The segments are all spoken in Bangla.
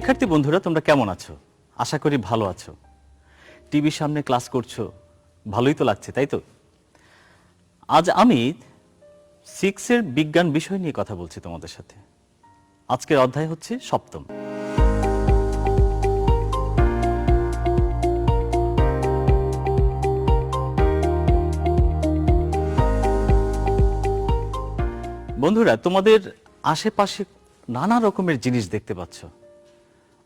শিক্ষার্থী বন্ধুরা, তোমরা কেমন আছো? আশা করি ভালো আছো। টিভির সামনে ক্লাস করছো, ভালোই তো লাগছে, তাই তো? আজ আমি 6 এর বিজ্ঞান বিষয় নিয়ে কথা বলছি তোমাদের সাথে। আজকের অধ্যায় হচ্ছে সপ্তম। বন্ধুরা, তোমাদের আশেপাশে নানা রকমের জিনিস দেখতে পাচ্ছ।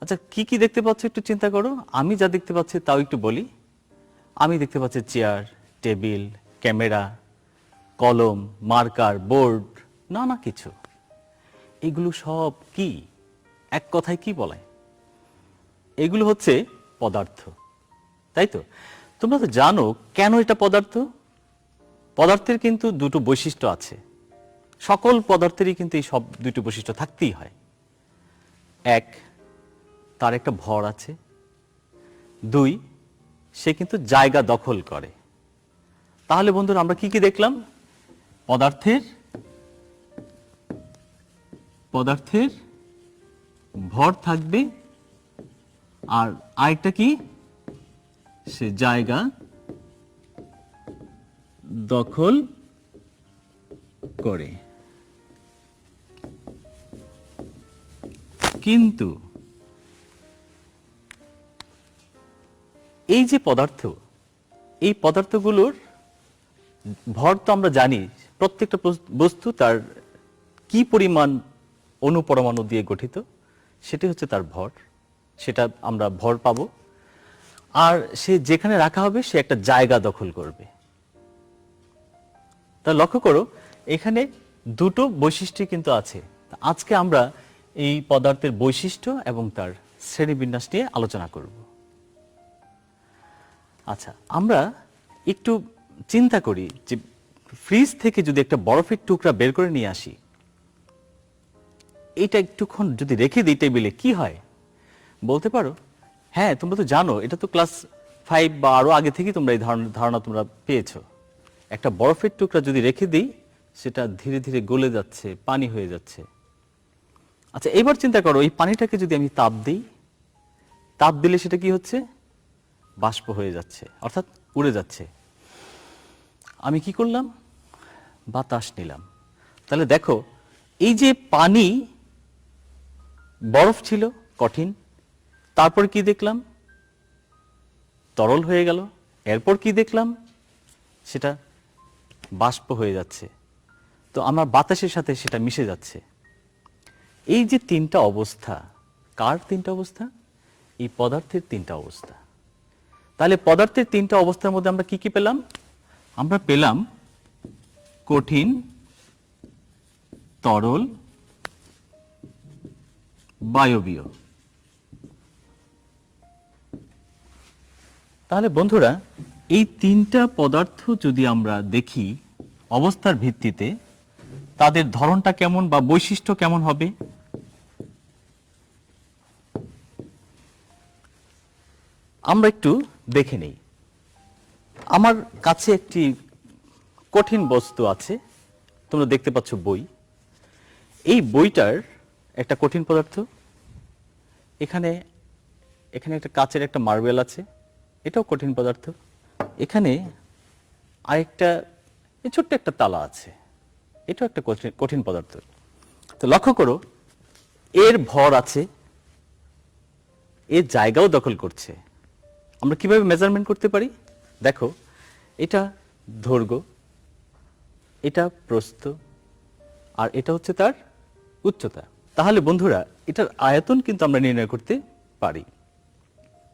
আচ্ছা, কি কি দেখতে পাচ্ছ একটু চিন্তা করো। আমি যা দেখতে পাচ্ছি তাও একটু বলি। আমি দেখতে পাচ্ছি চেয়ার, টেবিল, ক্যামেরা, কলম, মার্কার, বোর্ড, নানা কিছু। এগুলো সব কি? এক কথায় কি বলে? এগুলো হচ্ছে পদার্থ, তাই তো? তোমরা তো জানো কেন এটা পদার্থ। পদার্থের কিন্তু দুটো বৈশিষ্ট্য আছে। সকল পদার্থেরই কিন্তু এই সব দুটো বৈশিষ্ট্য থাকতেই হয়। এক, তার একটা ভর আছে। দুই, সে কিন্তু জায়গা দখল করে। তাহলে বন্ধুরা, আমরা কি কি দেখলাম? পদার্থের ভর থাকবে, আর আরেকটা কি? সে জায়গা দখল করে। কিন্তু এই যে পদার্থ, এই পদার্থগুলোর ভর তো আমরা জানি। প্রত্যেকটা বস্তু তার কি পরিমাণ অণু-পরমাণু দিয়ে গঠিত, সেটি হচ্ছে তার ভর। সেটা আমরা ভর পাবো। আর সে যেখানে রাখা হবে সে একটা জায়গা দখল করবে। তা লক্ষ্য করো, এখানে দুটো বৈশিষ্ট্য কিন্তু আছে। আজকে আমরা এই পদার্থের বৈশিষ্ট্য এবং তার শ্রেণীবিন্যাস নিয়ে আলোচনা করব। আচ্ছা, আমরা একটু চিন্তা করি যে ফ্রিজ থেকে যদি একটা বরফের টুকরা বের করে নিয়ে আসি, এটা একটুক্ষণ যদি রেখে দিই টেবিলে, কি হয় বলতে পারো? হ্যাঁ, তোমরা তো জানো, এটা তো ক্লাস 5 বা আরো আগে থেকে তোমরা এই ধারণা তোমরা পেয়েছো। একটা বরফের টুকরা যদি রেখে দিই, সেটা ধীরে ধীরে গলে যাচ্ছে, পানি হয়ে যাচ্ছে। আচ্ছা, এবার চিন্তা করো, এই পানিটাকে যদি আমি তাপ দিই, তাপ দিলে সেটা কি হচ্ছে? বাষ্প হয়ে যাচ্ছে, অর্থাৎ উড়ে যাচ্ছে। আমি কি করলাম? বাতাস নিলাম। তাহলে দেখো, এই যে পানি, বরফ ছিল কঠিন, তারপর কি দেখলাম? তরল হয়ে গেল। এরপর কি দেখলাম? সেটা বাষ্প হয়ে যাচ্ছে। তো আমার বাতাসের সাথে সেটা মিশে যাচ্ছে। এই যে তিনটা অবস্থা, কার তিনটা অবস্থা? এই পদার্থের তিনটা অবস্থা। তাহলে পদার্থের তিনটা অবস্থার মধ্যে আমরা কি কি পেলাম? আমরা পেলাম কঠিন, তরল, বায়বীয়। তাহলে বন্ধুরা, এই তিনটা পদার্থ যদি আমরা দেখি অবস্থার ভিত্তিতে, তাদের ধরনটা কেমন বা বৈশিষ্ট্য কেমন হবে? আমরা একটু দেখে নেই। আমার কাছে একটি কঠিন বস্তু আছে, তোমরা দেখতে পাচ্ছ বই। এই বইটার একটা কঠিন পদার্থ। এখানে একটা কাচের একটা মার্বেল আছে, এটাও কঠিন পদার্থ। এখানে আরেকটা ছোট্ট একটা তালা আছে, এটাও একটা কঠিন পদার্থ। তো লক্ষ্য করো, এর ভর আছে, এর জায়গাও দখল করছে। আমরা কিভাবে মেজারমেন্ট করতে পারি? দেখো, এটা দৈর্ঘ্য, এটা প্রস্থ, আর এটা হচ্ছে তার উচ্চতা। তাহলে বন্ধুরা, এটার আয়তন কিন্তু আমরা নির্ণয় করতে পারি।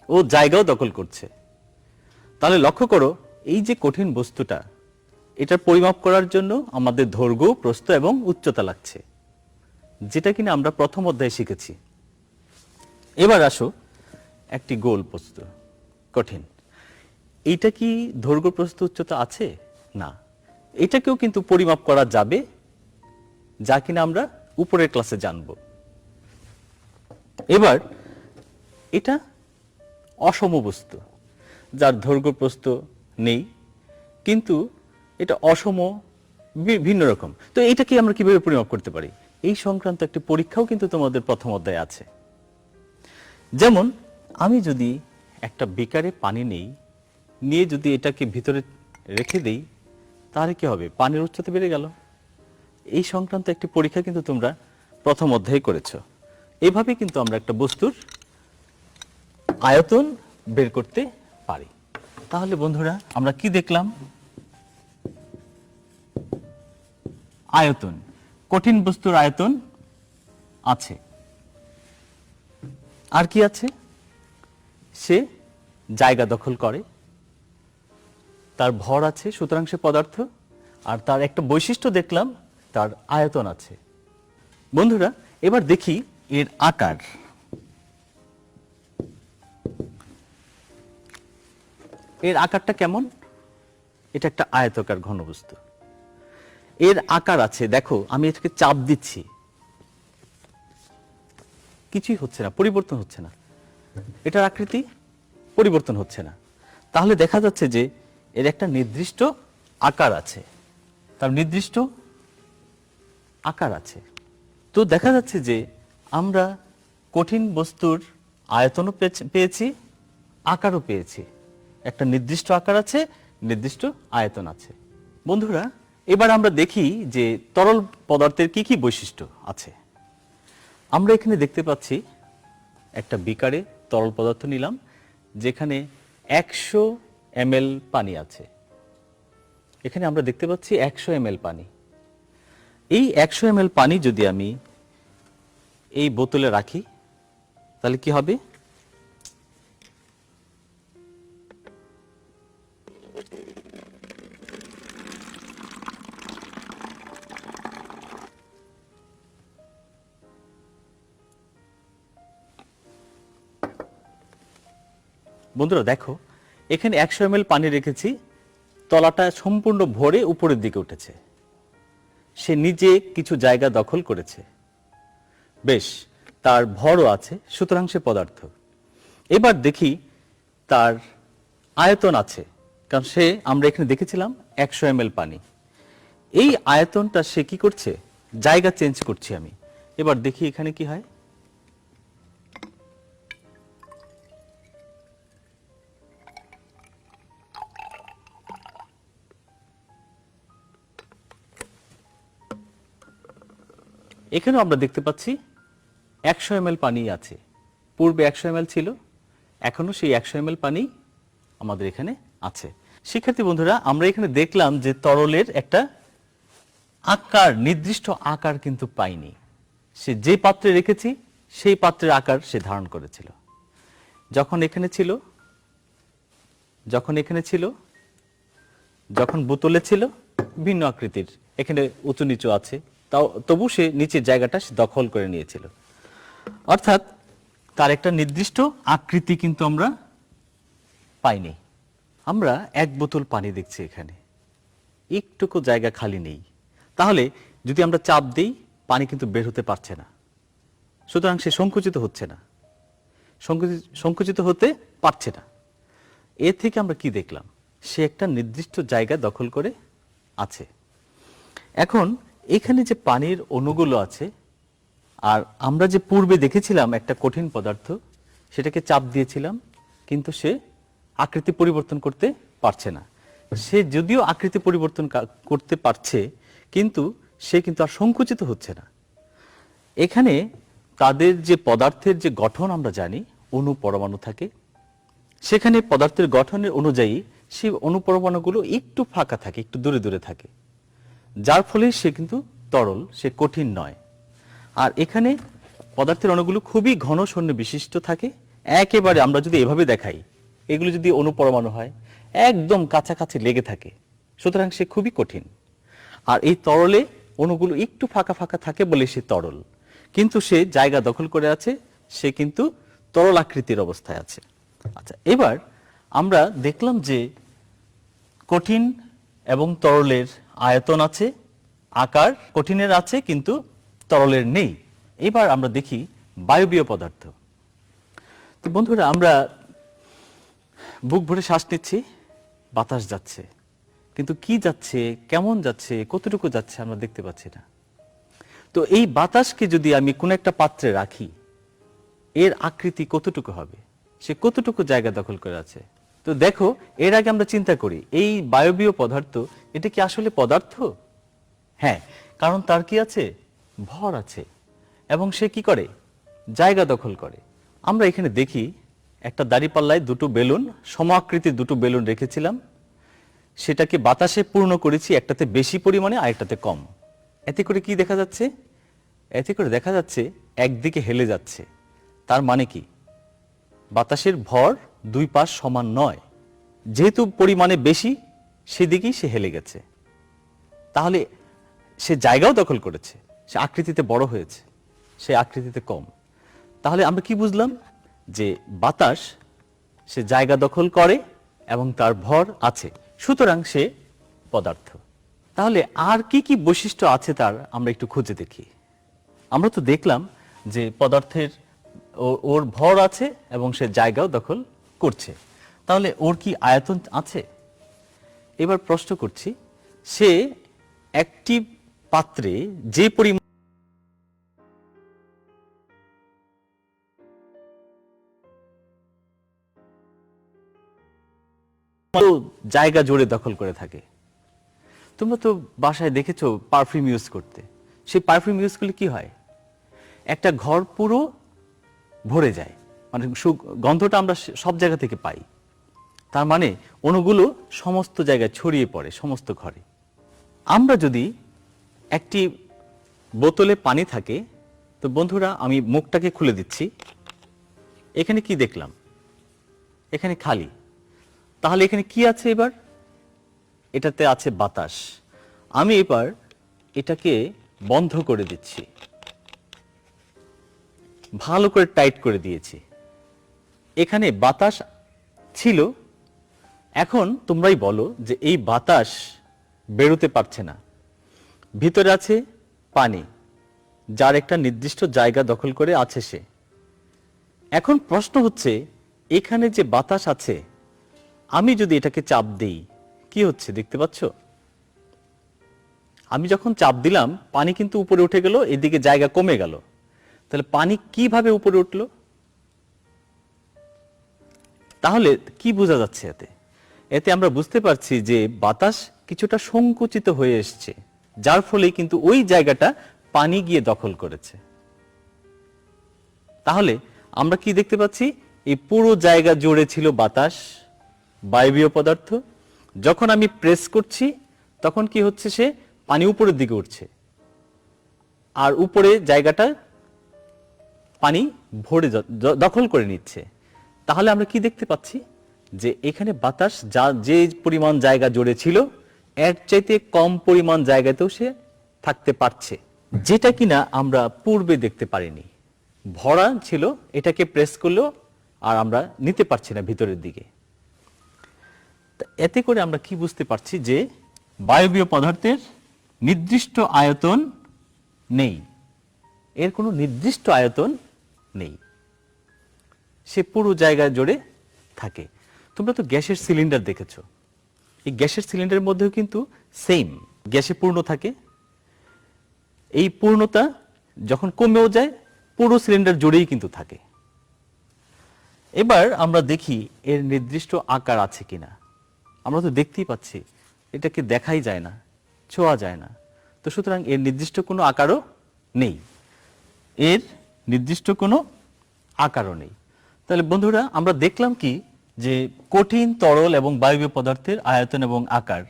ও জায়গাও দখল করছে। তাহলে লক্ষ্য করো, এই যে কঠিন বস্তুটা, এটার পরিমাপ করার জন্য আমাদের দৈর্ঘ্য, প্রস্থ এবং উচ্চতা লাগছে, যেটা কিনা আমরা প্রথম অধ্যায়ে শিখেছি। এবার আসো, একটি গোল বস্তু, কঠিন। এইটা কি দৈর্ঘ্য, প্রস্থ, উচ্চতা আছে? না। এটাকেও কিন্তু পরিমাপ করা যাবে, যা কিনা আমরা উপরের ক্লাসে জানব। এবার এটা অসম বস্তু, যার দৈর্ঘ্য, প্রস্থ নেই, কিন্তু এটা অসম, ভিন্ন রকম। তো এটাকে আমরা কিভাবে পরিমাপ করতে পারি? এই সংক্রান্ত একটি পরীক্ষাও কিন্তু তোমাদের প্রথম অধ্যায়ে আছে। যেমন আমি যদি একটা বিকারে পানি নেই, নিয়ে যদি এটাকে ভিতরে রেখে দেই, তাহলে কি হবে? পানির উচ্চতা বেড়ে গেল। এই সংক্রান্ত একটি পরীক্ষা কিন্তু তোমরা প্রথম অধ্যায়ে করেছ। এইভাবে কিন্তু আমরা একটা বস্তুর আয়তন বের করতে পারি। তাহলে বন্ধুরা আমরা কি দেখলাম? আয়তন, কঠিন বস্তুর আয়তন আছে। আর কি আছে? সে জায়গা দখল করে, তার ভর আছে, সুতরাং সে পদার্থ। আর তার একটা বৈশিষ্ট্য দেখলাম, তার আয়তন আছে। বন্ধুরা এবার দেখি এর আকার। এর আকারটা কেমন? এটা একটা আয়তাকার ঘনবস্তু। এর আকার আছে, দেখো আমি এটাকে চাপ দিচ্ছি, কিছুই হচ্ছে না, পরিবর্তন হচ্ছে না। এটার আকৃতি পরিবর্তন হচ্ছে না। তাহলে দেখা যাচ্ছে যে এর একটা নির্দিষ্ট আকার আছে, তার নির্দিষ্ট আকার আছে। তো দেখা যাচ্ছে যে আমরা কঠিন বস্তুর আয়তনও পেয়েছি, আকারও পেয়েছি। একটা নির্দিষ্ট আকার আছে, নির্দিষ্ট আয়তন আছে। বন্ধুরা এবার আমরা দেখি যে তরল পদার্থের কি কি বৈশিষ্ট্য আছে। আমরা এখানে দেখতে পাচ্ছি একটা বিকারে তরল পদার্থ নিলাম, যেখানে 100 ml পানি আছে। এখানে আমরা দেখতে পাচ্ছি 100 ml পানি। এই 100 ml পানি যদি আমি এই বোতলে রাখি, তাহলে কি হবে? বন্ধুরা দেখো, এখানে 100 ml পানি রেখেছি, তলাটা সম্পূর্ণ ভরে উপরের দিকে উঠেছে। সে নিজে কিছু জায়গা দখল করেছে, বেশ, তার ভরও আছে, সুতরাং সে পদার্থ। এবার দেখি তার আয়তন আছে, কারণ সে, আমরা এখানে দেখেছিলাম 100 ml পানি। এই আয়তনটা সে কি করছে? জায়গা চেঞ্জ করছি আমি। এবার দেখি এখানে কি হয়। এখানেও আমরা দেখতে পাচ্ছি 100 ml পানি আছে। পূর্বে 100 ml ছিল, এখনো সেই 100 ml পানি আমাদের এখানে আছে। শিক্ষার্থী বন্ধুরা, আমরা এখানে দেখলাম যে তরলের একটা আকার, নির্দিষ্ট আকার কিন্তু পাইনি। সে যে পাত্রে রেখেছি সেই পাত্রের আকার সে ধারণ করেছিল। যখন এখানে ছিল, যখন বোতলে ছিল, ভিন্ন আকৃতির, এখানে উঁচু নিচু আছে, তাও তবু সে নিচের জায়গাটা সে দখল করে নিয়েছিল। অর্থাৎ তার একটা নির্দিষ্ট আকৃতি কিন্তু আমরা পাইনি। আমরা এক বোতল পানি দেখছি, এখানে একটুকু জায়গা খালি নেই। তাহলে যদি আমরা চাপ দিই, পানি কিন্তু বের হতে পারছে না, সুতরাং সে সংকুচিত হচ্ছে না, সংকুচিত হতে পারছে না। এর থেকে আমরা কি দেখলাম? সে একটা নির্দিষ্ট জায়গা দখল করে আছে। এখন এখানে যে পানির অণুগুলো আছে, আর আমরা যে পূর্বে দেখেছিলাম একটা কঠিন পদার্থ, সেটাকে চাপ দিয়েছিলাম, কিন্তু সে আকৃতি পরিবর্তন করতে পারছে না। সে যদিও আকৃতি পরিবর্তন করতে পারছে, কিন্তু সে কিন্তু আর সংকুচিত হচ্ছে না। এখানে তাদের যে পদার্থের যে গঠন আমরা জানি, অণু পরমাণু থাকে, সেখানে পদার্থের গঠনের অনুযায়ী সেই অণু পরমাণুগুলো একটু ফাঁকা থাকে, একটু দূরে দূরে থাকে, যার ফলে সে কিন্তু তরল, সে কঠিন নয়। আর এখানে পদার্থের অণুগুলো খুবই ঘন শূন্য বিশিষ্ট থাকে, একেবারে আমরা যদি এভাবে দেখাই, এগুলো যদি অণু পরমাণু হয়, একদম কাছাকাছি লেগে থাকে, সুতরাং সে খুবই কঠিন। আর এই তরলে অণুগুলো একটু ফাঁকা ফাঁকা থাকে বলে সে তরল, কিন্তু সে জায়গা দখল করে আছে, সে কিন্তু তরল আকৃতির অবস্থায় আছে। আচ্ছা, এবার আমরা দেখলাম যে কঠিন এবং তরলের আয়তন আছে, আকার কঠিনের আছে কিন্তু তরলের নেই। এবার আমরা দেখি বায়বীয় পদার্থ। তো বন্ধুরা, আমরা বুক ভরে শ্বাস নিচ্ছি, বাতাস যাচ্ছে, কিন্তু কি যাচ্ছে, কেমন যাচ্ছে, কতটুকু যাচ্ছে আমরা দেখতে পাচ্ছি না। তো এই বাতাসকে যদি আমি কোন একটা পাত্রে রাখি, এর আকৃতি কতটুকু হবে, সে কতটুকু জায়গা দখল করে আছে। তো দেখো, এর আগে আমরা চিন্তা করি এই বায়বীয় পদার্থ এটা কি আসলে পদার্থ? হ্যাঁ, কারণ তার কি আছে, ভর আছে, এবং সে কি করে, জায়গা দখল করে। আমরা এখানে দেখি একটা দাঁড়িপাল্লায় দুটো বেলুন, সমাকৃতির দুটো বেলুন রেখেছিলাম, সেটাকে বাতাসে পূর্ণ করেছি, একটাতে বেশি পরিমাণে আর একটাতে কম। এতে করে কি দেখা যাচ্ছে, এতে করে দেখা যাচ্ছে একদিকে হেলে যাচ্ছে। তার মানে কি, বাতাসের ভর দুই পাশ সমান নয়, যেহেতু পরিমাণে বেশি সেদিকেই সে হেলে গেছে। তাহলে সে জায়গাও দখল করেছে, সে আকৃতিতে বড় হয়েছে, সে আকৃতিতে কম। তাহলে আমরা কি বুঝলাম, যে বাতাস সে জায়গা দখল করে এবং তার ভর আছে, সুতরাং সে পদার্থ। তাহলে আর কি কি বৈশিষ্ট্য আছে তার আমরা একটু খুঁজে দেখি। আমরা তো দেখলাম যে পদার্থের ওর ভর আছে এবং সে জায়গাও দখল করছে। তাহলে ওর কি আয়তন আছে? এবার প্রশ্ন করছি, সে একটি পাত্রে যে পরিমাণ জায়গা জুড়ে দখল করে থাকে। তোমরা তো বাসায় দেখেছো পারফিউম ইউজ করতে, সেই পারফিউম ইউজ করলে কি হয়, একটা ঘর পুরো ভরে যায়, মানে গন্ধটা আমরা সব জায়গা থেকে পাই। তার মানে অণুগুলো সমস্ত জায়গায় ছড়িয়ে পড়ে, সমস্ত ঘরে। আমরা যদি একটি বোতলে পানি থাকে, তো বন্ধুরা আমি মুখটাকে খুলে দিচ্ছি, এখানে কি দেখলাম, এখানে খালি। তাহলে এখানে কি আছে এবার, এটাতে আছে বাতাস। আমি এবার এটাকে বন্ধ করে দিচ্ছি, ভালো করে টাইট করে দিয়েছি। এখানে বাতাস ছিল, এখন তোমরাই বলো যে এই বাতাস বেরোতে পারছে না, ভিতরে আছে পানি, যার একটা নির্দিষ্ট জায়গা দখল করে আছে সে। এখন প্রশ্ন হচ্ছে, এখানে যে বাতাস আছে, আমি যদি এটাকে চাপ দেই, কি হচ্ছে দেখতে পাচ্ছ? আমি যখন চাপ দিলাম, পানি কিন্তু উপরে উঠে গেল, এদিকে জায়গা কমে গেল। তাহলে পানি কিভাবে উপরে উঠলো? তাহলে কি বোঝা যাচ্ছে এতে? এতে আমরা বুঝতে পারছি যে বাতাস কিছুটা সংকুচিত হয়ে এসছে, যার ফলে কিন্তু ওই জায়গাটা পানি গিয়ে দখল করেছে। তাহলে আমরা কি দেখতে পাচ্ছি, এই পুরো জায়গা জুড়ে ছিল বাতাস, বায়বীয় পদার্থ। যখন আমি প্রেস করছি, তখন কি হচ্ছে, সে পানি উপরের দিকে উঠছে, আর উপরে জায়গাটা পানি ভরে দখল করে নিচ্ছে। তাহলে আমরা কি দেখতে পাচ্ছি, যে এখানে বাতাস যে পরিমাণ জায়গা জুড়ে ছিল, এর চাইতে কম পরিমাণ জায়গাতেও সে থাকতে পারছে, যেটা কিনা আমরা পূর্বে দেখতে পারিনি। ভরা ছিল, এটাকে প্রেস করলেও আর আমরা নিতে পারছি না ভিতরের দিকে। এতে করে আমরা কি বুঝতে পারছি, যে বায়বীয় পদার্থের নির্দিষ্ট আয়তন নেই, এর কোনো নির্দিষ্ট আয়তন নেই, সে পুরো জায়গায় জুড়ে থাকে। তোমরা তো গ্যাসের সিলিন্ডার দেখেছো, এই গ্যাসের সিলিন্ডারের মধ্যেও কিন্তু সেম, গ্যাসে পূর্ণ থাকে। এই পূর্ণতা যখন কমেও যায়, পুরো সিলিন্ডার জুড়েই কিন্তু থাকে। এবার আমরা দেখি এর নির্দিষ্ট আকার আছে কিনা। আমরা তো দেখতেই পাচ্ছি, এটাকে দেখাই যায় না, ছোঁয়া যায় না, তো সুতরাং এর নির্দিষ্ট কোনো আকারও নেই, এর নির্দিষ্ট কোনো আকারও নেই। তাহলে বন্ধুরা, আমরা দেখলাম কি, যে কঠিন, তরল এবং বায়বীয় পদার্থের আয়তন এবং আকার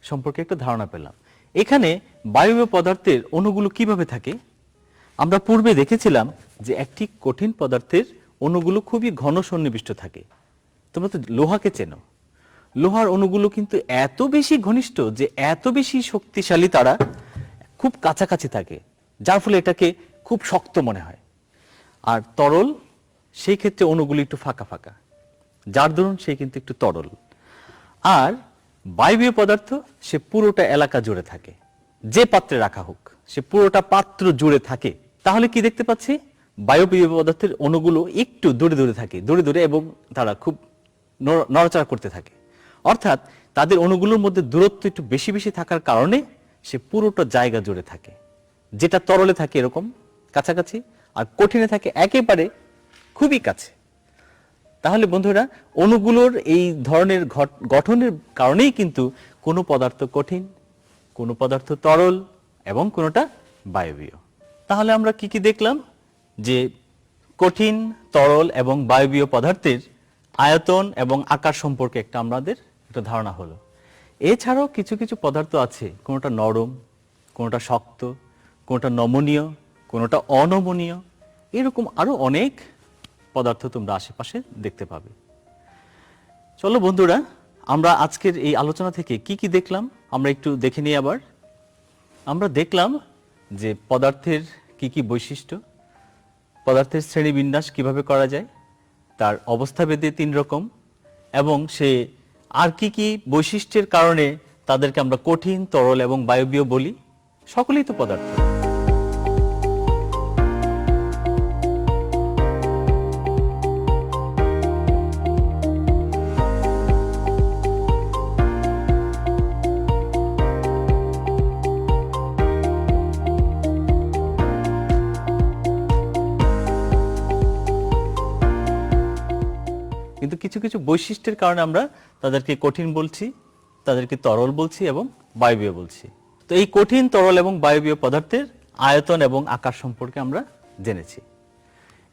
সম্পর্কে একটা ধারণা পেলাম। এখানে বায়বীয় পদার্থের অণুগুলো কিভাবে থাকে, আমরা পূর্বে দেখেছিলাম যে একটি কঠিন পদার্থের অণুগুলো খুবই ঘন সন্নিবিষ্ট থাকে। তোমরা তো লোহাকে চেনো, লোহার অণুগুলো কিন্তু এত বেশি ঘনিষ্ঠ, যে এত বেশি শক্তিশালী, তারা খুব কাছাকাছি থাকে, যার ফলে এটাকে খুব শক্ত মনে হয়। আর তরল, সেই ক্ষেত্রে অণুগুলো একটু ফাঁকা ফাঁকা, যার দরুন সে কিন্তু একটু তরল। আর বায়বীয় পদার্থ, সে পুরোটা এলাকা জুড়ে থাকে, যে পাত্রে রাখা হোক সে পুরোটা পাত্র জুড়ে থাকে। তাহলে কি দেখতে পাচ্ছি, বায়বীয় পদার্থের অণুগুলো একটু দূরে দূরে থাকে, দূরে দূরে, এবং তারা খুব নড়াচড়া করতে থাকে। অর্থাৎ তাদের অণুগুলোর মধ্যে দূরত্ব একটু বেশি বেশি থাকার কারণে সে পুরোটা জায়গা জুড়ে থাকে, যেটা তরলে থাকে এরকম কাছাকাছি, আর কঠিনে থাকে একেবারে খুবই কাছে। তাহলে বন্ধুরা অণুগুলোর এই ধরনের গঠনের কারণেই কিন্তু কোনো পদার্থ কঠিন, কোনো পদার্থ তরল এবং কোনোটা বায়বীয়। তাহলে আমরা কি কি দেখলাম? যে কঠিন, তরল এবং বায়বীয় পদার্থের আয়তন এবং আকার সম্পর্কে আমাদের একটা ধারণা হলো। এছাড়াও কিছু কিছু পদার্থ আছে, কোনোটা নরম, কোনোটা শক্ত, কোনোটা নমনীয়, কোনোটা অনমনীয়, এরকম আরো অনেক পদার্থ তোমরা আশেপাশে দেখতে পাবে। চলো বন্ধুরা, আমরা আজকের এই আলোচনা থেকে কি কি দেখলাম আমরা একটু দেখে নিই আবার। আমরা দেখলাম যে পদার্থের কি কি বৈশিষ্ট্য, পদার্থের শ্রেণীবিন্যাস কিভাবে করা যায়, তার অবস্থাভেদে 3 রকম, এবং সে আর কি কি বৈশিষ্ট্যের কারণে তাদেরকে আমরা কঠিন, তরল এবং বায়বীয় বলি। সকলেই তো পদার্থ। কিন্তু কিছু কিছু বৈশিষ্ট্যের কারণে আমরা তাদেরকে কঠিন বলছি, তাদেরকে তরল বলছি এবং বায়বীয় বলছি। তো এই কঠিন, তরল এবং বায়বীয় পদার্থের আয়তন এবং আকার সম্পর্কে আমরা জেনেছি।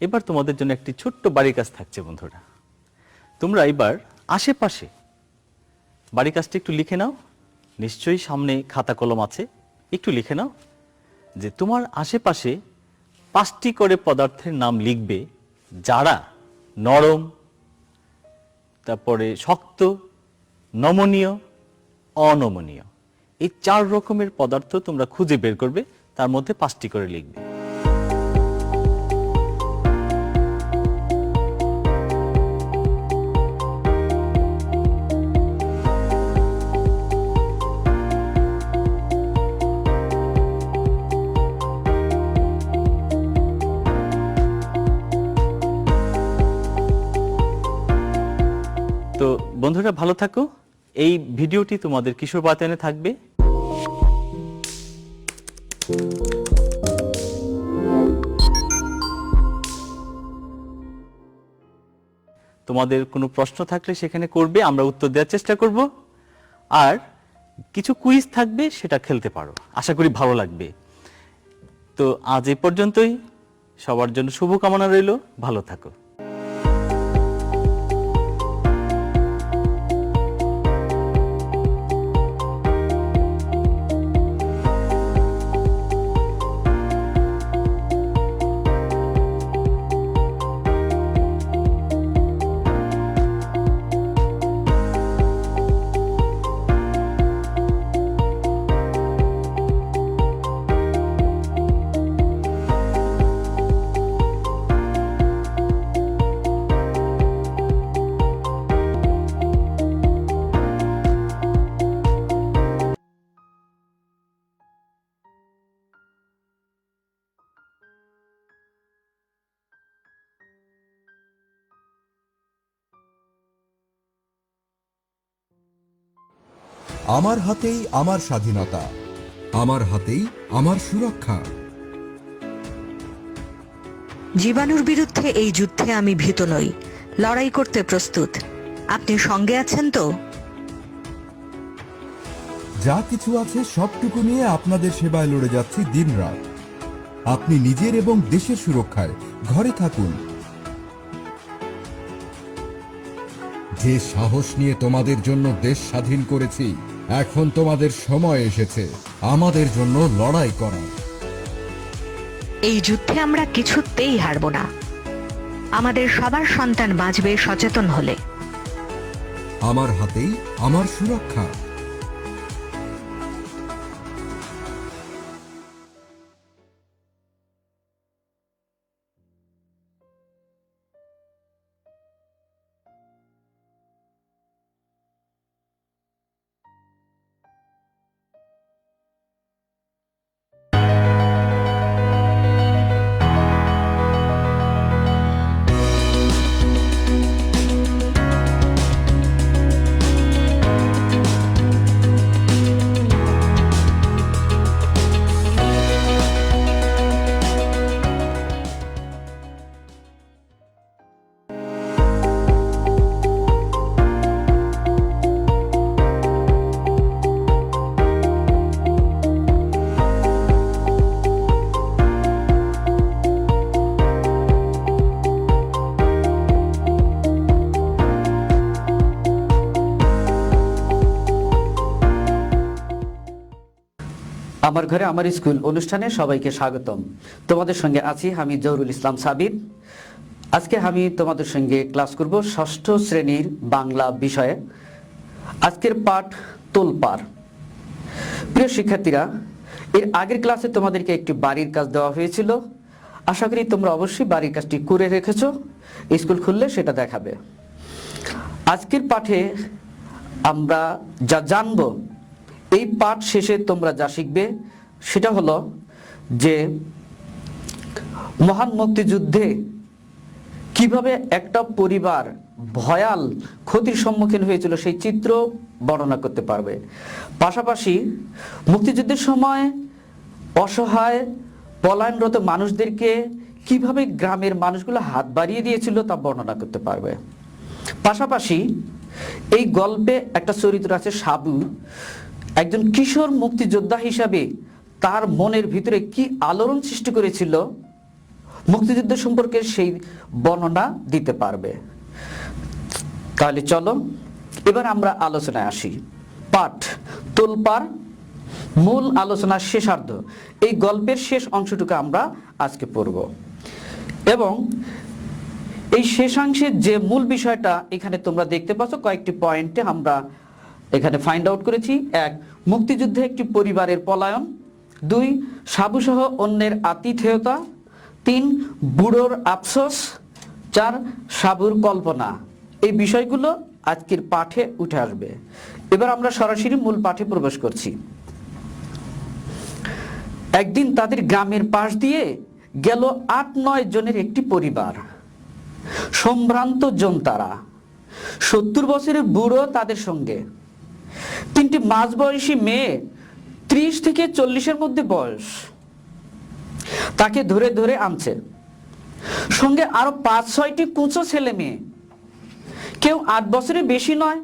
এবার তোমাদের জন্য একটি ছোট্ট বাড়ির কাজ থাকছে বন্ধুরা। তোমরা এবার আশেপাশে বাড়ির কাজটা একটু লিখে নাও। নিশ্চয়ই সামনে খাতা কলম আছে, একটু লিখে নাও যে তোমার আশেপাশে 5টি করে পদার্থের নাম লিখবে যারা নরম, তারপরে শক্ত, নমনীয়, অনমনীয়। এই 4 রকমের পদার্থ তোমরা খুঁজে বের করবে, তার মধ্যে 5টি করে লিখবে। তো বন্ধুরা ভালো থাকো। এই ভিডিওটি তোমাদের কিশোর বাতায়নে থাকবে। তোমাদের কোনো প্রশ্ন থাকলে সেখানে করবে, আমরা উত্তর দেওয়ার চেষ্টা করব। আর কিছু কুইজ থাকবে, সেটা খেলতে পারো, আশা করি ভালো লাগবে। তো আজ এই পর্যন্তই। সবার জন্য শুভকামনা রইল। ভালো থাকো। আমার হাতেই আমার স্বাধীনতা, আমার হাতেই আমার সুরক্ষা। জীবাণুর বিরুদ্ধে এই যুদ্ধে আমি ভীত নই, লড়াই করতে প্রস্তুত। আপনি সঙ্গে আছেন তো? যা কিছু আছে সবটুকু নিয়ে আপনাদের সেবায় লড়ে যাচ্ছি দিনরাত। আপনি নিজের এবং দেশের সুরক্ষায় ঘরে থাকুন। যে সাহস নিয়ে তোমাদের জন্য দেশ স্বাধীন করেছি, এখন তোমাদের সময় এসেছে আমাদের জন্য লড়াই করার। এই যুদ্ধে আমরা কিছুতেই হারব না। আমাদের সবার সন্তান বাঁচবে সচেতন হলে। আমার হাতেই আমার সুরক্ষা। আমার ঘরে আমার স্কুল অনুষ্ঠানে সবাইকে স্বাগতম। তোমাদের সঙ্গে আছি আমি জহুরুল ইসলাম সাবির। আজকে আমি তোমাদের সঙ্গে ক্লাস করব ষষ্ঠ শ্রেণীর বাংলা বিষয়ে। আজকের পাঠ তোলপাড়। প্রিয় শিক্ষার্থীরা, এর আগের ক্লাসে তোমাদেরকে একটি বাড়ির কাজ দেওয়া হয়েছিল। আশা করি তোমরা অবশ্যই বাড়ির কাজটি করে রেখেছো, স্কুল খুললে সেটা দেখাবে। আজকের পাঠে আমরা যা জানবো, এই পাঠ শেষে তোমরা যা শিখবে সেটা হলো যে মহান মুক্তিযুদ্ধে কিভাবে একটা পরিবার ভয়াল ক্ষতির সম্মুখীন হয়েছিল সেই চিত্র বর্ণনা করতে পারবে। পাশাপাশি মুক্তিযুদ্ধের সময় অসহায় পলায়নরত মানুষদেরকে কিভাবে গ্রামের মানুষগুলো হাত বাড়িয়ে দিয়েছিল তা বর্ণনা করতে পারবে। পাশাপাশি এই গল্পে একটা চরিত্র আছে সাবু। একজন কিশোর মুক্তিযোদ্ধা হিসাবে তার মনের ভিতরে কি আলোড়ন সৃষ্টি করেছিল মুক্তিযুদ্ধ সম্পর্কে সেই বর্ণনা দিতে পারবে। তাহলে চলো এবার আমরা আলোচনায় আসি। পাঠ তোলপাড়, মূল আলোচনার শেষার্ধ, এই গল্পের শেষ অংশটুকু আমরা আজকে পড়ব এবং এই শেষাংশের যে মূল বিষয়টা এখানে তোমরা দেখতে পাচ্ছ, কয়েকটি পয়েন্টে আমরা এখানে ফাইন্ড আউট করেছি। 1, মুক্তিযুদ্ধে একটি পরিবারের পলায়ন। 2, সাবুসহ অন্যের আতিথেয়তা। 3, বুড়োর আফসোস। 4, সাবুর কল্পনা। এই বিষয়গুলো আজকের পাঠে উঠে আসবে। এবার আমরা সরাসরি মূল পাঠে প্রবেশ করছি। একদিন তাদের গ্রামের পাশ দিয়ে গেল 8-9 জনের একটি পরিবার। সম্ভ্রান্ত জন তারা। 70 বছরের বুড়ো তাদের সঙ্গে। 3টি মাঝবয়সী মেয়ে 30 থেকে 40-এর মধ্যে বয়স, তাকে ধরে ধরে আনছে। সঙ্গে আরো 5-6টি কুঁচো ছেলে মেয়ে, কেউ 8 বছরের বেশি নয়।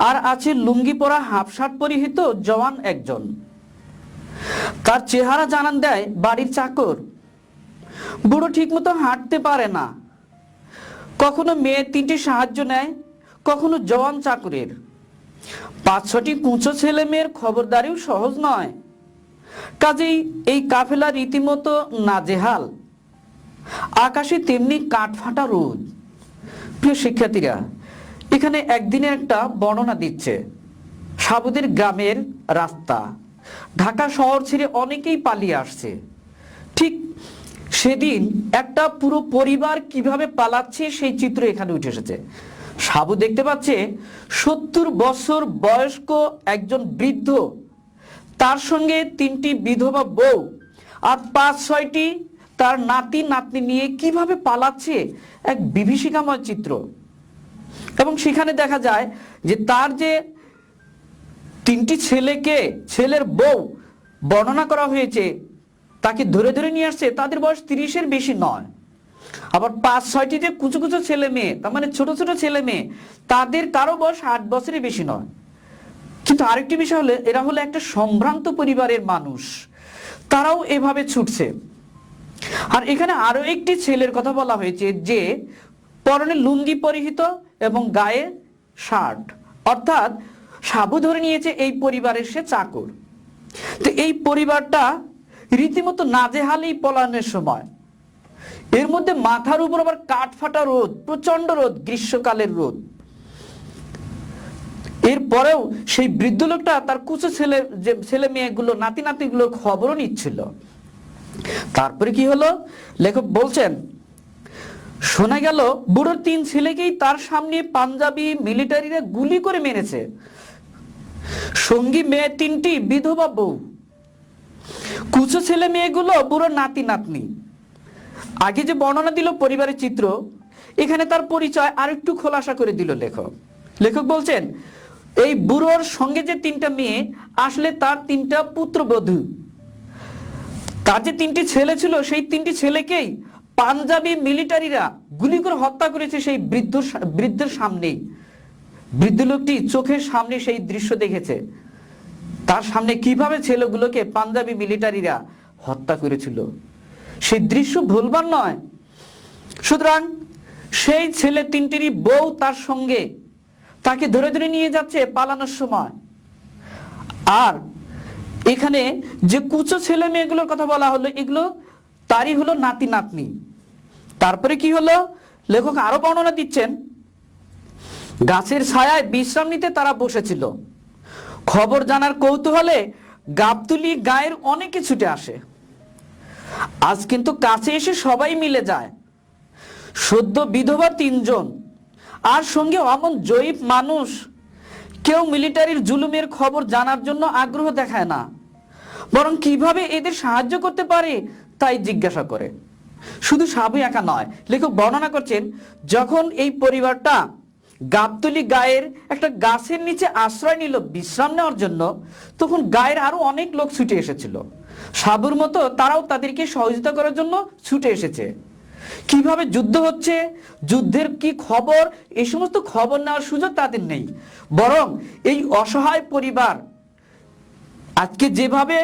আর আছে লুঙ্গি পরা হাফ শার্ট পরিহিত জওয়ান একজন। তার চেহারা জানান দেয় বাড়ির চাকর। বুড়ো ঠিক মতো হাঁটতে পারে না। কখনো মেয়ে 3টি সাহায্য নেয়, কখনো জওয়ান চাকরের। 5-6টি কুঁচো ছেলে মেয়ের খবরদারিও সহজ নয়। কাজেই এই কাফেলা রীতিমতো নাজেহাল। আকাশে তেমনি কাঠফাটা রোদ। প্রিয় শিক্ষার্থীরা, এখানে একদিনের একটা বর্ণনা দিচ্ছে। সাবুদের গ্রামের রাস্তা, ঢাকা শহর ছেড়ে অনেকেই পালিয়ে আসছে। ঠিক সেদিন একটা পুরো পরিবার কিভাবে পালাচ্ছে সেই চিত্র এখানে উঠে এসেছে। সাবু দেখতে পাচ্ছে 70 বছর বয়স্ক একজন বৃদ্ধ, তার সঙ্গে 3টি বিধবা বউ আর 5-6টি তার নাতি নাতনি নিয়ে কিভাবে পালাচ্ছে, এক বিভীষিকাময় চিত্র। এবং সেখানে দেখা যায় যে তার যে 3টি ছেলের বউ বর্ণনা করা হয়েছে, তাকে ধরে ধরে নিয়ে আসছে, তাদের বয়স 30-এর বেশি নয়। আবার 5-6টি যে কুচো কুচো ছেলে মেয়ে, তার মানে ছোট ছোট ছেলে মেয়ে, তাদের কারো বয়স 8 বছরের বেশি নয়। কিন্তু আরেকটি বিষয় হলো, এরা হলো একটা সম্ভ্রান্ত পরিবারের মানুষ, তারাও এভাবে ছুটছে। আর এখানে আরো একটি ছেলের কথা বলা হয়েছে যে পরনে লুঙ্গি পরিহিত এবং গায়ে শার্ট, অর্থাৎ সাবু ধরে নিয়েছে এই পরিবারের সে চাকর। তো এই পরিবারটা রীতিমতো নাজেহাল এই পলায়নের সময়। এর মধ্যে মাথার উপর আবার কাঠফাটা রোদ, প্রচন্ড রোদ, গ্রীষ্মকালের রোদ। এরপরেও সেই বৃদ্ধ লোকটা তার কুচো ছেলে মেয়েগুলো, নাতি নাতিগুলোর খবরও নিচ্ছিল। তারপরে কি হলো, লেখক বলছেন, শোনা গেল বুড়োর 3 ছেলেকেই তার সামনে পাঞ্জাবি মিলিটারিরা গুলি করে মেরেছে। সঙ্গী মেয়ে 3টি বিধবা বউ, কুচো ছেলে মেয়েগুলো বুড়োর নাতি নাতনি। আগে যে বর্ণনা দিল পরিবারের চিত্র, এখানে তার পরিচয় আরেকটু খোলাসা করে দিল লেখক বলছেন, এই বুড়োর সঙ্গে যে 3টা মেয়ে, আসলে তার 3টা পুত্রবধূ। তার যে 3টি ছেলে ছিল, সেই 3টি ছেলেকেই পাঞ্জাবি মিলিটারিরা গুলি করে হত্যা করেছে সেই বৃদ্ধের সামনেই। বৃদ্ধ লোকটি চোখের সামনে সেই দৃশ্য দেখেছে, তার সামনে কিভাবে ছেলেগুলোকে পাঞ্জাবি মিলিটারিরা হত্যা করেছিল। সেই দৃশ্য ভুলবার নয়। সুতরাং সেই ছেলে 3টিরই বউ তার সঙ্গে, তাকে ধরে ধরে নিয়ে যাচ্ছে পালানোর সময়। আর এখানে যে কুচো ছেলে মেয়েগুলোর কথা বলা হলো, এগুলো তারই হলো নাতি নাতনি। তারপরে কি হলো, লেখক আরো বর্ণনা দিচ্ছেন, গাছের ছায়ায় বিশ্রাম নিতে তারা বসেছিল। খবর জানার কৌতূহলে গাবতলী গায়ের অনেকে ছুটে আসে। আজ কিন্তু কাছে এসে সবাই মিলে যায়। সদ্য বিধবা 3 জন, আর সঙ্গে অমন জয়ীফ মানুষ। কেউ মিলিটারির জুলুমের খবর জানার জন্য আগ্রহ দেখায় না, বরং কিভাবে এদের সাহায্য করতে পারে তাই জিজ্ঞাসা করে। শুধু সাবু একা নয়, লেখক বর্ণনা করছেন, যখন এই পরিবারটা গাবতলী গায়ের একটা গাছের নিচে আশ্রয় নিল বিশ্রাম নেওয়ার জন্য, তখন গায়ের আরো অনেক লোক ছুটে এসেছিল। সাবুর মতো তারাও তাদেরকে সহযোগিতা করার জন্য ছুটে এসেছে। কিভাবে যুদ্ধ হচ্ছে, যুদ্ধের কি খবর, এই সমস্ত খবর নেওয়ার সুযোগ তাদের নেই, বরং এই অসহায় পরিবার আজকে যেভাবে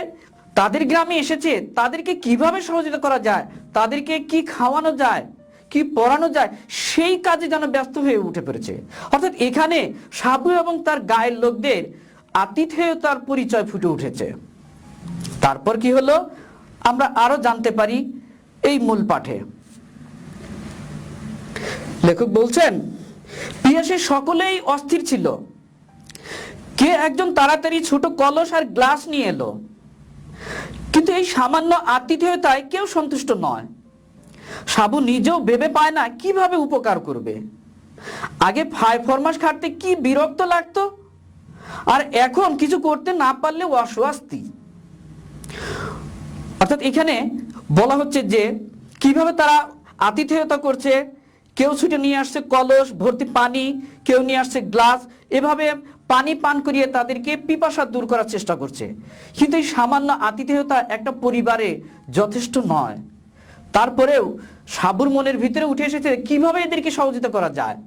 তাদের গ্রামে এসেছে, তাদেরকে কিভাবে সহযোগিতা করা যায়, তাদেরকে কি খাওয়ানো যায়, কি পড়ানো যায়, সেই কাজে যেন ব্যস্ত হয়ে উঠে পড়েছে। অর্থাৎ এখানে সাবু এবং তার গায়ের লোকদের আতিথেয়তার পরিচয় ফুটে উঠেছে। তারপর কি হলো আমরা আরো জানতে পারি এই মূল পাঠে। লেখক বলছেন, পিয়াসে সকলেই অস্থির ছিল। কে একজন তাড়াতাড়ি ছোট কলস আর গ্লাস নিয়ে এলো, কিন্তু এই সামান্য আতিথেয়তায় কেউ সন্তুষ্ট নয়। সাবু নিজেও ভেবে পায় না কিভাবে উপকার করবে। আগে ফায় ফরমাস খাটতে কি বিরক্ত লাগতো, আর এখন কিছু করতে না পারলে অস্বস্তি। অর্থাৎ এখানে বলা হচ্ছে যে কিভাবে তারা আতিথেয়তা করছে। কেউ ছুটে নিয়ে আসছে কলস ভর্তি পানি, কেউ নিয়ে আসছে গ্লাস, এভাবে পানি পান করিয়ে তাদেরকে পিপাসা দূর করার চেষ্টা করছে। কিন্তু এই সামান্য আতিথেয়তা একটা পরিবারে যথেষ্ট নয়। তারপরেও সাবুর মনের ভিতরে উঠে এসেছে কিভাবে এদেরকে সহযোগিতা করা যায়।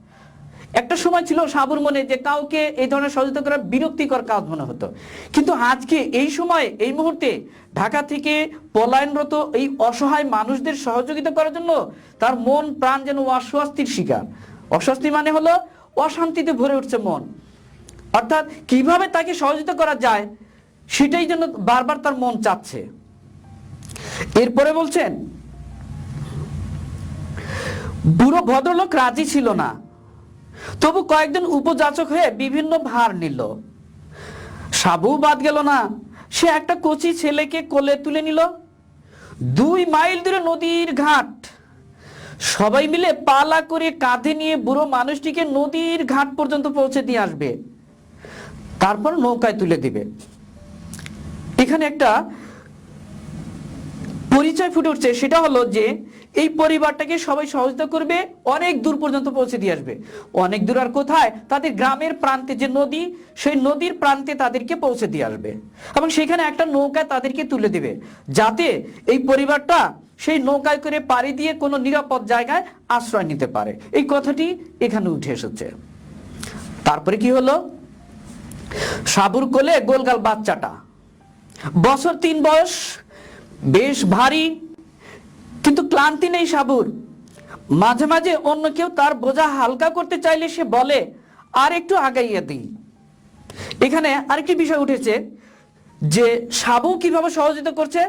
একটা সময় ছিল সাবুর মনে যে কাউকে এই ধরনের সহযোগিতা করা বিরক্তিকর কাজ মনে হতো, কিন্তু আজকে এই সময় এই মুহূর্তে ঢাকা থেকে পলায়নরত এই অসহায় মানুষদের সহযোগিতা করার জন্য তার মন প্রাণ যেন অস্বস্তির শিকার। অস্বস্তি মানে হলো অশান্তিতে ভরে উঠছে মন। অর্থাৎ কিভাবে তাকে সহযোগিতা করা যায় সেটাই যেন বারবার তার মন চাচ্ছে। এরপরে বলছেন, বুড়ো ভদ্রলোক রাজি ছিল না, তবু কয়েকজন উপযাচক হয়ে বিভিন্ন ভার নিল। সাবু বাদ গেল না, সে একটা কচি ছেলেকে কোলে তুলে নিল। 2 মাইল দূরে নদীর ঘাট। সবাই মিলে পালা করে কাঁধে নিয়ে বুড়ো মানুষটিকে নদীর ঘাট পর্যন্ত পৌঁছে দিয়ে আসবে, তারপর নৌকায় তুলে দিবে। এখানে একটা পরিচয় ফুটে উঠছে, সেটা হলো যে এই পরিবারটাকে সবাই সহযোগিতা করবে, অনেক দূর পর্যন্ত পৌঁছে দিয়ে আসবে। অনেক দূর আর কোথায়, তাদের গ্রামের প্রান্তে যে নদী, সেই নদীর প্রান্তে তাদেরকে পৌঁছে দিয়ে আসবে এবং সেখানে একটা নৌকায় তাদেরকে তুলে দিবে, যাতে এই পরিবারটা সেই নৌকায় করে পাড়ি দিয়ে কোনো নিরাপদ জায়গায় আশ্রয় নিতে পারে। এই কথাটি এখানে উঠে এসেছে। তারপরে কি হলো, সাবুর কোলে গোলগাল বাচ্চাটা, বছর 3 বয়স, বেশ ভারী, কিন্তু ক্লান্তি নেই সাবুর। মাঝে মাঝে অন্য কেউ তার বোঝা হালকা করতে চাইলে সে বলে, আর একটু আগাইয়ে দিই। এখানে আরেকটি বিষয় উঠেছে যে সাবু কিভাবে সহযোগিতা করছে।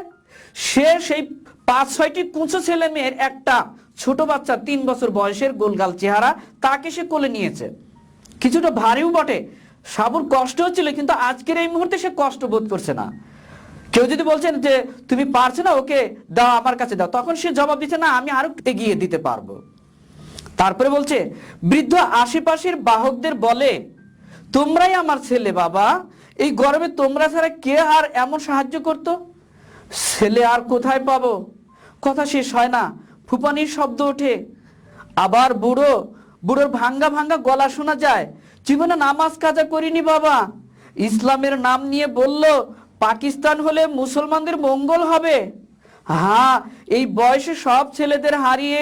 সে সেই 5-6টি কুঁচো ছেলে মেয়ের একটা ছোট বাচ্চা, 3 বছর বয়সের, গোলগাল চেহারা, তাকে সে কোলে নিয়েছে। কিছুটা ভারীও বটে, সাবুর কষ্ট হচ্ছিল, কিন্তু আজকের এই মুহূর্তে সে কষ্ট বোধ করছে না। কেউ যদি বলছেন যে তুমি পারছো না, ওকে দাও, আমার কাছে দাও, তখন সে জবাব দিচ্ছে, না আমি আরো এগিয়ে দিতে পারবো। তারপরে বলছে, বৃদ্ধ আশেপাশের বাহকদের বলে, তোমরাই আমার ছেলে বাবা, এই গরমে তোমরা ছাড়া কে আর এমন সাহায্য করতো। ছেলে আর কোথায় পাবো। কথা শেষ হয় না, ফুপানির শব্দ ওঠে। আবার বুড়োর ভাঙ্গা ভাঙ্গা গলা শোনা যায়, জীবনে নামাজ কাজা করিনি বাবা, ইসলামের নাম নিয়ে বলল পাকিস্তান হলে মুসলমানদের মঙ্গল হবে। হ্যাঁ, এই বয়সে সব ছেলেদের হারিয়ে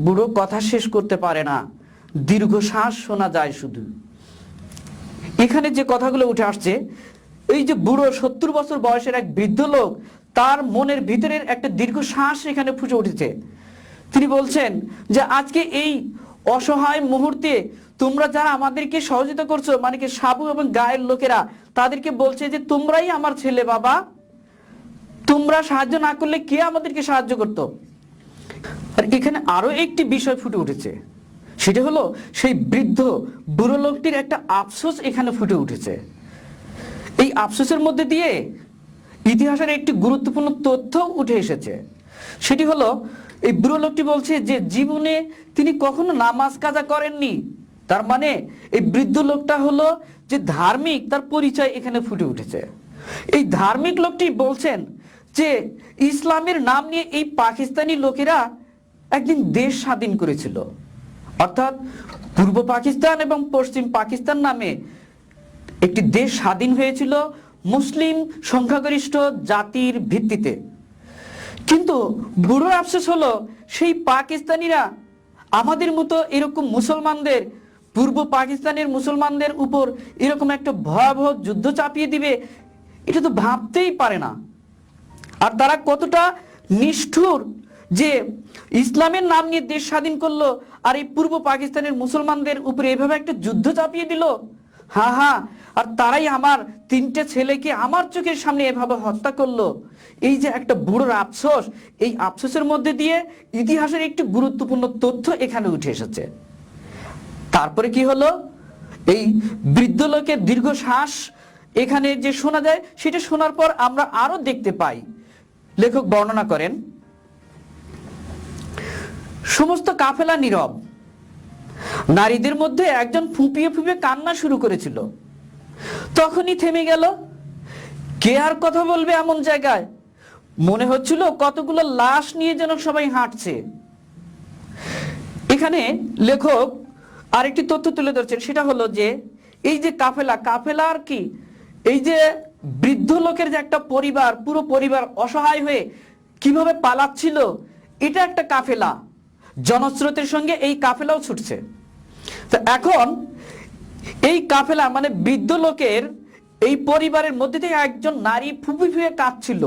বুড়ো কথা শেষ করতে পারে না, দীর্ঘশ্বাস শোনা যায় শুধু। এখানে যে কথাগুলো উঠে আসছে, এই যে বুড়ো 70 বছর বয়সের এক বৃদ্ধ লোক, তার মনের ভিতরের একটা দীর্ঘশ্বাস এখানে ফুটে উঠেছে। তিনি বলছেন যে আজকে এই অসহায় মুহূর্তে তোমরা যারা আমাদেরকে সহযোগিতা করছো, মানে কি সাবু এবং গায়ের লোকেরা তাদেরকে বলছে যে তোমরাই আমার ছেলে বাবা, তোমরা সাহায্য না করলে কে আমাদেরকে সাহায্য করতো। আর এখানে আরো একটি বিষয় ফুটে উঠেছে, সেটা হলো সেই বৃদ্ধ বুড়ো লোকটির একটা আফসোস এখানে ফুটে উঠেছে। এই আফসোসের মধ্যে দিয়ে ইতিহাসের একটি গুরুত্বপূর্ণ তথ্য উঠে এসেছে। সেটি হলো এই বুড়ো লোকটি বলছে যে জীবনে তিনি কখনো নামাজ কাজা করেননি। তার মানে এই বৃদ্ধ লোকটা হলো যে ধার্মিক, তার পরিচয় এখানে ফুটে উঠেছে। এই ধার্মিক লোকটি বলছেন যে ইসলামের নাম নিয়ে এই পাকিস্তানি লোকেরা একদিন দেশ স্বাধীন করেছিল, অর্থাৎ পূর্ব পাকিস্তান এবং পশ্চিম পাকিস্তান নামে একটি দেশ স্বাধীন হয়েছিল মুসলিম সংখ্যাগরিষ্ঠ জাতির ভিত্তিতে। কিন্তু বুড়ো আফসোস হলো সেই পাকিস্তানিরা আমাদের মতো এরকম মুসলমানদের, পূর্ব পাকিস্তানের মুসলমানদের উপর এরকম একটা ভয়াবহ যুদ্ধ চাপিয়ে দিবে, এটা তো ভাবতেই পারে না। আর তারা কতটা নিষ্ঠুর যে ইসলামের নাম নিয়ে দেশ স্বাধীন করলো আর এই পূর্ব পাকিস্তানের মুসলমানদের উপরে এভাবে একটা যুদ্ধ চাপিয়ে দিল। হ্যাঁ হ্যাঁ, আর তারাই আমার 3টে ছেলেকে আমার চোখের সামনে এভাবে হত্যা করলো। এই যে একটা বুড়োর আফসোস, এই আফসোসের মধ্যে দিয়ে ইতিহাসের একটি গুরুত্বপূর্ণ তথ্য এখানে উঠে এসেছে। তারপরে কি হলো, এই বৃদ্ধ লোকের দীর্ঘশ্বাস এখানে যে শোনা যায়, সেটা শোনার পর আমরা আরো দেখতে পাই, লেখক বর্ণনা করেন, সমস্ত কাফেলা নীরব। নারীদের মধ্যে একজন ফুঁপিয়ে ফুঁপিয়ে কান্না শুরু করেছিল, তখনই থেমে গেল। কে আর কথা বলবে এমন জায়গায়? মনে হচ্ছিল কতগুলো লাশ নিয়ে যেন সবাই হাঁটছে। এখানে লেখক আরেকটি তথ্য তুলে ধরছেন, সেটা হলো যে এই যে কাফেলা আর কি, এই যে বৃদ্ধ লোকের যে একটা পরিবার, পুরো পরিবার অসহায় হয়ে কিভাবে পালাচ্ছিল, এটা একটা কাফেলা, জনস্রোতের সঙ্গে এই কাফেলাও ছুটছে। তো এখন এই কাফেলা মানে বৃদ্ধ লোকের এই পরিবারের মধ্যে থেকে একজন নারী ফুঁপি ফুঁয়ে কাঁদছিল।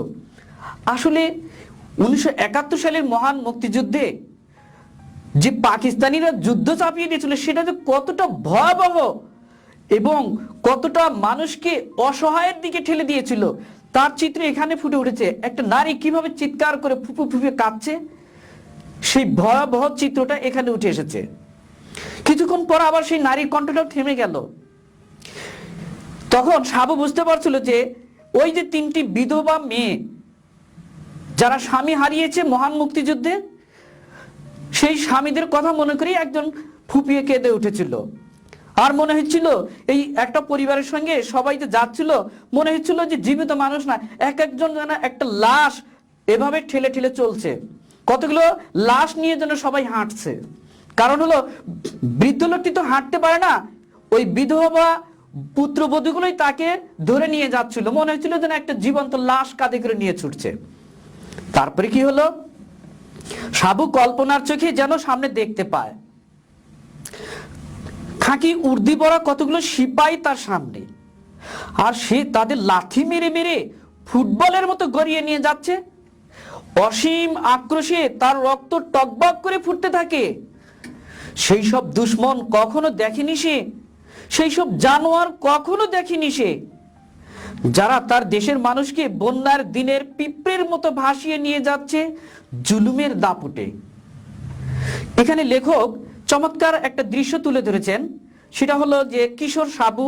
আসলে 1971 সালের মহান মুক্তিযুদ্ধে যে পাকিস্তানিরা যুদ্ধ চাপিয়ে দিয়েছিল, সেটা যে কতটা ভয়াবহ এবং কতটা মানুষকে অসহায়ের দিকে ঠেলে দিয়েছিল, তার চিত্র এখানে ফুটে উঠেছে। একটা নারী কিভাবে চিৎকার করে ফুঁপু ফুঁপে কাঁদছে, সেই ভয়াবহ চিত্রটা এখানে উঠে এসেছে। কিছুক্ষণ পর আবার সেই নারীর কণ্ঠটাও থেমে গেল। তখন সাবু বুঝতে পারছিল যে ওই যে 3টি বিধবা মেয়ে যারা স্বামী হারিয়েছে মহান মুক্তিযুদ্ধে, সেই স্বামীদের কথা মনে করেই একজন ফুপিয়ে কেঁদে উঠেছিল। আর মনে হচ্ছিল এই একটা পরিবারের সঙ্গে সবাই যে যাচ্ছিল, মনে হচ্ছিল যে জীবিত মানুষ না, একজন যেন একটা লাশ এভাবে ঠেলে ঠেলে চলছে, কতগুলো লাশ নিয়ে যেন সবাই হাঁটছে। কারণ হলো বৃদ্ধ লোকটি তো হাঁটতে পারে না, ওই বিধবা পুত্রবধূগুলোই তাকে ধরে নিয়ে যাচ্ছিল, মনে হচ্ছিল যেন একটা জীবন্ত লাশ কাঁধে করে নিয়ে ছুটছে। তারপরে কি হলো, সাবু কল্পনার চোখে যেন সামনে দেখতে পায় খাকি উর্দি পরা কতগুলো সিপাহী তার সামনে, আর সে তাদের লাথি মেরে মেরে ফুটবলের মতো গড়িয়ে নিয়ে যাচ্ছে। অসীম আক্রোশে তার রক্ত টকবক করে ফুটতে থাকে। সেই সব দুশ্মন কখনো দেখেনি সে, সেই সব জানোয়ার কখনো দেখেনি সে, যারা তার দেশের মানুষকে বন্যার দিনের পিঁপড়ের মতো ভাসিয়ে নিয়ে যাচ্ছে জুলুমের দাপটে। এখানে লেখক চমৎকার একটা দৃশ্য তুলে ধরেছেন, সেটা হলো যে কিশোর সাবু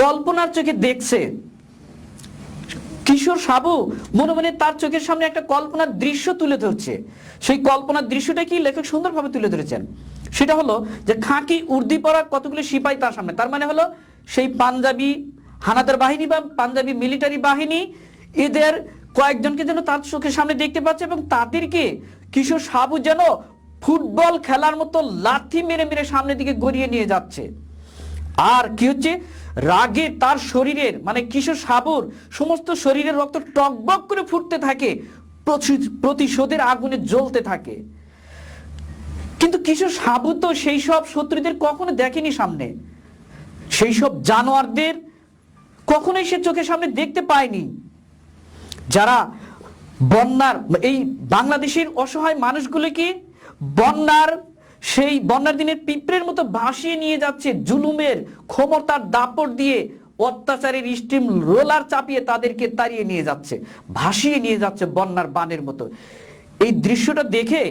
কল্পনার চোখে দেখছে। কিশোর সাবু মনে মনে তার চোখের সামনে একটা কল্পনার দৃশ্য তুলে ধরছে। সেই কল্পনার দৃশ্যটা কি লেখক সুন্দরভাবে তুলে ধরেছেন, সেটা হলো যে খাকি উর্দি পরা কতগুলো সিপাহী তার সামনে, তার মানে হলো সেই পাঞ্জাবি হানাদার বাহিনী বা পাঞ্জাবি মিলিটারি বাহিনী, এদের কয়েকজনকে যেন তার চোখের সামনে দেখতে পাচ্ছে, এবং তাদেরকে কিশোর সাবু যেন ফুটবল খেলার মতো লাথি মেরে মেরে সামনের দিকে গড়িয়ে নিয়ে যাচ্ছে। আর কি হচ্ছে, রাগে তার শরীরের মানে কিশোর সাবুর সমস্ত শরীরের রক্ত টকবক করে ফুটতে থাকে, প্রতিশোধের আগুনে জ্বলতে থাকে। কিন্তু কিশোর সাবু তো সেই সব শত্রুদের কখনো দেখেনি সামনে, সেই সব জানোয়ারদের কখনোই সে চোখের সামনে দেখতে পায়নি, যারা বন্যার এই বাংলাদেশের অসহায় মানুষগুলোকে বন্যার সেই বন্যার দিনের পিঁপড়ের মতো ভাসিয়ে নিয়ে যাচ্ছে জুলুমের ক্ষমতার দাপট দিয়ে, অত্যাচারের স্টিম রোলার চাপিয়ে তাদেরকে তাড়িয়ে নিয়ে যাচ্ছে, ভাসিয়ে নিয়ে যাচ্ছে বন্যার বানের মতো। এই দৃশ্যটা দেখে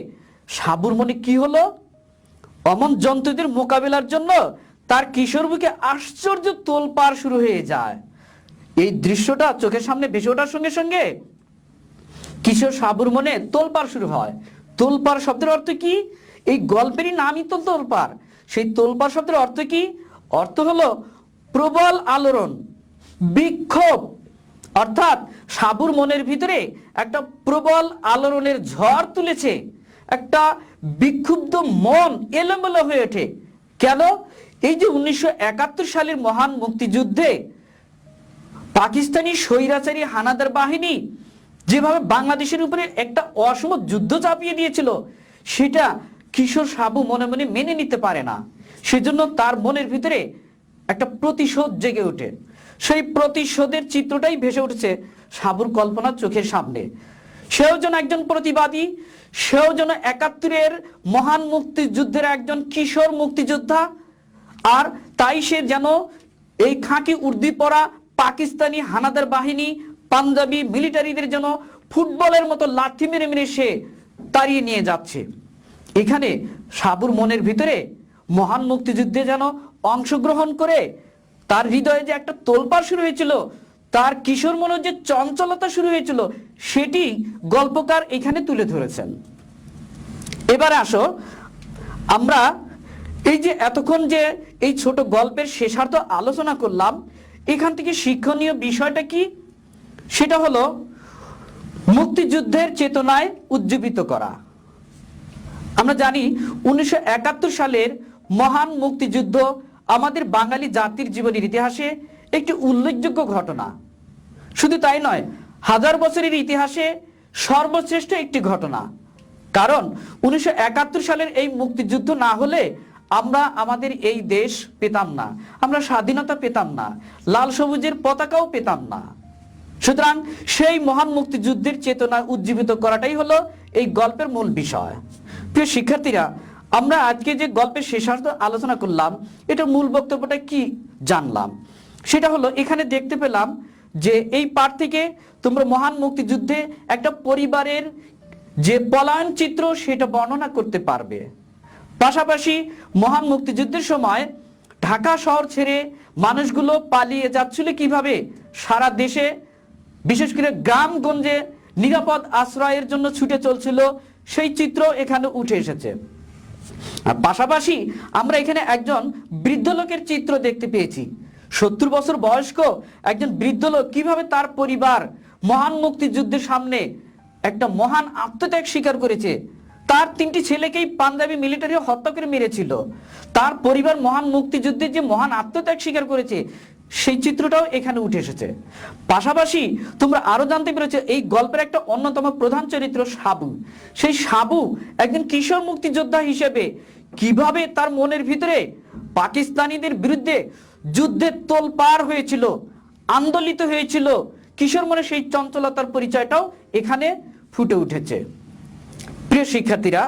সাবুর মনে কি হলো? অমন জন্তুদের মোকাবিলার জন্য তার কিশোর বুকে আশ্চর্য তোলপাড় শুরু হয়ে যায়। এই দৃশ্যটা চোখের সামনে ভেসে ওঠার সঙ্গে সঙ্গে কিশোর সাবুর মনে তোলপাড় শুরু হয়। তোলপাড় শব্দের অর্থ কি? এই গল্পেরই নামই তো তোলপাড়। সেই তোলপাড় শব্দের অর্থ কি? অর্থ হলো প্রবল আলোড়ন, বিক্ষোভ। অর্থাৎ সাবুর মনের ভিতরে একটা প্রবল আলোড়নের ঝড় তুলেছে, একটা বিক্ষুব্ধ মন এলোমেলো হয়ে ওঠে। কেন? এই যে 1971 সালের মহান মুক্তিযুদ্ধে পাকিস্তানি স্বৈরাচারী হানাদার বাহিনী যেভাবে বাংলাদেশের উপরে একটা অসম যুদ্ধ চাপিয়ে দিয়েছিল, সেটা কিশোর সাবু মনে মনে মেনে নিতে পারে না। সেজন্য তার মনের ভিতরে একটা প্রতিশোধ জেগে ওঠে। সেই প্রতিশোধের চিত্রটাই ভেসে উঠেছে সাবুর কল্পনার চোখের সামনে। সেও যেন একজন প্রতিবাদী, সেও যেন 71-এর মহান মুক্তিযুদ্ধের একজন কিশোর মুক্তিযোদ্ধা, আর তাই সে যেন এই খাঁকি উর্দি পরা পাকিস্তানি হানাদার বাহিনী, পাঞ্জাবি মিলিটারিদের যেন ফুটবলের মতো লাথি মেরে মেরে সে তাড়িয়ে নিয়ে যাচ্ছে। এখানে সাবুর মনের ভিতরে মহান মুক্তিযুদ্ধে যেন অংশগ্রহণ করে তার হৃদয়ে যে একটা তোলপাড় শুরু হয়েছিল, তার কিশোর মনের যে চঞ্চলতা শুরু হয়েছিল, সেটি গল্পকার এখানে তুলে ধরেছেন। এবারে আসো, আমরা এই যে এতক্ষণ যে এই ছোট গল্পের শেষার্ধ আলোচনা করলাম, এখান থেকে শিক্ষণীয় বিষয়টা কি? সেটা হলো মুক্তিযুদ্ধের চেতনায় উজ্জীবিত করা। আমরা জানি 1971 সালের মহান মুক্তিযুদ্ধ আমাদের বাঙালি জাতির জীবনের ইতিহাসে একটি উল্লেখযোগ্য ঘটনা। শুধু তাই নয়, হাজার বছরের ইতিহাসে সর্বশ্রেষ্ঠ একটি ঘটনা। কারণ 1971 সালের এই মুক্তিযুদ্ধ না হলে আমরা আমাদের এই দেশ পেতাম না, আমরা স্বাধীনতা পেতাম না, লাল সবুজের পতাকাও পেতাম না। সুতরাং সেই মহান মুক্তিযুদ্ধের চেতনা উজ্জীবিত করাটাই হলো এই গল্পের মূল বিষয়। প্রিয় শিক্ষার্থীরা, আমরা আজকে যে গল্পের শেষার্ধ আলোচনা করলাম, এটা মূল বক্তব্যটা কি জানলাম? সেটা হলো এখানে দেখতে পেলাম যে এই পাঠ থেকে তোমরা মহান মুক্তিযুদ্ধে একটা পরিবারের যে পলায়ন চিত্র সেটা বর্ণনা করতে পারবে। পাশাপাশি মহান মুক্তিযুদ্ধের সময় ঢাকা শহর ছেড়ে মানুষগুলো পালিয়ে যাচ্ছিল কিভাবে, সারা দেশে বিশেষ করে গ্রামগঞ্জে নিরাপদ আশ্রয়ের জন্য ছুটে চলছিল, সেই চিত্র এখানে উঠে এসেছে। আর পাশাপাশি আমরা এখানে একজন বৃদ্ধ লোকের চিত্র দেখতে পেয়েছি। 70 বছর বয়স্ক একজন বৃদ্ধ লোক কিভাবে তার পরিবার মহান মুক্তিযুদ্ধের সামনে একটা মহান আত্মত্যাগ স্বীকার করেছে। তার 3টি ছেলেকেই পাঞ্জাবি মিলিটারি হত্যা করে মেরেছিল। তার পরিবার মহান মুক্তিযুদ্ধের যে মহান আত্মত্যাগ স্বীকার করেছে, সেই চিত্রটাও এখানে উঠে এসেছে। পাশাপাশি তোমরা আরো জানতে পেরেছো এই গল্পের একটা অন্যতম প্রধান চরিত্র সাবু। সেই সাবু একজন কিশোর মুক্তিযোদ্ধা হিসেবে কিভাবে তার মনের ভিতরে পাকিস্তানিদের বিরুদ্ধে যুদ্ধের তোলপাড় হয়েছিল, আন্দোলিত হয়েছিল, কিশোর মনে সেই চঞ্চলতার পরিচয়টাও এখানে ফুটে উঠেছে। প্রিয় শিক্ষার্থীরা,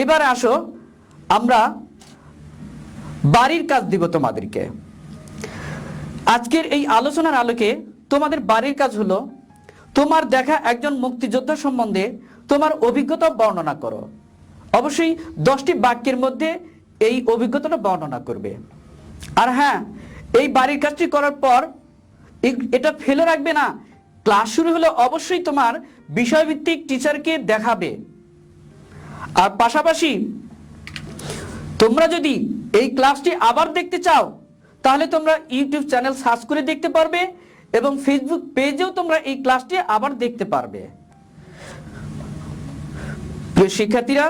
এবারে আসো আমরা বাড়ির কাজ দিব তোমাদেরকে। আজকের এই আলোচনার আলোকে তোমাদের বাড়ির কাজ হলো তোমার দেখা একজন মুক্তিযোদ্ধা সম্বন্ধে তোমার অভিজ্ঞতা বর্ণনা করো। অবশ্যই 10টি বাক্যের মধ্যে এই অভিজ্ঞতাটা বর্ণনা করবে। আর হ্যাঁ, এই বাড়ির কাজটি করার পর এটা ফেলে রাখবে না। ক্লাস শুরু হলে অবশ্যই তোমার বিষয়ভিত্তিক টিচারকে দেখাবে। আর পাশাপাশি তোমরা যদি এই ক্লাসটি আবার দেখতে চাও, তাহলে তোমরা ইউটিউব চ্যানেল সার্চ করে দেখতে পারবে এবং ফেসবুক পেজেও তোমরা এই ক্লাসটি আবার দেখতে পারবে। প্রিয় শিক্ষার্থীরা,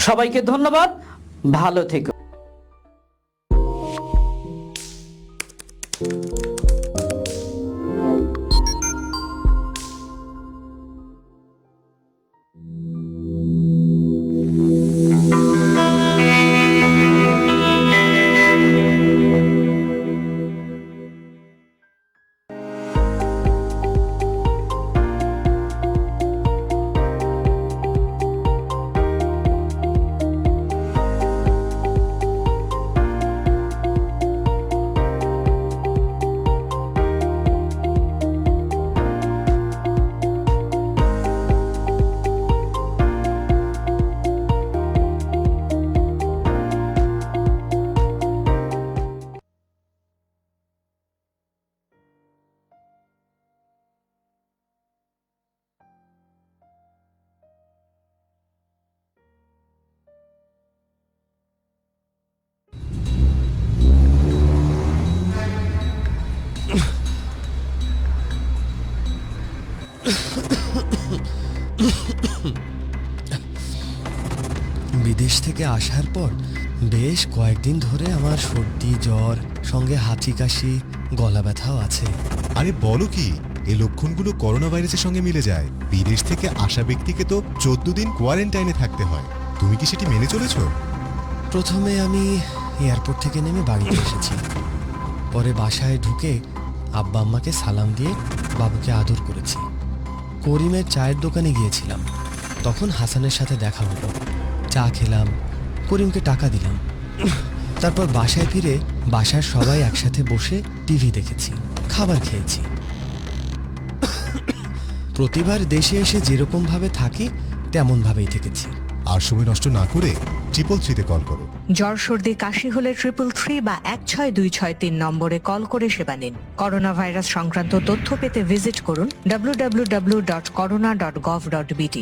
সবাইকে ধন্যবাদ, ভালো থেকো। থেকে আসার পর বেশ কয়েকদিন ধরে আমার সর্দি জ্বর সঙ্গে হাঁচি কাশি গলা ব্যথাও আছে। আরে বলো কি, এই লক্ষণগুলো করোনা ভাইরাসের সঙ্গে মিলে যায়। বিদেশ থেকে আসা ব্যক্তিকে তো 14 দিন কোয়ারেন্টাইনে থাকতে হয়। তুমি কি সেটি মেনে চলেছো? প্রথমে আমি এয়ারপোর্ট থেকে নেমে বাড়িতে এসেছি, পরে বাসায় ঢুকে আব্বা আম্মাকে সালাম দিয়ে বাবুকে আদর করেছি। করিমের চায়ের দোকানে গিয়েছিলাম, তখন হাসানের সাথে দেখা হলো, চা খেলাম, করিমকে টাকা দিলাম। তারপর বাসায় ফিরে বাসার সবাই একসাথে বসে টিভি দেখেছি, খাবার খেয়েছি। প্রতিবার দেশে এসে যেরকম ভাবে থাকি তেমন ভাবেই থেকেছি। আর সময় নষ্ট না করে 333-তে কল করো। জ্বর সর্দি কাশি হলে 333 বা 16263 নম্বরে কল করে সেবা নিন। করোনা ভাইরাস সংক্রান্ত তথ্য পেতে ভিজিট করুন www.corona.gov.bt।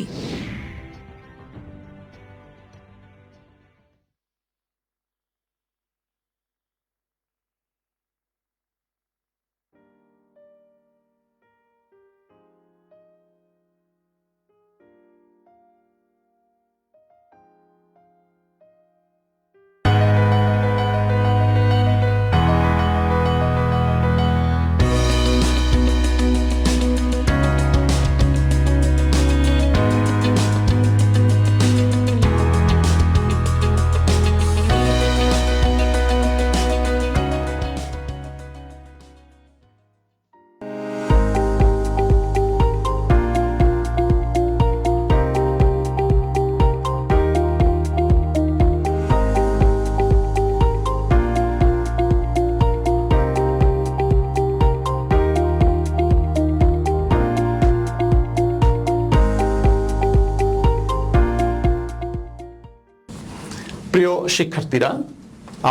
প্রিয় শিক্ষার্থীরা,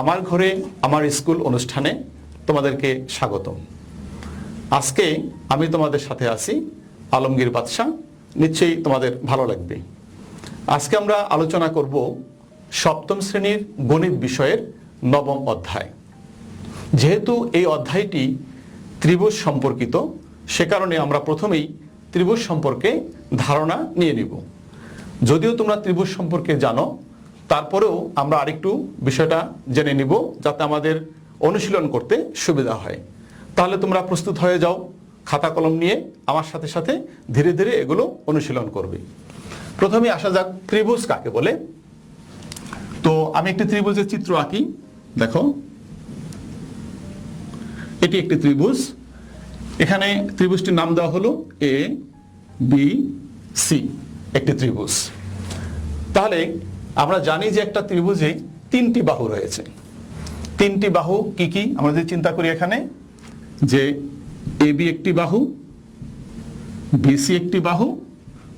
আমার ঘরে আমার স্কুল অনুষ্ঠানে তোমাদেরকে স্বাগতম। আজকে আমি তোমাদের সাথে আছি আলমগীর বাদশা। নিশ্চয়ই তোমাদের ভালো লাগবে। আজকে আমরা আলোচনা করব সপ্তম শ্রেণীর গণিত বিষয়ের 9ম অধ্যায়। যেহেতু এই অধ্যায়টি ত্রিভুজ সম্পর্কিত, সে কারণে আমরা প্রথমেই ত্রিভুজ সম্পর্কে ধারণা নিয়ে নিব। যদিও তোমরা ত্রিভুজ সম্পর্কে জানো, তারপরেও আমরা আরেকটু বিষয়টা জেনে নিব যাতে আমাদের অনুশীলন করতে সুবিধা হয়। তাহলে তোমরা প্রস্তুত হয়ে যাও, খাতা কলম নিয়ে আমার সাথে সাথে ধীরে ধীরে এগুলো অনুশীলন করবে। প্রথমে আসা যাক ত্রিভুজ কাকে বলে। তো আমি একটি ত্রিভুজের চিত্র আঁকি। দেখো, এটি একটি ত্রিভুজ। এখানে ত্রিভুজটির নাম দেওয়া হলো এ বি সি, একটি ত্রিভুজ। তাহলে আমরা জানি যে একটা ত্রিভুজে 3টি বাহু রয়েছে। 3টি বাহু কি কি আমরা যদি চিন্তা করি, এখানে যে এ বি একটি বাহু, বিসি একটি বাহু,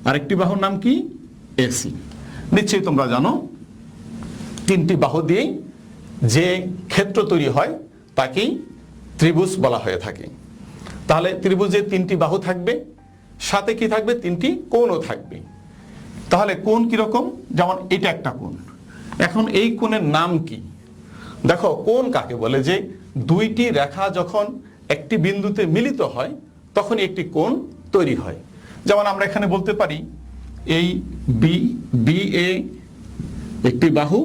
আর একটি বাহুর নাম কি এসি। নিশ্চয়ই তোমরা জানো 3টি বাহু দিয়েই যে ক্ষেত্র তৈরি হয় তাকেই ত্রিভুজ বলা হয়ে থাকে। তাহলে ত্রিভুজে 3টি বাহু থাকবে, সাথে কি থাকবে, 3টি কোণও থাকবে। তাহলে কোণ কিরকম, যেমন এটা একটা কোণ। এখন এই কোণের নাম কি? দেখো, কোণ কাকে বলে, যে 2টি রেখা যখন একটি বিন্দুতে মিলিত হয় তখন একটি কোণ তৈরি হয়। যেমন আমরা এখানে বলতে পারি এই বি এ একটি বাহু,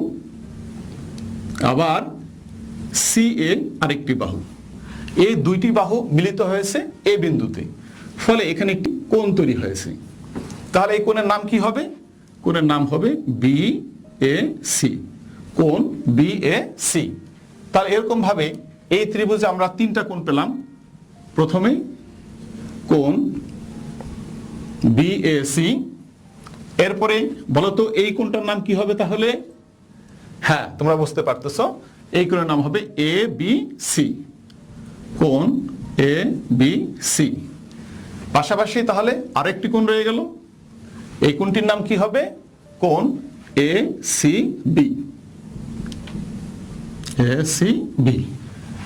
আবার সি এ আরেকটি বাহু। এই 2টি বাহু মিলিত হয়েছে এ বিন্দুতে, ফলে এখানে একটি কোণ তৈরি হয়েছে। তাহলে এই কোণের নাম কি হবে? কোণের নাম হবে বি এ সি, কোণ বি এ সি। তাহলে এরকম ভাবে এই ত্রিভুজে আমরা 3টা কোণ পেলাম। প্রথমে কোণ বি এ সি, এরপরে বলো তো এই কোণটার নাম কি হবে? তাহলে হ্যাঁ, তোমরা বুঝতে পারতেছো, এই কোণের নাম হবে এ বি সি, কোণ এ বি সি। পাশাপাশি তাহলে আরেকটি কোণ রয়ে গেল, এই কোণটির নাম কি হবে? কোণ A C B, A C B.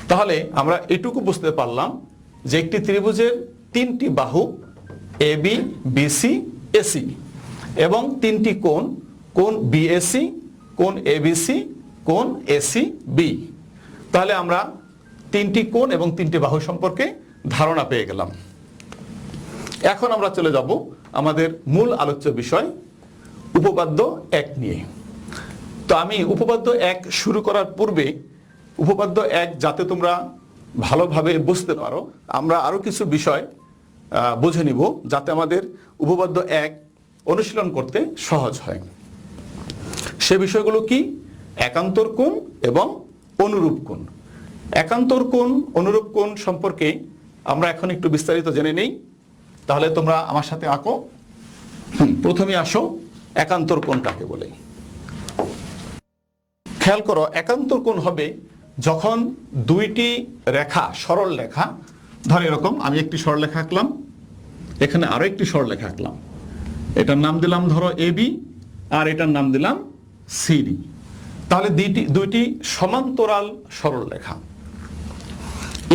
তাহলে আমরা এটুকু বুঝতে পারলাম যে একটি ত্রিভুজের 3টি বাহু এ বি বিসি এসি এবং 3টি কোণ, কোণ বিএসি, কোণ এবিসি, কোণ এসি বি। তাহলে আমরা 3টি কোণ এবং 3টি বাহু সম্পর্কে ধারণা পেয়ে গেলাম। এখন আমরা চলে যাব আমাদের মূল আলোচ্য বিষয় উপপাদ্য 1 নিয়ে। তো আমি উপপাদ্য 1 শুরু করার পূর্বে উপপাদ্য 1 যাতে তোমরা ভালোভাবে বুঝতে পারো, আমরা আরো কিছু বিষয় বুঝে নিব যাতে আমাদের উপপাদ্য 1 অনুশীলন করতে সহজ হয়। সে বিষয়গুলো কি? একান্তর কোণ এবং অনুরূপ কোণ। একান্তর কোণ, অনুরূপ কোণ সম্পর্কে আমরা এখন একটু বিস্তারিত জেনে নেই। তাহলে তোমরা আমার সাথে আঁকো। প্রথমে আসো একান্তর কোণ কাকে বলে। খেয়াল করো, একান্তর কোণ হবে যখন দুইটি রেখা, সরল রেখা, ধরো এরকম আমি একটি সরলরেখা আঁকলাম, এখানে আরো একটি সরলরেখা আঁকলাম, এটার নাম দিলাম ধরো এবি আর এটার নাম দিলাম সিডি। তাহলে দুইটি সমান্তরাল সরলরেখা,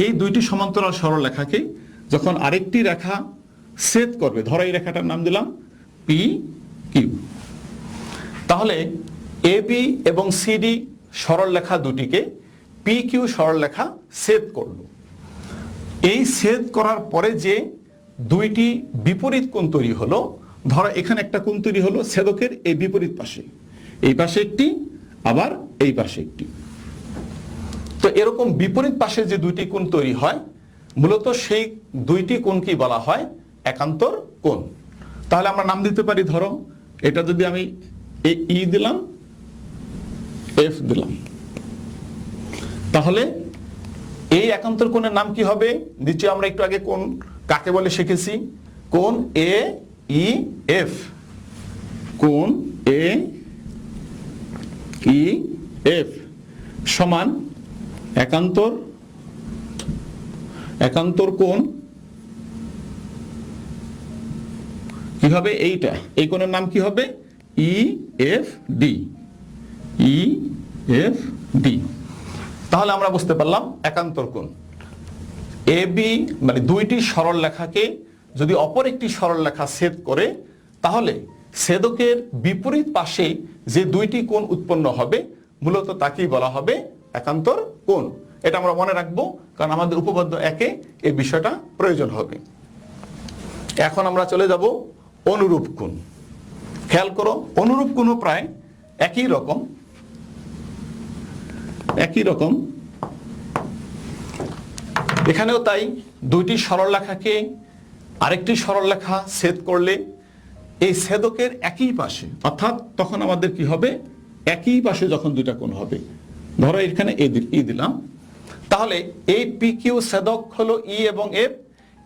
এই দুইটি সমান্তরাল সরলরেখাকে যখন আরেকটি রেখা ছেদ করবে, ধরো এই রেখাটার নাম দিলাম পি কিউ, তাহলে এবি এবং সিডি সরলরেখা দুটিকে পি কিউ সরলরেখা ছেদ করলো। এই ছেদ করার পরে যে দুইটি বিপরীত কোণ তৈরি হলো, ধরো এখানে একটা কোণ তৈরি হলো ছেদকের এই বিপরীত পাশে, এই পাশে একটি, আবার এই পাশে একটি। তো এরকম বিপরীত পাশে যে দুইটি কোণ তৈরি হয়, মূলত সেই দুইটি কোণকে বলা হয় একান্তর কোণ। তাহলে আমরা নাম দিতে পারি, ধরো এটা যদি আমি ই দিলাম, এফ দিলাম, তাহলে এই একান্তর কোণের নাম কি হবে? নিচে আমরা একটু আগে কোণ কাকে বলে শিখেছি, কোণ এ ই এফ, কোণ এ ই এফ সমান একান্তর কোণ কি হবে? এইটা, এই কোণের নাম কি হবে? E F D, E F D. তাহলে আমরা বুঝতে পারলাম একান্তর কোণ এ বি মানে দুইটি সরল রেখাকে যদি অপর একটি সরল রেখা ছেদ করে, তাহলে ছেদকের বিপরীত পাশে যে দুইটি কোণ উৎপন্ন হবে, মূলত তাকেই বলা হবে একান্তর কোণ। এটা আমরা মনে রাখবো, কারণ আমাদের উপপাদ্য 1-এ এই বিষয়টা প্রয়োজন হবে। এখন আমরা চলে যাব অনুরূপ কোণ। খেয়াল করো, অনুরূপ কোণও প্রায় একই রকম। এখানেও তাই, দুইটি সরলরেখাকে আরেকটি সরলরেখা ছেদ করলে এই ছেদকের একই পাশে, অর্থাৎ তখন আমাদের কি হবে? একই পাশে যখন দুইটা কোণ হবে, ধরো এখানে ই দিলাম, তাহলে এই পি কিউ ছেদক হলো ই এবং এফ,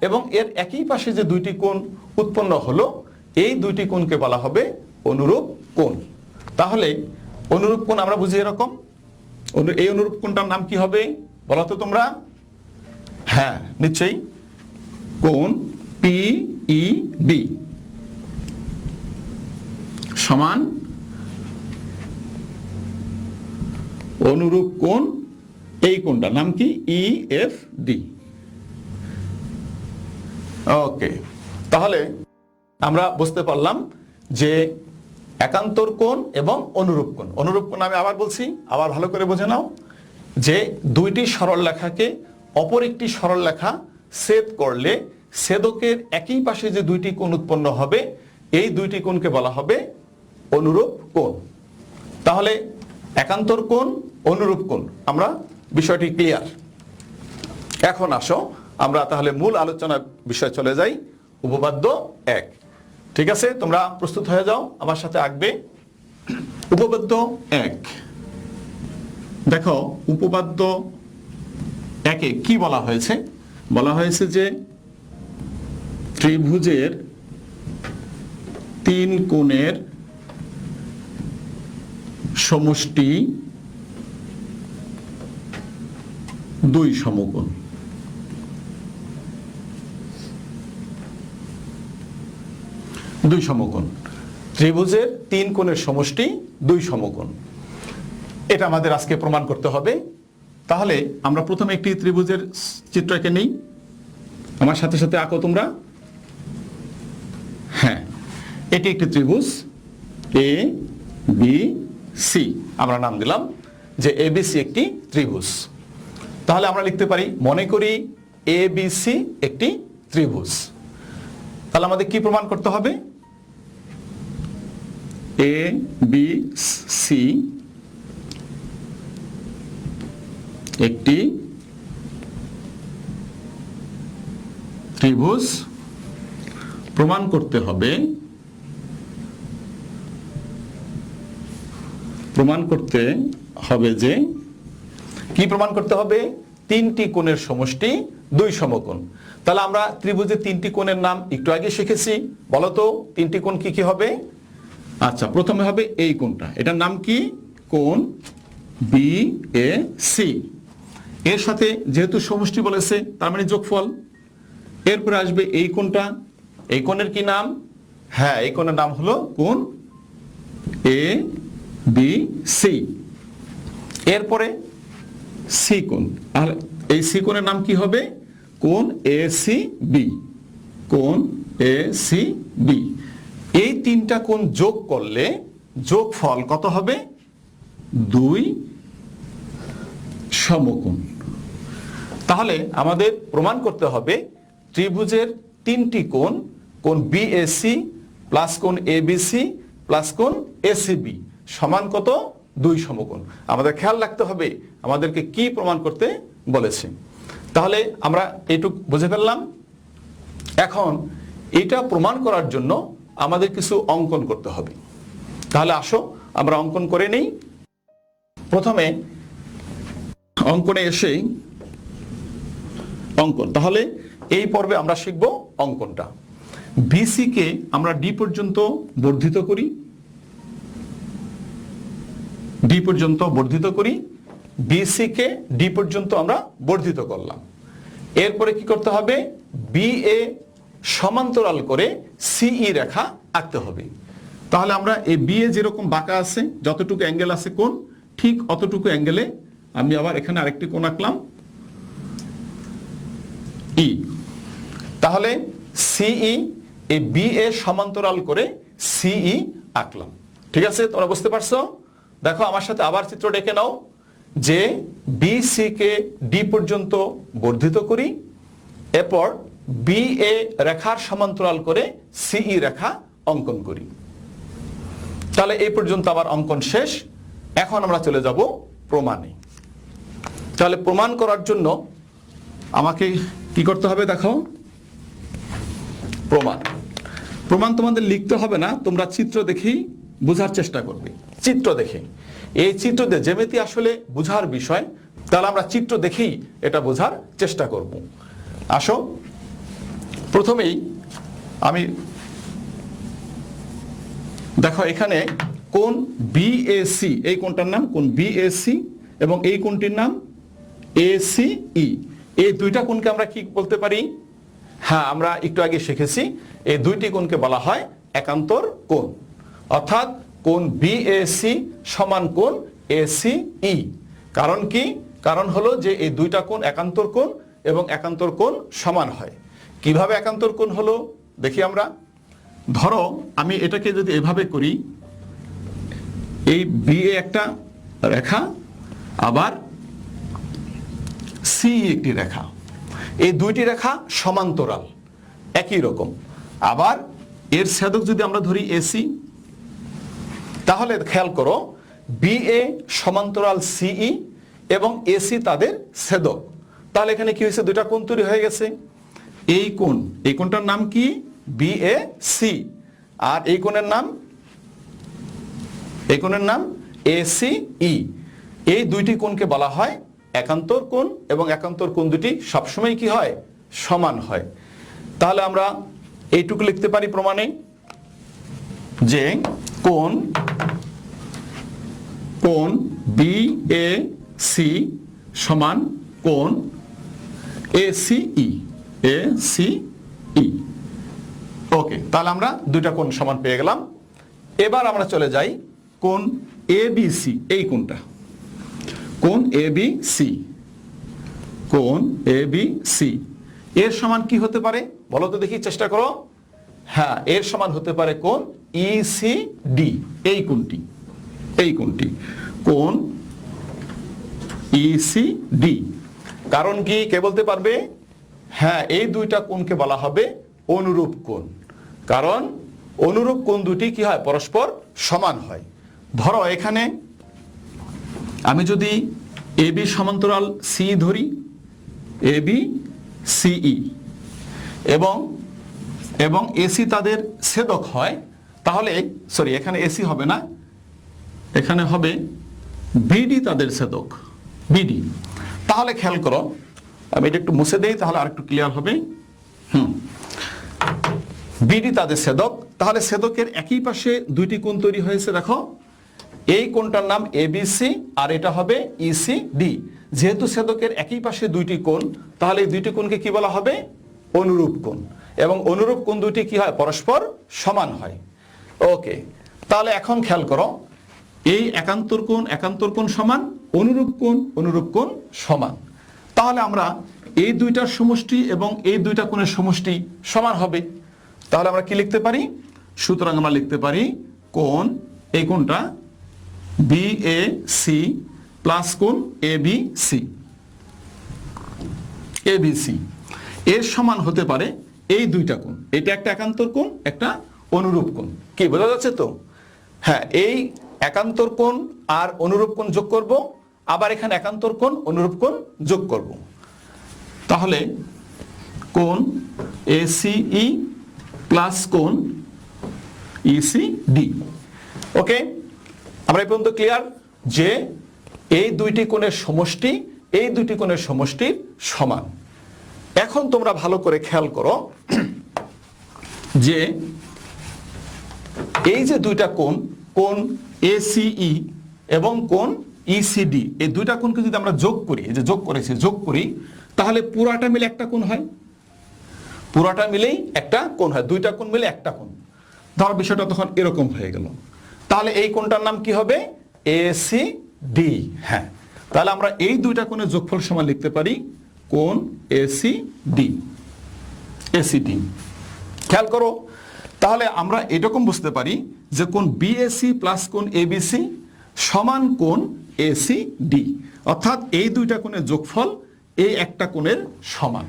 এবং এর একই পাশে যে দুইটি কোণ উৎপন্ন হলো, এই দুইটি কোণকে বলা হবে অনুরূপ কোণ। তাহলে অনুরূপ কোণ আমরা বুঝি এরকম। এই অনুরূপ কোণটার নাম কি হবে বলো তো তোমরা? হ্যাঁ, নিশ্চয়ই কোণ পি ই বি সমান অনুরূপ কোণ, এই কোণটার নাম কি? E F D. ওকে, তাহলে আমরা বুঝতে পারলাম যে একান্তর কোণ এবং অনুরূপ কোণ। অনুরূপ কোণ আমি আবার বলছি, আবার ভালো করে বুঝে নাও, যে দুইটি সরলরেখাকে অপর একটি সরলরেখা ছেদ করলে ছেদকের একই পাশে যে দুইটি কোণ উৎপন্ন হবে, এই দুইটি কোণকে বলা হবে অনুরূপ কোণ। তাহলে একান্তর কোণ, অনুরূপ কোণ, আমরা বিষয়টি ক্লিয়ার। এখন আসো আমরা তাহলে মূল আলোচনার বিষয় চলে যাই, উপপাদ্য 1। ঠিক আছে, তোমরা প্রস্তুত হয়ে যাও, আমার সাথে আঁকবে উপপাদ্য 1। দেখো উপপাদ্য 1-এ কি বলা হয়েছে? বলা হয়েছে যে ত্রিভুজের 3 কোণের সমষ্টি 2 সমকোণ। ত্রিভুজের 3 কোণের সমষ্টি 2 সমকোণ, এটা আমাদের আজকে প্রমাণ করতে হবে। তাহলে আমরা প্রথমে একটি ত্রিভুজের চিত্র এঁকে নেই, আমার সাথে সাথে আঁকো তোমরা। হ্যাঁ, এটি একটি ত্রিভুজ এ বি সি, আমরা নাম দিলাম যে এবিসি একটি ত্রিভুজ। তাহলে আমরা লিখতে পারি, মনে করি এবিসি একটি ত্রিভুজ। তাহলে আমাদের কি প্রমাণ করতে হবে? এ বি সি একটি ত্রিভুজ প্রমাণ করতে হবে যে কি প্রমাণ করতে হবে? তিনটি কোণের সমষ্টি দুই সমকোণ। তাহলে আমরা ত্রিভুজের তিনটি কোণের নাম একটু আগে শিখেছি, বলো তো তিনটি কোণ কি কি হবে? আচ্ছা, প্রথমে হবে এই কোণটা, এটার নাম কি? কোণ BAC। এর সাথে যেহেতু সমষ্টি বলেছে তার মানে যোগফল। এরপরে আসবে এই কোণটা, এই কোণের কি নাম? হ্যাঁ, এই কোণের নাম হলো কোণ ABC। এরপরে সি কোণ, আর এই সি কোণের নাম কি হবে? কোণ ACB। কোণ ACB। এই তিনটা কোণ যোগ করলে যোগফল কত হবে? দুই সমকোণ। তাহলে আমাদের প্রমাণ করতে হবে ত্রিভুজের তিনটি কোণ, কোণ BAC প্লাস কোণ ABC প্লাস কোণ ACB সমান কত? দুই সমকোণ। আমাদের খেয়াল রাখতে হবে আমাদেরকে কি প্রমাণ করতে বলেছে। তাহলে আমরা এইটুক বুঝে ফেললাম। এখন এটা প্রমাণ করার জন্য আমাদের কিছু অঙ্কন করতে হবে। তাহলে আসো আমরা অঙ্কন করে নেই। প্রথমে অঙ্কনে এসে অঙ্কন, তাহলে এই পর্বে আমরা শিখব অঙ্কনটা। BC কে আমরা D পর্যন্ত বর্ধিত করি, D পর্যন্ত বর্ধিত করি, BC কে D পর্যন্ত আমরা বর্ধিত করলাম। এরপরে কি করতে হবে? BA সমান্তরাল করে CE রেখা আঁকতে হবে। তাহলে আমরা এই BA যেরকম বাঁকা আছে, যতটুকু অ্যাঙ্গেল আছে কোণ, ঠিক অতটুকু অ্যাঙ্গেলে আমি আবার এখানে আরেকটি কোণ আঁকলাম E। তাহলে CE এই BA সমান্তরাল করে CE আঁকলাম। ঠিক আছে, তোমরা বুঝতে পারছো? দেখো আমার সাথে আবার চিত্র ডেকে নাও যে BC কে D পর্যন্ত বর্ধিত করি, এরপর BA রেখার সমান্তরাল করে CE রেখা অঙ্কন করি। তাহলে এই পর্যন্ত আমার অঙ্কন শেষ। এখন আমরা চলে যাব প্রমাণে। তাহলে প্রমাণ করার জন্য আমাকে কি করতে হবে? দেখো, প্রমাণ তোমাদের লিখতে হবে না, তোমরা চিত্র দেখেই বোঝার চেষ্টা করবে। চিত্র দেখে, এই চিত্র দিয়ে জ্যামিতি আসলে বোঝার বিষয়, তাহলে আমরা চিত্র দেখেই এটা বোঝার চেষ্টা করব। আসো, প্রথমেই আমি দেখো এখানে কোণ BAC, এই কোণটার নাম কোণ BAC এবং এই কোণটির নাম ACE। এই দুইটা কোণকে আমরা কি বলতে পারি? হ্যাঁ, আমরা একটু আগে শিখেছি এই দুইটি কোণকে বলা হয় একান্তর কোণ। অর্থাৎ কোণ BAC সমান কোণ ACE। কারণ কি? কারণ হলো যে এই দুইটা কোণ একান্তর কোণ এবং একান্তর কোণ সমান হয়। কিভাবে একান্তর কোণ হলো দেখি আমরা। ধরো আমি এটাকে যদি এভাবে করি, এই BA একটা রেখা, আবার CE একটি রেখা, এই দুইটি রেখা সমান্তরাল একই রকম। আবার এর ছেদক যদি আমরা ধরি AC, তাহলে খেয়াল করো BA সমান্তরাল CE এবং AC তাদের ছেদক। তাহলে এখানে কি হয়েছে? দুইটা কোণ তৈরি হয়ে গেছে। এই কোণটার নাম কি? BAC। আর এই কোণের নাম ACE। এই দুইটি কোণকে বলা হয় একান্তর কোণ এবং একান্তর কোণ দুটি সবসময় কি হয়? সমান হয়। তাহলে আমরা এইটুকু লিখতে পারি প্রমাণে যে কোণ BAC সমান কোণ ACE। ওকে, তাহলে আমরা দুইটা কোণ সমান পেয়ে গেলাম। এবার আমরা চলে যাই কোণ ABC, এই কোণটা কোণ ABC এর সমান কি হতে পারে বলো তো দেখি, চেষ্টা করো। হ্যাঁ, এর সমান হতে পারে কোণ ECD, এই কোণটি কোণ ECD। কারণ কি? কে বলতে পারবে? হ্যাঁ, এই দুইটা কোণকে বলা হবে অনুরূপ কোণ। কারণ অনুরূপ কোণ দুটি কি হয়? পরস্পর সমান হয়। ধরো এখানে আমি যদি এ বি সমান্তরাল সি ধরি, এ বি সিই, এবং এবং এসি তাদের ছেদক হয়, তাহলে সরি এখানে এসি হবে না, এখানে হবে বিডি তাদের ছেদক, বিডি। তাহলে খেয়াল করো, আমি এটা একটু মুছে দেই তাহলে আরেকটু ক্লিয়ার হবে। বিডি তাদের ছেদক, তাহলে ছেদকের একই পাশে দুইটি কোণ তৈরি হয়েছে। দেখো এই কোণটার নাম এবিসি আর এটা হবে ইসিডি। যেহেতু ছেদকের একই পাশে দুইটি কোণ, তাহলে এই দুইটি কোণকে কি বলা হবে? অনুরূপ কোণ। এবং অনুরূপ কোণ দুইটি কি হয়? পরস্পর সমান হয়। ওকে, তাহলে এখন খেয়াল করো, এই একান্তর কোণ সমান, অনুরূপ কোণ সমান। তাহলে আমরা এই দুইটার সমষ্টি এবং এই দুইটা কোণের সমষ্টি সমান হবে। তাহলে আমরা কি লিখতে পারি? সুতরাং আমরা লিখতে পারি কোণ, এই কোণটা বিএসি প্লাস কোণ এবিসি, এবিসি এর সমান হতে পারে এই দুইটা কোণ। এটা একটা একান্তর কোণ, একটা অনুরূপ কোণ। কি বোঝা যাচ্ছে তো? হ্যাঁ, এই একান্তর কোণ আর অনুরূপ কোণ যোগ করব, আবার এখানে একান্তর কোণ অনুরূপ কোণ যোগ করব। তাহলে কোণ এসিই প্লাস কোণ ইসিডি। ওকে, আমরা এই পর্যন্ত ক্লিয়ার যে এই দুইটি কোণের সমষ্টি এই দুইটি কোণের সমষ্টির সমান। এখন তোমরা ভালো করে খেয়াল করো যে এই যে দুইটা কোণ, কোণ এসিই এবং কোণ ইসিডি, এই দুইটা কোণকে যদি আমরা যোগ করি, এই যে যোগ করেছি, যোগ করি, তাহলে পুরাটা মিলে একটা কোণ হয়। পুরাটা মিলেই একটা কোণ হয়, দুইটা কোণ মিলে একটা কোণ। ধর বিষয়টা তখন এরকম হয়ে গেল। তাহলে এই কোণটার নাম কি হবে? এসিডি। হ্যাঁ, তাহলে আমরা এই দুইটা কোণের যোগফল সমান লিখতে পারি কোণ এসিডি, এসিডি। খেয়াল করো, তাহলে আমরা এরকম বুঝতে পারি যে কোণ বিএসি প্লাস কোণ এবিসি সমান কোণ এসিডি, অর্থাৎ এই দুইটা কোণের যোগফল এই একটা কোণের সমান।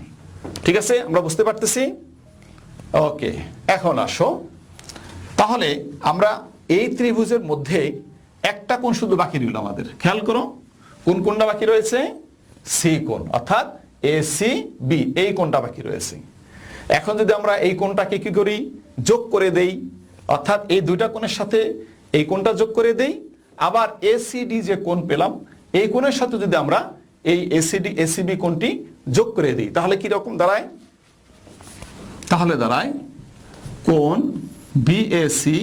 ঠিক আছে, আমরা বুঝতে পারতেছি? ওকে, এখন আসো, তাহলে আমরা এই ত্রিভুজের মধ্যে একটা কোণ শুধু বাকি রইল আমাদের। খেয়াল করো, কোন কোণটা বাকি রয়েছে? সি কোণ, অর্থাৎ এসিবি, এই কোণটা বাকি রয়েছে। এখন যদি আমরা এই কোণটাকে কি করি? যোগ করে দেই, অর্থাৎ এই দুইটা কোণের সাথে এই কোণটা যোগ করে দেই, আবার এসিডি যে কোণ পেলাম এই কোণের সাথে যদি আমরা এই এসিডি এসিবি কোণটি যোগ করে দিই, তাহলে কি রকম দাঁড়ায়? তাহলে দাঁড়ায় কোণ বিএসি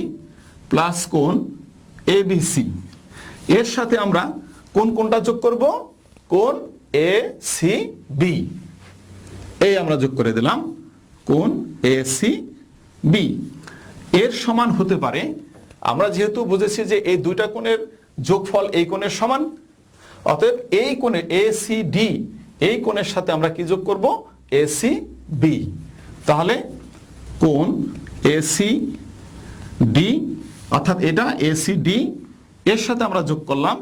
প্লাস কোণ এবিসি, এর সাথে আমরা কোন কোণটা যোগ করব? কোণ এসিবি, এই আমরা যোগ করে দিলাম কোণ এসিবি। এর সমান হতে পারে, আমরা যেহেতু বুঝেছি যে এই দুইটা কোণের যোগফল এই কোণের সমান, অতএব এই কোণের এসিডি, এই কোণের সাথে আমরা কি যোগ করব? এসিবি। তাহলে কোণ এসিডি, অর্থাৎ এটা এসিডি, এর সাথে আমরা যোগ করলাম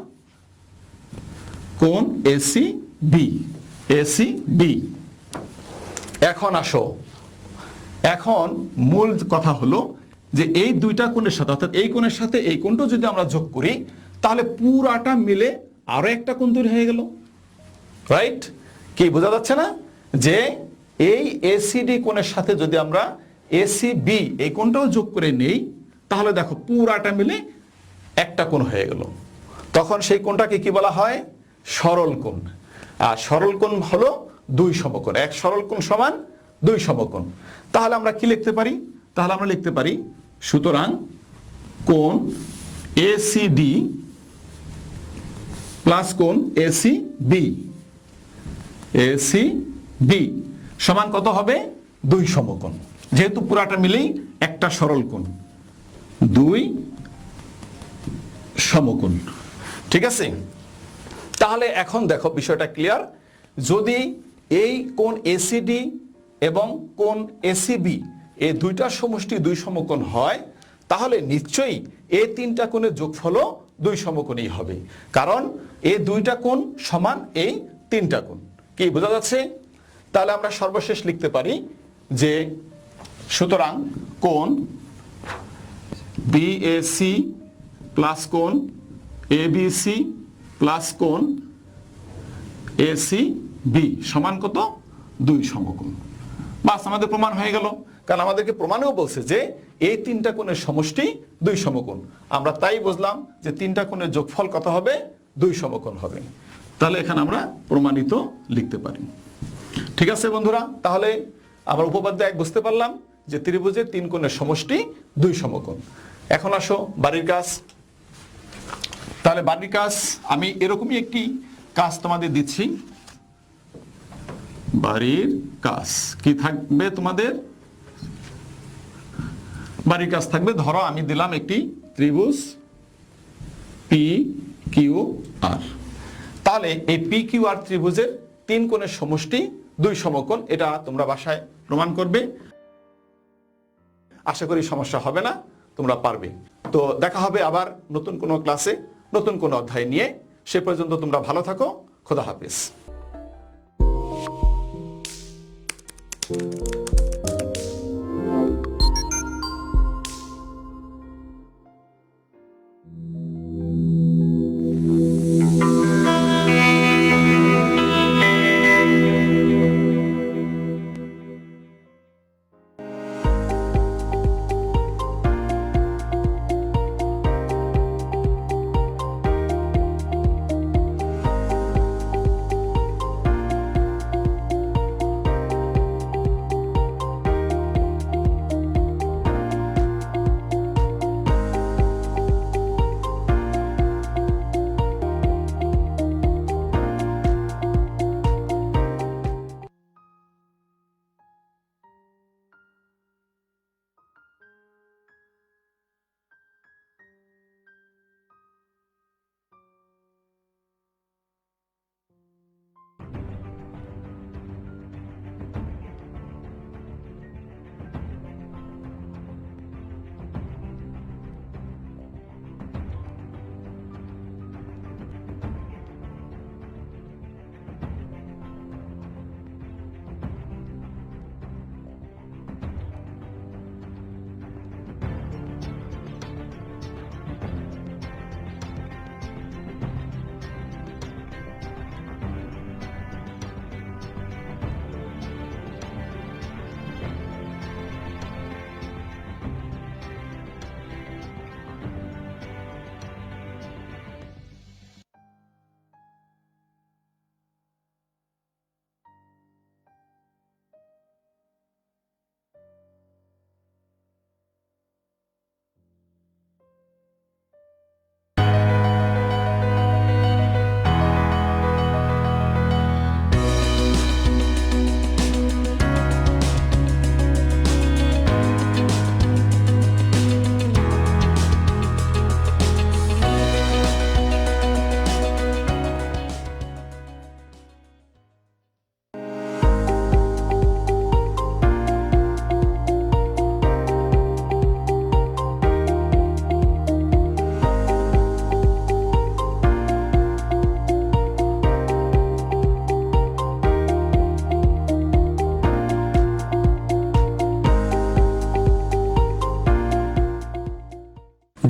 কোণ এসিবি, এসিবি। এখন আসো, এখন মূল কথা হলো যে এই দুইটা কোণের সাথে, অর্থাৎ এই কোণের সাথে এই কোণটা যদি আমরা যোগ করি, তাহলে পুরাটা মিলে আরো একটা কোণ তৈরি হয়ে গেল। রাইট? কি বোঝা যাচ্ছে না? যে এই এসিডি কোণের সাথে যদি আমরা এসিবি এই কোণটাও যোগ করে নেই, তাহলে দেখো পুরাটা মিলে একটা কোণ হয়ে গেল। তখন সেই কোণটাকে কি বলা হয়? সরল কোণ। আর সরল কোণ হলো দুই সমকোণ, এক সরল কোণ সমান দুই সমকোণ। তাহলে আমরা কি লিখতে পারি? তাহলে আমরা লিখতে পারি সুতরাং কোণ এসিডি প্লাস কোণ এসিবি, এসিবি সমান কত হবে? দুই সমকোণ। যেহেতু পুরাটা মিলেই একটা সরল কোণ, দুই সমকোণ। ঠিক আছে, তাহলে এখন দেখো বিষয়টা ক্লিয়ার। যদি এই কোণ এসিডি এবং কোণ এসিবি এই দুইটা সমষ্টি দুই সমকোণ হয়, তাহলে নিশ্চয়ই এই তিনটা কোণের যোগফলও দুই সমকোণই হবে, কারণ এই দুইটা কোণ সমান এই তিনটা কোণ। কি বোঝা যাচ্ছে? তাহলে আমরা সর্বশেষ লিখতে পারি যে সুতরাং কোণ বিএসি প্লাস কোণ এবিসি প্লাস কোণ এসি বি সমান কত? 2 সমকোণ। বাস, আমাদের প্রমাণ হয়ে গেল। কারণ আমাদেরকে প্রমাণেও বলছে যে এই 3টা কোণের সমষ্টি 2 সমকোণ। আমরা তাই বুঝলাম যে 3টা কোণের যোগফল কত হবে? 2 সমকোণ হবে। তাহলে এখানে আমরা প্রমাণিত লিখতে পারি। ঠিক আছে বন্ধুরা, তাহলে আমরা উপপাদ্য 1 বুঝতে পারলাম যে ত্রিভুজের 3 কোণের সমষ্টি 2 সমকোণ। এখন আসো বাড়ির কাজ। তাহলে বাড়ির কাজ আমি এরকমই একটি কাজ তোমাদের দিচ্ছি। বাড়ির কাজ কি থাকবে তোমাদের? বাড়ির কাজ থাকবে, ধরো আমি দিলাম একটি ত্রিভুজ পি কিউ আর। তাহলে এই পি কিউ আর ত্রিভুজের 3 কোণের সমষ্টি 2 সমকোণ। এটা তোমরা বাসায় প্রমাণ করবে। আশা করি সমস্যা হবে না, তোমরা পারবে। তো দেখা হবে আবার নতুন কোনো ক্লাসে, নতুন কোনো অধ্যায় নিয়ে। সে পর্যন্ত তোমরা ভালো থাকো। খোদা হাফেজ।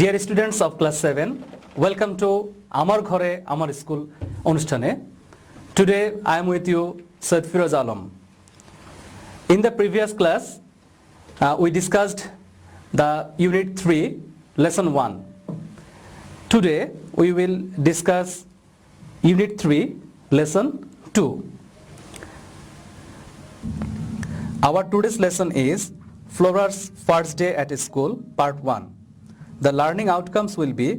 Dear students of class 7, welcome to আমার ঘরে আমার স্কুল অনুষ্ঠানে। Today I am with you Syed Firoz Alam. In the previous class, we discussed the Unit 3, Lesson 1. Today we will discuss Unit 3, Lesson 2. Our today's lesson is Flora's First Day at School, Part 1. The learning outcomes will be,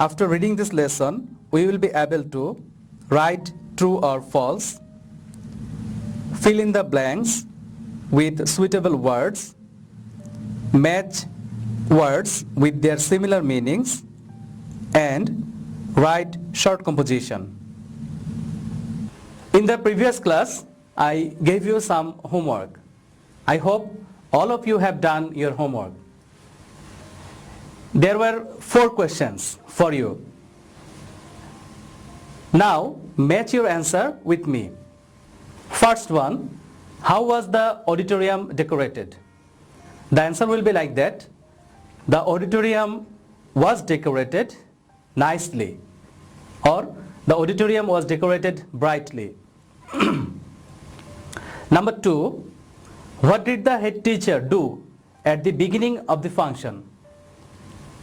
after reading this lesson, we will be able to write true or false, fill in the blanks with suitable words, match words with their similar meanings, and write short composition. In the previous class, I gave you some homework. I hope all of you have done your homework. There were 4 questions for you. Now match your answer with me. First one, how was the auditorium decorated? The answer will be like that. The auditorium was decorated nicely, or the auditorium was decorated brightly. Number 2, what did the head teacher do at the beginning of the function?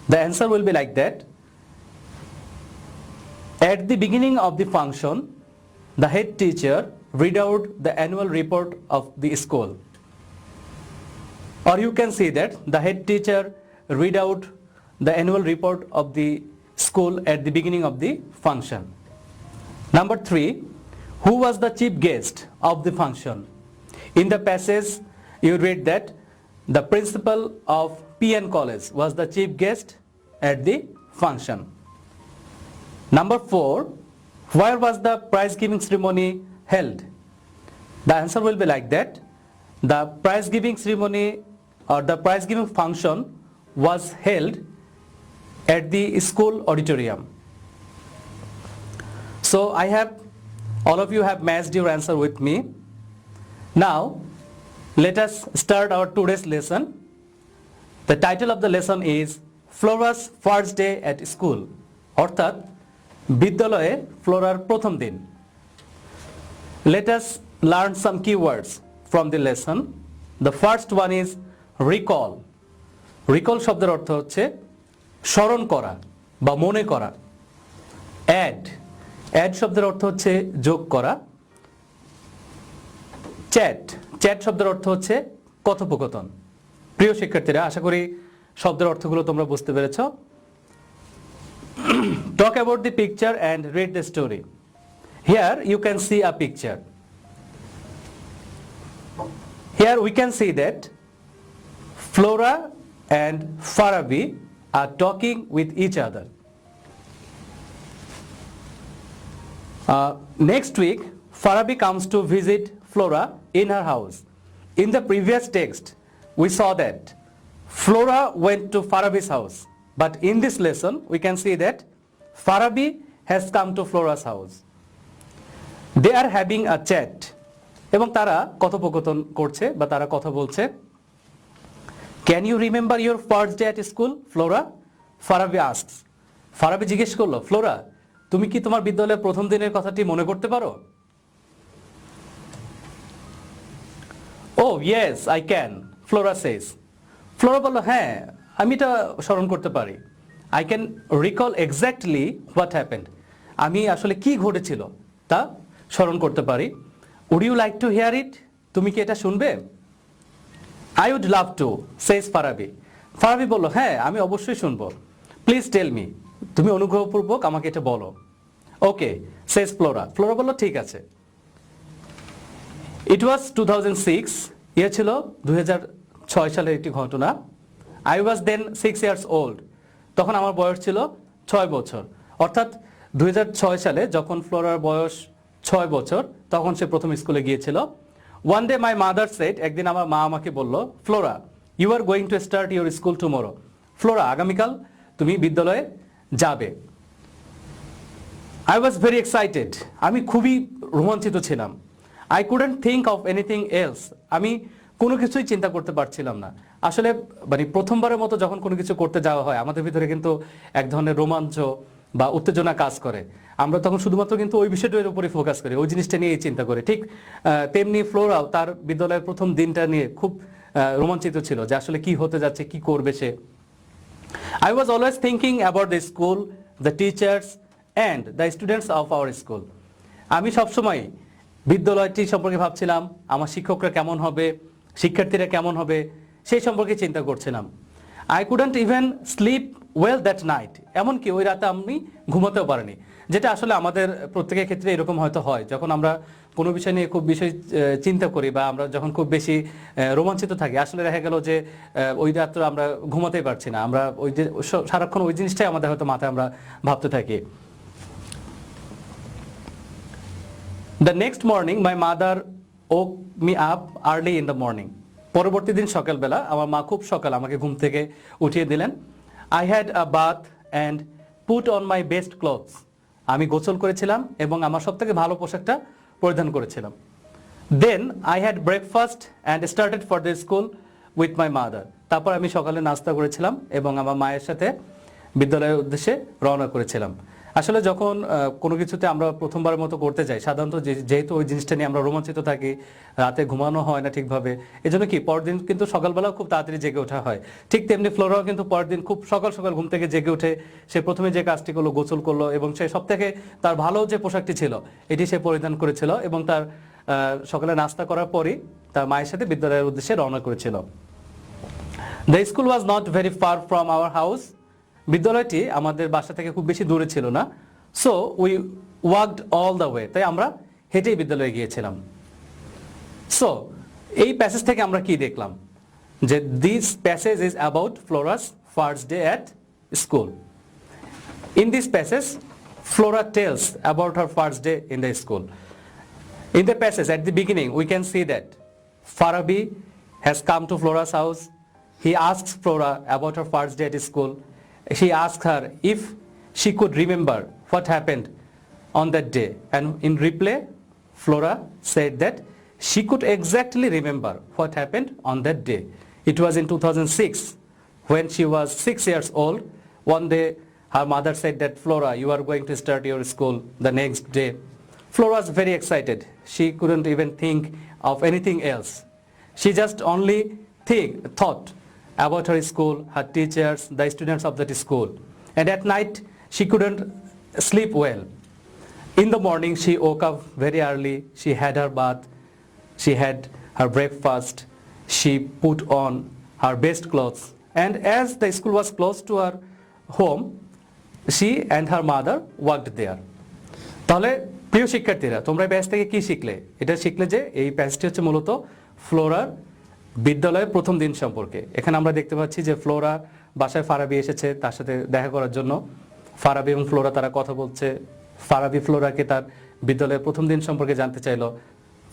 The answer will be like that. At the beginning of the function, the head teacher read out the annual report of the school. Or you can say that the head teacher read out the annual report of the school at the beginning of the function. Number 3, who was the chief guest of the function? In the passage, you read that the principal of PN College was the chief guest at the function. Number 4, where was the prize giving ceremony held? The answer will be like that. The prize giving ceremony or the prize giving function was held at the school auditorium. So all of you have matched your answer with me. Now, let us start our today's lesson. The title of the lesson is Flora's First Day at School. অর্থাৎ বিদ্যালয়ে ফ্লোরার প্রথম দিন। Let us learn some keywords from the lesson. The first one is recall. Recall শব্দের অর্থ হচ্ছে স্মরণ করা বা মনে করা। Add. Add শব্দের অর্থ হচ্ছে যোগ করা। চ্যাট চ্যাট শব্দের অর্থ হচ্ছে কথোপকথন। প্রিয় শিক্ষার্থীরা, আশা করি শব্দের অর্থগুলো তোমরা বুঝতে পেরেছ। Talk about the picture and read the story. Here you can see a picture. Here we can see that Flora and Farabi are talking with each other. Next week, Farabi comes to visit Flora in her house. In the previous text, we saw that Flora went to Farabi's house. But in this lesson, we can see that Farabi has come to Flora's house. They are having a chat. এবং তারা কথোপকথন করছে বা তারা কথা বলছে। Can you remember your first day at school, Flora? Farabi asks. Farabi জিজ্ঞেস করলো, ফ্লোরা, তুমি কি তোমার বিদ্যালয়ের প্রথম দিনের কথাটি মনে করতে পারো? Oh, yes, I can, Flora says. Flora বলল, হ্যাঁ, আমি এটা স্মরণ করতে পারি। I can recall exactly what happened. আমি আসলে কি ঘটেছিল তা স্মরণ করতে পারি। Would you like to hear it? তুমি কি এটা শুনবে? I would love to, says Farabi. Farabi বলল, হ্যাঁ, আমি অবশ্যই শুনবো। Please tell me. তুমি অনুগ্রহপূর্বক আমাকে এটা বলো। Okay, says Flora. Flora বলল, ঠিক আছে। It was 2006. ইয়ে ছিল 2006 সালের একটি ঘটনা। I was then 6 years old. তখন আমার বয়স ছিল 6 বছর। অর্থাৎ 2006 সালে যখন ফ্লোরার বয়স 6 বছর, তখন সে প্রথম স্কুলে গিয়েছিল। One day my mother said, একদিন আমার মা আমাকে বলল, Flora, you are going to start your school tomorrow. Flora, আগামীকাল তুমি বিদ্যালয়ে যাবে। I was very excited. আমি খুবই রোমাঞ্চিত ছিলাম। I couldn't think of anything else. আমি কোনো কিছুই চিন্তা করতে পারছিলাম না। আসলে মানে প্রথমবারের মতো যখন কোনো কিছু করতে যাওয়া হয়, আমাদের ভিতরে কিন্তু এক ধরনের রোমাঞ্চ বা উত্তেজনা কাজ করে। আমরা তখন শুধুমাত্র কিন্তু ওই বিষয়টার উপরে ফোকাস করি, ওই জিনিসটা নিয়েই চিন্তা করি। ঠিক তেমনি ফ্লোরাও তার বিদ্যালয়ের প্রথম দিনটা নিয়ে খুব রোমাঞ্চিত ছিল যে আসলে কি হতে যাচ্ছে, কি করবে সে। I was always thinking about the school, the teachers and the students of our school. আমি সবসময় বিদ্যালয়টি সম্পর্কে ভাবছিলাম, আমার শিক্ষকরা কেমন হবে, শিক্ষার্থীরা কেমন হবে, সেই সম্পর্কে চিন্তা করছিলাম। I couldn't even sleep well that night. এমনকি ওই রাতে আমি ঘুমাতেও পারিনি, যেটা আসলে আমাদের প্রত্যেকের ক্ষেত্রে এরকম হয়তো হয়। যখন আমরা কোনো বিষয় নিয়ে খুব বেশি চিন্তা করি বা আমরা যখন খুব বেশি রোমাঞ্চিত থাকি, আসলে দেখা গেল যে ওই রাত্রে আমরা ঘুমাতেই পারছি না। আমরা ওই যে সারাক্ষণ ওই জিনিসটাই আমাদের হয়তো মাথায় আমরা ভাবতে থাকি। The next morning, my mother woke me up early in the morning. পরবর্তী দিন সকালবেলা আমার মা খুব সকাল আমাকে ঘুম থেকে উঠিয়ে দিলেন। I had a bath and put on my best clothes. আমি গোসল করেছিলাম এবং আমার সবথেকে ভালো পোশাকটা পরিধান করেছিলাম। Then I had breakfast and started for the school with my mother. তারপর আমি সকালে নাস্তা করেছিলাম এবং আমার মায়ের সাথে বিদ্যালয়ের উদ্দেশ্যে রওনা করেছিলাম। আসলে যখন কোনো কিছুতে আমরা প্রথমবারের মতো করতে যাই, সাধারণত যেহেতু ওই জিনিসটা নিয়ে আমরা রোমাঞ্চিত থাকি, রাতে ঘুমানো হয় না ঠিকভাবে, এজন্য কি পরদিন কিন্তু সকালবেলা খুব তাড়াতাড়ি জেগে ওঠা হয়। ঠিক তেমনি ফ্লোরাও কিন্তু পরের দিন খুব সকাল সকাল ঘুম থেকে জেগে উঠে সে প্রথমে যে কাজটি করলো, গোসল করলো, এবং সে সব থেকে তার ভালো যে পোশাকটি ছিল এটি সে পরিধান করেছিল, এবং তার সকালে নাস্তা করার পরই তার মায়ের সাথে বিদ্যালয়ের উদ্দেশ্যে রওনা করেছিল। The school was not very far from our house. বিদ্যালয়টি আমাদের বাসা থেকে খুব বেশি দূরে ছিল না। So we walked all the way, তাই আমরা হেঁটেই বিদ্যালয়ে গিয়েছিলাম। সো এই প্যাসেজ থেকে আমরা কি দেখলাম, যে this passage is about Flora's first day at school. In this passage Flora tells about her first day in the school. In the passage at the beginning, we can see that Farabi has come to Flora's house. He asks Flora about her first day at school. She asks her if she could remember what happened on that day. And in reply, Flora said that she could exactly remember what happened on that day. It was in 2006 when she was 6 years old. One day, her mother said that, Flora, you are going to start your school the next day. Flora was very excited. She couldn't even think of anything else. She just only thought about her school, her teachers, the students of that school. And at night, she couldn't sleep well. In the morning, she woke up very early. She had her bath. She had her breakfast. She put on her best clothes. And as the school was close to her home, she and her mother walked there. তাহলে প্রিয় শিক্ষার্থীরা, তোমরা এই প্যাসেজ থেকে কি শিখলে? এটা শিখলে যে এই প্যাসেজটি হচ্ছে মূলত ফ্লোরার বিদ্যালয়ের প্রথম দিন সম্পর্কে। এখানে আমরা দেখতে পাচ্ছি যে ফ্লোরা বাসায় ফারাবি এসেছে তার সাথে দেখা করার জন্য। ফারাবি এবং ফ্লোরা তারা কথা বলছে। ফারাবি ফ্লোরাকে তার বিদ্যালয়ের প্রথম দিন সম্পর্কে জানতে চাইলো।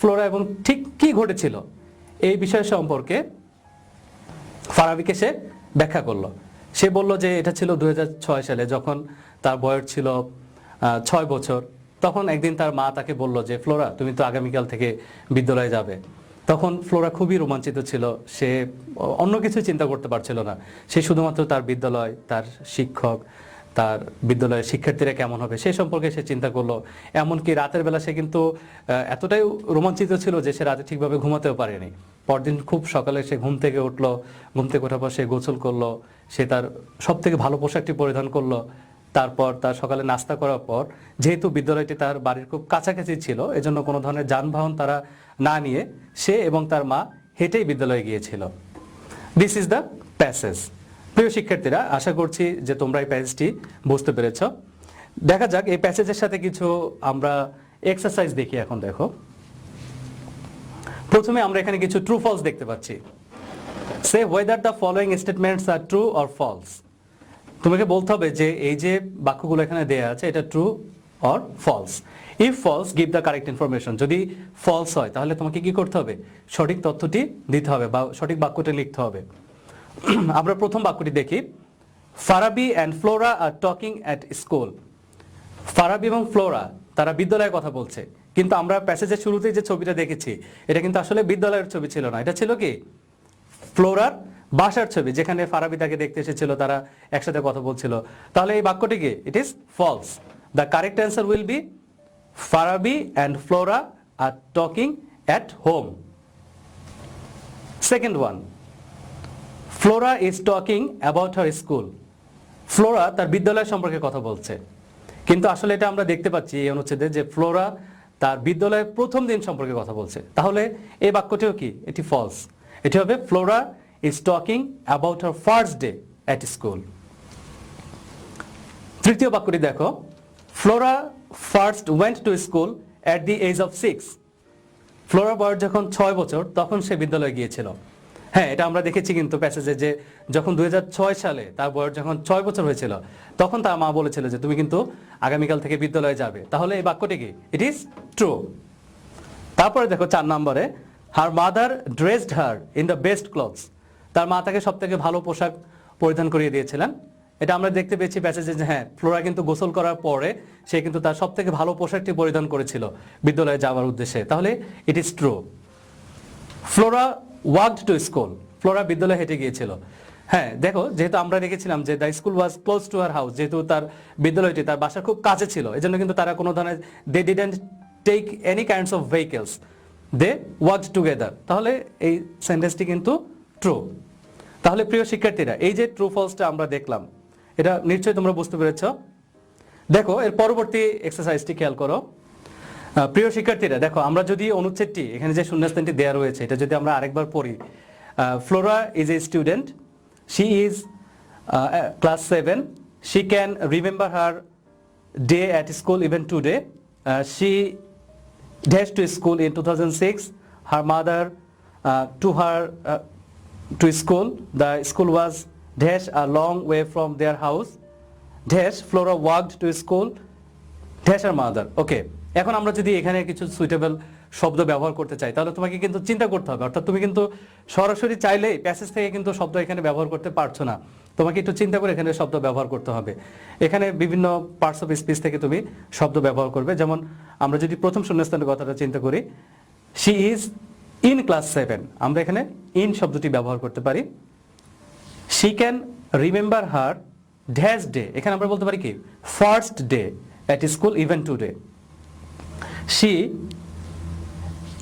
ফ্লোরা এবং ঠিক কি ঘটেছিল এই বিষয় সম্পর্কে ফারাবিকে সে ব্যাখ্যা করলো। সে বলল যে এটা ছিল 2006 সালে, যখন তার বয়স ছিল 6 বছর। তখন একদিন তার মা তাকে বলল যে, ফ্লোরা, তুমি তো আগামীকাল থেকে বিদ্যালয়ে যাবে। তখন ফ্লোরা খুবই রোমাঞ্চিত ছিল। সে অন্য কিছু চিন্তা করতে পারছিল না। সে শুধুমাত্র তার বিদ্যালয়, তার শিক্ষক, তার বিদ্যালয়ের শিক্ষার্থীরা কেমন হবে সেই সম্পর্কে সে চিন্তা করলো। এমনকি রাতের বেলা সে কিন্তু এতটাই রোমাঞ্চিত ছিল যে সে রাতে ঠিকভাবে ঘুমাতেও পারেনি। পরদিন খুব সকালে সে ঘুম থেকে উঠলো। ঘুম থেকে ওঠার পর সে গোসল করলো। সে তার সব থেকে ভালো পোশাকটি পরিধান করলো। তারপর তার সকালে নাস্তা করার পর, যেহেতু বিদ্যালয়টি তার বাড়ির খুব কাছাকাছি ছিল, এজন্য কোনো ধরনের যানবাহন তারা না নিয়ে সে এবং তার মা হেঁটেই বিদ্যালয়ে গিয়েছিল। This is the passage. প্রিয় শিক্ষার্থীরা, আশা করছি যে তোমরা এই প্যাসেজটি বুঝতে পেরেছ। দেখা যাক এই প্যাসেজের সাথে কিছু আমরা এক্সারসাইজ দেখি। এখন দেখো, প্রথমে আমরা এখানে কিছু ট্রু ফলস দেখতে পাচ্ছি। Say whether the following statements are true or false. তোমাকে বলতে হবে যে এই যে বাক্যগুলো এখানে দেয়া আছে এটা true or false. If false, give the correct information. যদি ফলস হয় তাহলে তোমাকে কি করতে হবে? সঠিক তথ্যটি দিতে হবে বা সঠিক বাক্যটি লিখতে হবে। আমরা প্রথম বাক্যটি দেখি। Farabi and Flora are talking at school. Farabi এবং ফ্লোরা তারা বিদ্যালয়ে কথা বলছে, কিন্তু আমরা প্যাসেজের শুরুতেই যে ছবিটা দেখেছি এটা কিন্তু আসলে বিদ্যালয়ের ছবি ছিল না। এটা ছিল কি? ফ্লোরার বাসার ছবি, যেখানে ফারাবি তাকে দেখতে এসেছিল, তারা একসাথে কথা বলছিল। তাহলে এই বাক্যটি কি? It is false. The correct answer will be Farabi and Flora are talking at home. Second one, Flora is talking about her school. ফ্লোরা তার বিদ্যালয় সম্পর্কে কথা বলছে, কিন্তু আসলে এটা আমরা দেখতে পাচ্ছি এই অনুচ্ছেদে যে ফ্লোরা তার বিদ্যালয়ের প্রথম দিন সম্পর্কে কথা বলছে। তাহলে এই বাক্যটিও কি? এটি ফলস। এটি হবে Flora is talking about her first day at school. তৃতীয় বাক্যটি দেখো। Flora first went to school at the age of 6. Flora বয়স যখন 6 বছর তখন সে বিদ্যালয়ে গিয়েছিল। হ্যাঁ, এটা আমরা দেখেছি কিন্তু প্যাসেজে যে যখন 2006 সালে তার বয়স যখন 6 বছর হয়েছিল তখন তার মা বলেছিল যে তুমি কিন্তু আগামীকাল থেকে বিদ্যালয়ে যাবে। তাহলে এই বাক্যটি কি? It is true. তারপরে দেখো 4 নম্বরে, হার mother dressed her in the best clothes. তার মা তাকে সব থেকে ভালো পোশাক পরিধান করিয়ে দিয়েছিলেন। এটা আমরা দেখতে পেয়েছি প্যাসেজে যে হ্যাঁ, ফ্লোরা কিন্তু গোসল করার পরে সে কিন্তু তার সব থেকে ভালো পোশাকটি পরিধান করেছিল বিদ্যালয়ে যাওয়ার উদ্দেশ্যে। তাহলে it is true. Flora walked to school. Flora বিদ্যালয়ে হেঁটে গিয়েছিল। হ্যাঁ দেখো, যেহেতু আমরা রেখেছিলাম যে the school was close to her house, যেহেতু তার বিদ্যালয়টি তার বাসার খুব কাছে ছিল, এজন্য কিন্তু তারা কোনো ধরনের they didn't take any kinds of vehicles, they worked together. তাহলে এই সেন্টেন্সটি কিন্তু ট্রু। তাহলে প্রিয় শিক্ষার্থীরা, এই যে ট্রু ফলসটা আমরা দেখলাম, এটা নিশ্চয়ই তোমরা বুঝতে পেরেছো। দেখো এর পরবর্তী এক্সারসাইজটি খেয়াল করো। প্রিয় শিক্ষার্থীরা দেখো, আমরা যদি অনুচ্ছেদটি, এখানে যে শূন্যস্থানটি দেওয়া রয়েছে, এটা যদি আমরা আরেকবার পড়ি, Flora is a student, she is class 7, she can remember her day at school even today, she dash two school in 2006, her mother to school, the school was dash a long way from their house, dash Flora walked to school, dash her mother. ওকে, এখন আমরা যদি এখানে কিছু সুইটেবল শব্দ ব্যবহার করতে চাই, তাহলে তোমাকে কিন্তু চিন্তা করতে হবে। অর্থাৎ তুমি কিন্তু সরাসরি চাইলেই প্যাসেজ থেকে কিন্তু শব্দ এখানে ব্যবহার করতে পারছো না, তোমাকে একটু চিন্তা করে এখানে শব্দ ব্যবহার করতে হবে। এখানে বিভিন্ন পার্টস অফ স্পিচ থেকে তুমি শব্দ ব্যবহার করবে। যেমন আমরা যদি প্রথম শূন্যস্থানের কথাটা চিন্তা করি, শি ইজ ইন ক্লাস 7, আমরা এখানে ইন শব্দটি ব্যবহার করতে পারি। She can remember her dash day, এখানে আমরা বলতে পারি কি first day at school even today. She,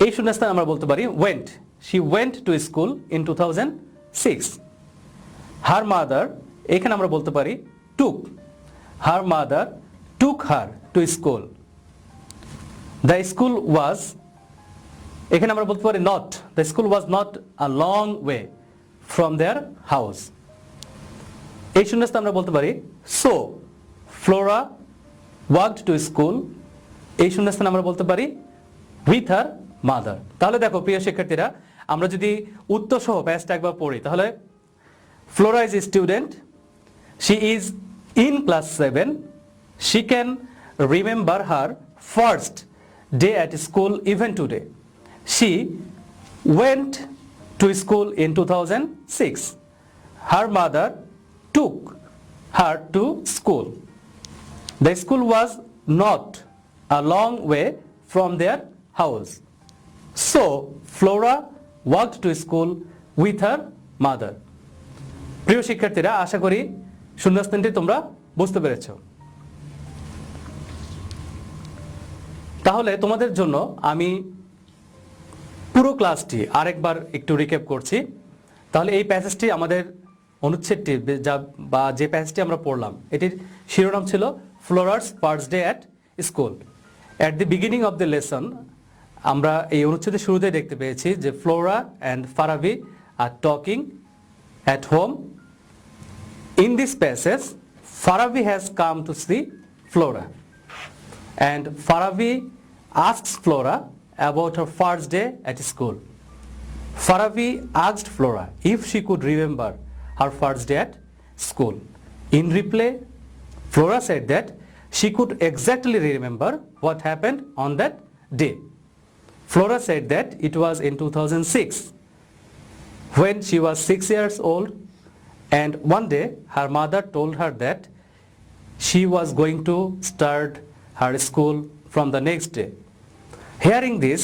এই শূন্যস্থান আমরা বলতে পারি went, she went to school in 2006। Her mother, এখানে আমরা বলতে পারি took, her mother took her to school. The school was, এখানে আমরা বলতে পারি not, the school was not a long way from their house. এই শূন্যস্থান আমরা বলতে পারি so Flora walked to school, এই শূন্যস্থান আমরা বলতে পারি উইথ হার মাদার। তাহলে দেখো প্রিয় শিক্ষার্থীরা, আমরা যদি উত্তর সহ প্যাসটা একবার পড়ি, তাহলে Flora is a student, she is in class 7, she can remember her first day at school even today, she went to school in 2006, her mother took her to school, the school was not a long way from their house, so Flora walked to school with her mother. প্রিয় শিক্ষার্থীরা, আশা করি শূন্যস্থানটি তোমরা বুঝতে পেরেছো। তাহলে তোমাদের জন্য আমি পুরো ক্লাসটি আরেকবার একটু রিক্যাপ করছি। তাহলে এই প্যাসেজটি, আমাদের অনুচ্ছেদটি বা যে প্যাসেজটি আমরা পড়লাম, এটির শিরোনাম ছিল Flora's first day at school. At the beginning of the lesson, আমরা এই অনুচ্ছেদের শুরুতে দেখতে পেয়েছি যে Flora and Farabi are talking at home. In this passage Farabi has come to see Flora and Farabi asks Flora about her first day at school. Farabi asked Flora if she could remember her first day at school. In reply, Flora said that she could exactly remember what happened on that day. Flora said that it was in 2006 when she was 6 years old, and one day her mother told her that she was going to start her school from the next day. Hearing this,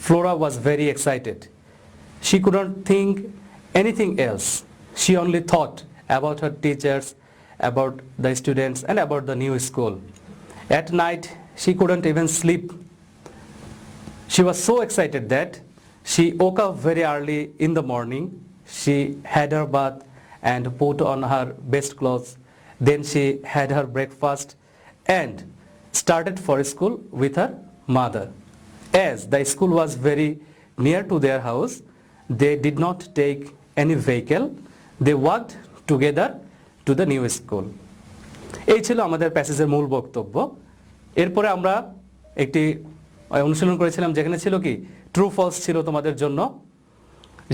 Flora was very excited. She couldn't think anything else. She only thought about her teachers, about the students, and about the new school. At night, she couldn't even sleep. She was so excited that she woke up very early in the morning. She had her bath and put on her best clothes. Then she had her breakfast and started for school with her mother. As the school was very near to their house, they did not take any vehicle. They walked together to the new school. এই ছিল আমাদের প্যাসেজের মূল বক্তব্য। এরপরে আমরা একটি অনুশীলন করেছিলাম, যেখানে ছিল কি ট্রু ফলস ছিল তোমাদের জন্য।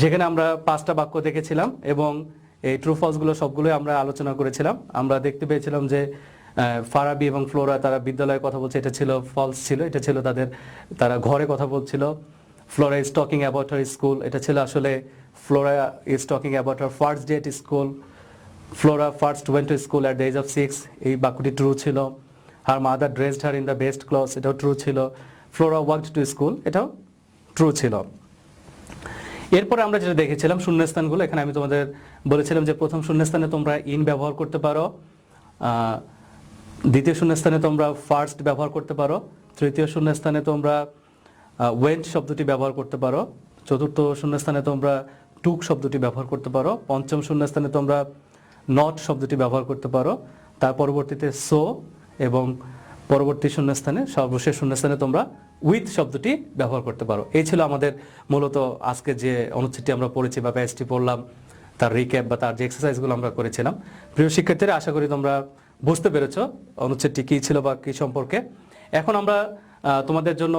যেখানে আমরা 5টা বাক্য দেখেছিলাম এবং এই ট্রু ফলসগুলো সবগুলোই আমরা আলোচনা করেছিলাম। আমরা দেখতে পেয়েছিলাম যে ফারাবি এবং ফ্লোরা তারা বিদ্যালয়ে কথা বলছে, এটা ছিল ফলস ছিল, এটা ছিল তারা ঘরে কথা বলছিল। Flora is talking about her school, এটা ছিল আসলে Flora is talking about her first day at school. Flora first went to school at the age of 6, এই বাক্যটি ট্রু ছিল। Her mother dressed her in the best clothes, এটাও ট্রু ছিল। ফ্লোরা ওয়াকড টু স্কুল, এটাও ট্রু ছিল। এরপরে আমরা যেটা দেখেছিলাম শূন্যস্থানগুলো, এখানে আমি তোমাদের বলেছিলাম যে প্রথম শূন্যস্থানে তোমরা ইন ব্যবহার করতে পারো, দ্বিতীয় শূন্যস্থানে তোমরা ফার্স্ট ব্যবহার করতে পারো, তৃতীয় শূন্যস্থানে তোমরা ওয়েন্ট শব্দটি ব্যবহার করতে পারো, চতুর্থ শূন্যস্থানে তোমরা টুক শব্দটি ব্যবহার করতে পারো, পঞ্চম শূন্যস্থানে তোমরা নট শব্দটি ব্যবহার করতে পারো, তার পরবর্তীতে সো, এবং পরবর্তী শূন্যস্থানে সর্বশেষ শূন্যস্থানে তোমরা উইথ শব্দটি ব্যবহার করতে পারো। এই ছিল আমাদের মূলত আজকে যে অনুচ্ছেদটি আমরা পড়েছি বা প্যাচটি পড়লাম, তার রিক্যাপ বা তার যে এক্সারসাইজগুলো আমরা করেছিলাম। প্রিয় শিক্ষার্থীরা, আশা করি তোমরা বুঝতে পেরেছ অনুচ্ছেদটি কী ছিল বা কী সম্পর্কে। এখন আমরা তোমাদের জন্য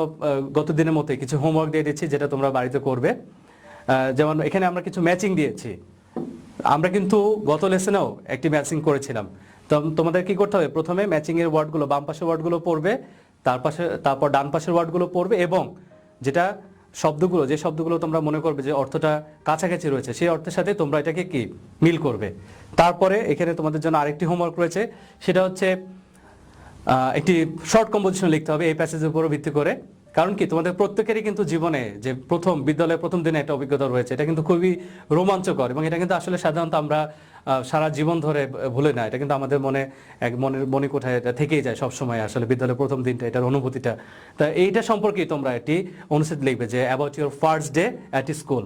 গত দিনের মতোই কিছু হোমওয়ার্ক দিয়ে দিচ্ছি, যেটা তোমরা বাড়িতে করবে। যেমন এখানে আমরা কিছু ম্যাচিং দিয়েছি। আমরা কিন্তু গত লেসনেও একটি ম্যাচিং করেছিলাম। তো তোমাদের কি করতে হবে, প্রথমে ম্যাচিং এর ওয়ার্ডগুলো, বাম পাশের ওয়ার্ডগুলো পড়বে, তারপর ডান পাশের ওয়ার্ডগুলো পড়বে, এবং যেটা যে শব্দগুলো তোমরা মনে করবে যে অর্থটা কাছাকাছি রয়েছে, সেই অর্থের সাথে তোমরা এটাকে কি মিল করবে। তারপরে এখানে তোমাদের জন্য আরেকটি হোমওয়ার্ক রয়েছে, সেটা হচ্ছে একটি শর্ট কম্পোজিশন লিখতে হবে এই প্যাসেজের উপর ভিত্তি করে। কারণ কি, তোমাদের প্রত্যেকেরই কিন্তু জীবনে যে বিদ্যালয়ের প্রথম দিনে একটা অভিজ্ঞতা রয়েছে, এটা কিন্তু খুবই রোমাঞ্চকর, এবং এটা কিন্তু আসলে সাধারণত আমরা সারা জীবন ধরে ভুলে না। এটা কিন্তু আমাদের মনের মণিকোঠায় এটা থেকেই যায় সবসময়, আসলে বিদ্যালয়ের প্রথম দিনটা, এটার অনুভূতিটা। তা এইটা সম্পর্কেই তোমরা একটি অনুচ্ছেদ লিখবে, যে about your first day at school.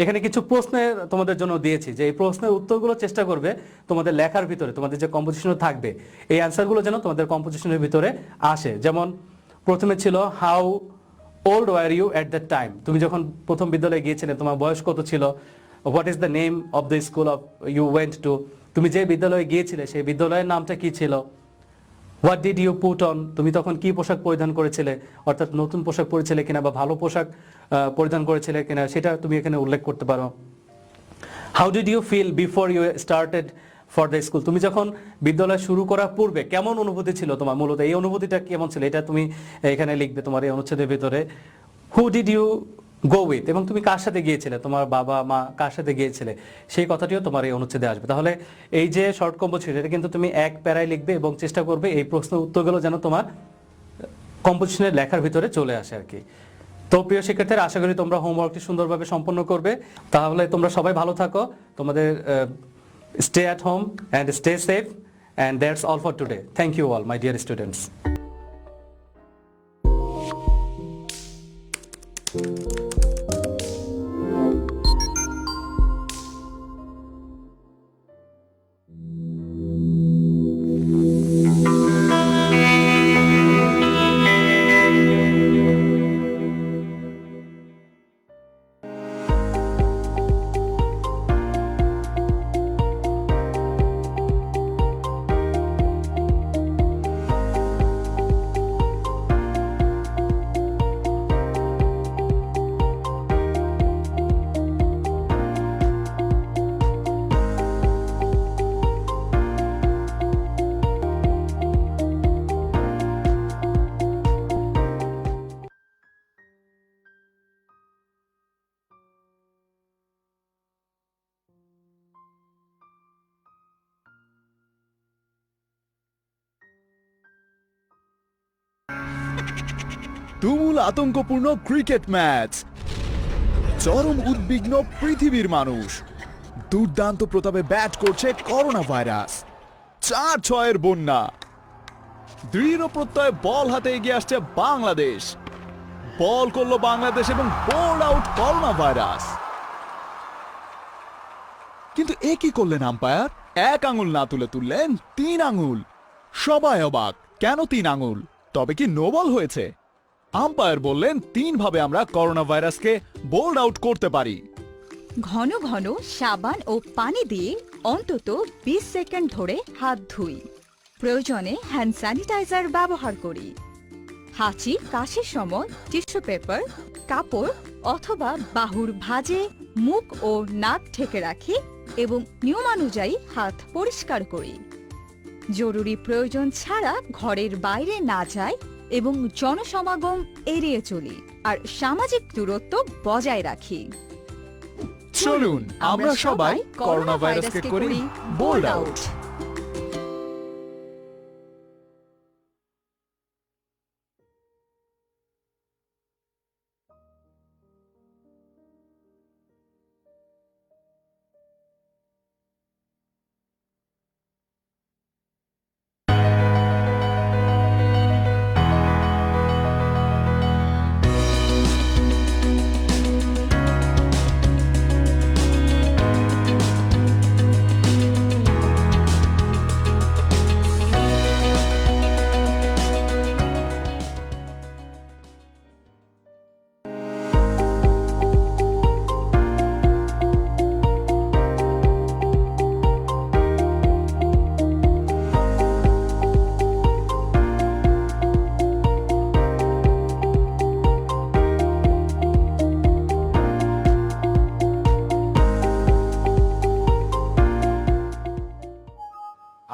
এখানে কিছু প্রশ্নের তোমাদের জন্য দিয়েছি, যে এই প্রশ্নের উত্তরগুলো চেষ্টা করবে তোমাদের লেখার ভিতরে, তোমাদের যে কম্পোজিশন থাকবে এই অ্যান্সারগুলো যেন তোমাদের কম্পোজিশনের ভিতরে আসে। যেমন প্রথমে ছিল how old were you at that time, তুমি যখন প্রথম বিদ্যালয়ে গিয়েছিলে তোমার বয়স কত ছিল। What is the name of the school of you went to, তুমি যে বিদ্যালয়ে গিয়েছিলে সেই বিদ্যালয়ের নামটা কি ছিল। What did you put on, তুমি তখন কি পোশাক পরিধান করেছিলে, অর্থাৎ নতুন পোশাক পরেছিলে কিনা বা ভালো পোশাক পরিধান করেছিলে কিনা, সেটা তুমি এখানে উল্লেখ করতে পারো। How did you feel before you started for the school, তুমি যখন বিদ্যালয় শুরু করার পূর্বে কেমন অনুভূতি ছিল তোমার, মূলত এই অনুভূতিটা কেমন ছিল, এটা তুমি এখানে লিখবে তোমার এই অনুচ্ছেদের ভিতরে। Who did you go with, এবং তুমি কার সাথে গিয়েছিলে, তোমার বাবা মা কার সাথে গিয়েছিলে, সেই কথাটিও তোমার এই অনুচ্ছেদে আসবে। তাহলে এই যে শর্ট কম্পোজিশন, এটা কিন্তু তুমি এক প্যারায় লিখবে, এবং চেষ্টা করবে এই প্রশ্নের উত্তরগুলো যেন তোমার কম্পোজিশনের লেখার ভিতরে চলে আসে আর কি। তো প্রিয় শিক্ষার্থীরা, আশা করি তোমরা হোমওয়ার্কটি সুন্দরভাবে সম্পন্ন করবে। তাহলে তোমরা সবাই ভালো থাকো, তোমাদের stay at home and stay safe, and that's all for today. Thank you all, my dear students. তুমুল আতঙ্কপূর্ণ ক্রিকেট ম্যাচ, চরম উদ্বিগ্ন পৃথিবীর মানুষ, দুর্দান্ত প্রতাপে ব্যাট করছে করোনা ভাইরাস, 4-6-এর বন্যা, দৃঢ় প্রত্যয়ে বল হাতে এগিয়ে আসছে বাংলাদেশ, বল করলো বাংলাদেশ এবং বোল্ড আউট করোনা ভাইরাস। কিন্তু এ কি করলেন আম্পায়ার, এক আঙুল না তুললেন 3 আঙুল। সবাই অবাক, কেন 3 আঙুল, তবে কি নো বল হয়েছে? আম্পায়ার বললেন 3 ভাবে আমরা করোনা ভাইরাসকে বোল্ড আউট করতে পারি। ঘন ঘন সাবান ও পানি দিয়ে অন্তত 20 সেকেন্ড ধরে হাত ধুই। প্রয়োজনে হ্যান্ড স্যানিটাইজার ব্যবহার করি। হাঁচি কাশির সময় টিস্যু পেপার, কাপড় অথবা বাহুর ভাঁজে মুখ ও নাক ঢেকে রাখি এবং নিয়মানুযায়ী হাত পরিষ্কার করি। জরুরি প্রয়োজন ছাড়া ঘরের বাইরে না যাই এবং জনসমাগম এড়িয়ে চলি, আর সামাজিক দূরত্ব বজায় রাখি। চলুন আমরা সবাই করোনা ভাইরাসকে করি বোল্ড আউট।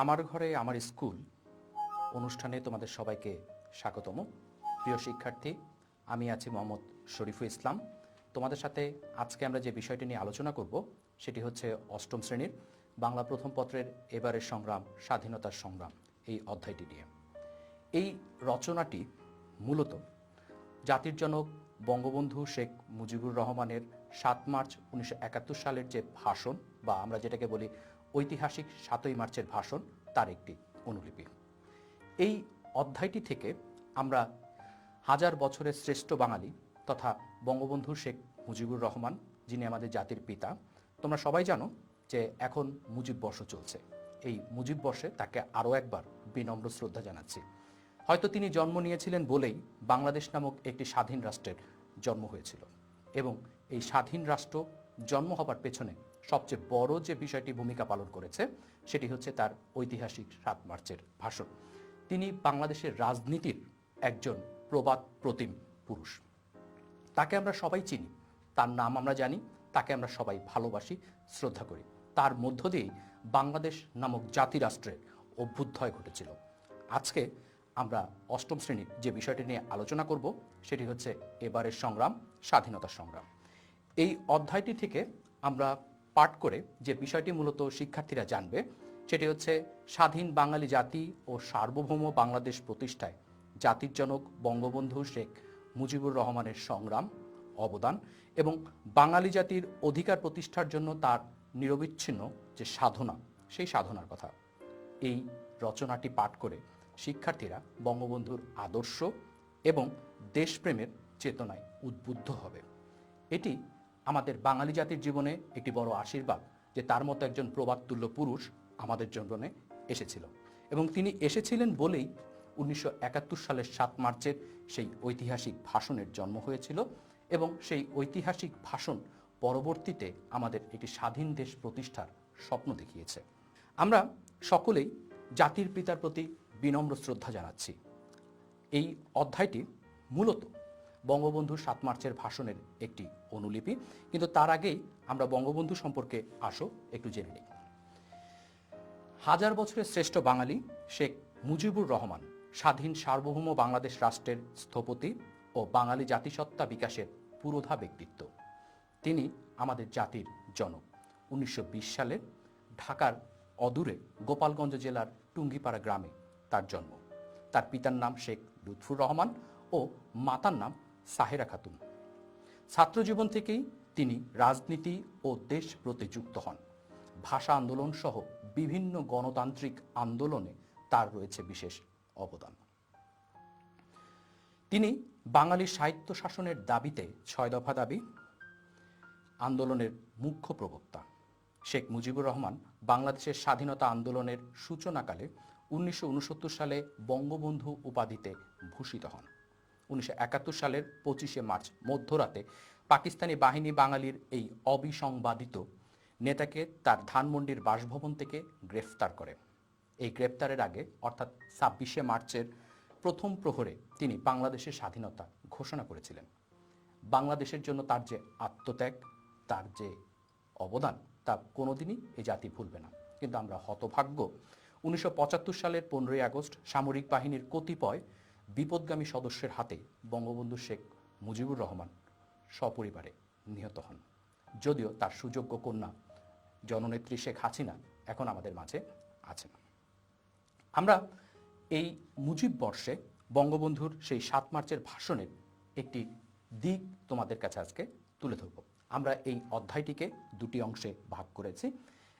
আমার ঘরে আমার স্কুল অনুষ্ঠানে তোমাদের সবাইকে স্বাগতম। প্রিয় শিক্ষার্থী, আমি আছি মোহাম্মদ শরীফুল ইসলাম। তোমাদের সাথে আজকে আমরা যে বিষয়টি নিয়ে আলোচনা করব সেটি হচ্ছে অষ্টম শ্রেণীর বাংলা প্রথম পত্রের এবারের সংগ্রাম, স্বাধীনতার সংগ্রাম এই অধ্যায়টি নিয়ে। এই রচনাটি মূলত জাতির জনক বঙ্গবন্ধু শেখ মুজিবুর রহমানের 7 মার্চ 1971 সালের যে ভাষণ, বা আমরা যেটাকে বলি ঐতিহাসিক 7ই মার্চের ভাষণ, তার একটি অনুলিপি। এই অধ্যায়টি থেকে আমরা হাজার বছরের শ্রেষ্ঠ বাঙালি তথা বঙ্গবন্ধু শেখ মুজিবুর রহমান, যিনি আমাদের জাতির পিতা। তোমরা সবাই জানো যে এখন মুজিব বর্ষ চলছে। এই মুজিব বর্ষে তাকে আরও একবার বিনম্র শ্রদ্ধা জানাচ্ছি। হয়তো তিনি জন্ম নিয়েছিলেন বলেই বাংলাদেশ নামক একটি স্বাধীন রাষ্ট্রের জন্ম হয়েছিল, এবং এই স্বাধীন রাষ্ট্র জন্ম হবার পেছনে সবচেয়ে বড় যে বিষয়টি ভূমিকা পালন করেছে সেটি হচ্ছে তার ঐতিহাসিক 7 মার্চের ভাষণ। তিনি বাংলাদেশের রাজনীতির একজন প্রবাদ প্রতিম পুরুষ। তাকে আমরা সবাই চিনি, তার নাম আমরা জানি, তাকে আমরা সবাই ভালোবাসি, শ্রদ্ধা করি। তার মধ্য দিয়েই বাংলাদেশ নামক জাতিরাষ্ট্রের অভ্যুদয় ঘটেছিল। আজকে আমরা অষ্টম শ্রেণীর যে বিষয়টি নিয়ে আলোচনা করব সেটি হচ্ছে এবারের সংগ্রাম, স্বাধীনতার সংগ্রাম। এই অধ্যায়টি থেকে আমরা পাঠ করে যে বিষয়টি মূলত শিক্ষার্থীরা জানবে সেটি হচ্ছে স্বাধীন বাঙালি জাতি ও সার্বভৌম বাংলাদেশ প্রতিষ্ঠায় জাতির জনক বঙ্গবন্ধু শেখ মুজিবুর রহমানের সংগ্রাম, অবদান এবং বাঙালি জাতির অধিকার প্রতিষ্ঠার জন্য তার নিরবিচ্ছিন্ন যে সাধনা, সেই সাধনার কথা। এই রচনাটি পাঠ করে শিক্ষার্থীরা বঙ্গবন্ধুর আদর্শ এবং দেশপ্রেমের চেতনায় উদ্বুদ্ধ হবে। এটি আমাদের বাঙালি জাতির জীবনে একটি বড় আশীর্বাদ যে তার মতো একজন প্রবাদতুল্য পুরুষ আমাদের জীবনে এসেছিল, এবং তিনি এসেছিলেন বলেই 1971 সালের 7 মার্চের সেই ঐতিহাসিক ভাষণের জন্ম হয়েছিল, এবং সেই ঐতিহাসিক ভাষণ পরবর্তীতে আমাদের একটি স্বাধীন দেশ প্রতিষ্ঠার স্বপ্ন দেখিয়েছে। আমরা সকলেই জাতির পিতার প্রতি বিনম্র শ্রদ্ধা জানাচ্ছি। এই অধ্যায়টি মূলত বঙ্গবন্ধু 7 মার্চের ভাষণের একটি অনুলিপি, কিন্তু তার আগেই আমরা বঙ্গবন্ধু সম্পর্কে একটু জেনে নিই। হাজার বছরের শ্রেষ্ঠ বাঙালি শেখ মুজিবুর রহমান স্বাধীন সার্বভৌম বাংলাদেশ রাষ্ট্রের স্থপতি ও বাঙালি জাতিসত্তা বিকাশের পুরোধা ব্যক্তিত্ব। তিনি আমাদের জাতির জনক। 1920 সালে ঢাকার অদূরে গোপালগঞ্জ জেলার টুঙ্গিপাড়া গ্রামে তার জন্ম। তার পিতার নাম শেখ লুৎফুর রহমান ও মাতার নাম সাহেরা খাতুন। ছাত্রজীবন থেকেই তিনি রাজনীতি ও দেশ প্রতি যুক্ত হন। ভাষা আন্দোলন সহ বিভিন্ন গণতান্ত্রিক আন্দোলনে তার রয়েছে বিশেষ অবদান। তিনি বাঙালি সাহিত্য শাসনের দাবিতে 6 দফা দাবি আন্দোলনের মুখ্য প্রবক্তা। শেখ মুজিবুর রহমান বাংলাদেশের স্বাধীনতা আন্দোলনের সূচনাকালে 1969 সালে বঙ্গবন্ধু উপাধিতে ভূষিত হন। 1971 সালের 25শে মার্চ মধ্যরাতে পাকিস্তানি বাহিনী বাঙালির এই অবিসংবাদিত নেতাকে তার ধানমন্ডির বাসভবন থেকে গ্রেফতার করে। এই গ্রেফতারের আগে অর্থাৎ 26শে মার্চের প্রথম প্রহরে তিনি বাংলাদেশের স্বাধীনতা ঘোষণা করেছিলেন। বাংলাদেশের জন্য তার যে আত্মত্যাগ, তার যে অবদান, তা কোনোদিনই এই জাতি ভুলবে না। কিন্তু আমরা হতভাগ্য 1975 সালের 15ই আগস্ট সামরিক বাহিনীর কতিপয় বিপদগামী সদস্যের হাতে বঙ্গবন্ধু শেখ মুজিবুর রহমান সপরিবারে নিহত হন। যদিও তার সুযোগ্য কন্যা জননেত্রী শেখ হাসিনা এখন আমাদের মাঝে আছেন। আমরা এই মুজিব বর্ষে বঙ্গবন্ধুর সেই 7 মার্চের ভাষণের একটি দিক তোমাদের কাছে আজকে তুলে ধরব। আমরা এই অধ্যায়টিকে দুটি অংশে ভাগ করেছি,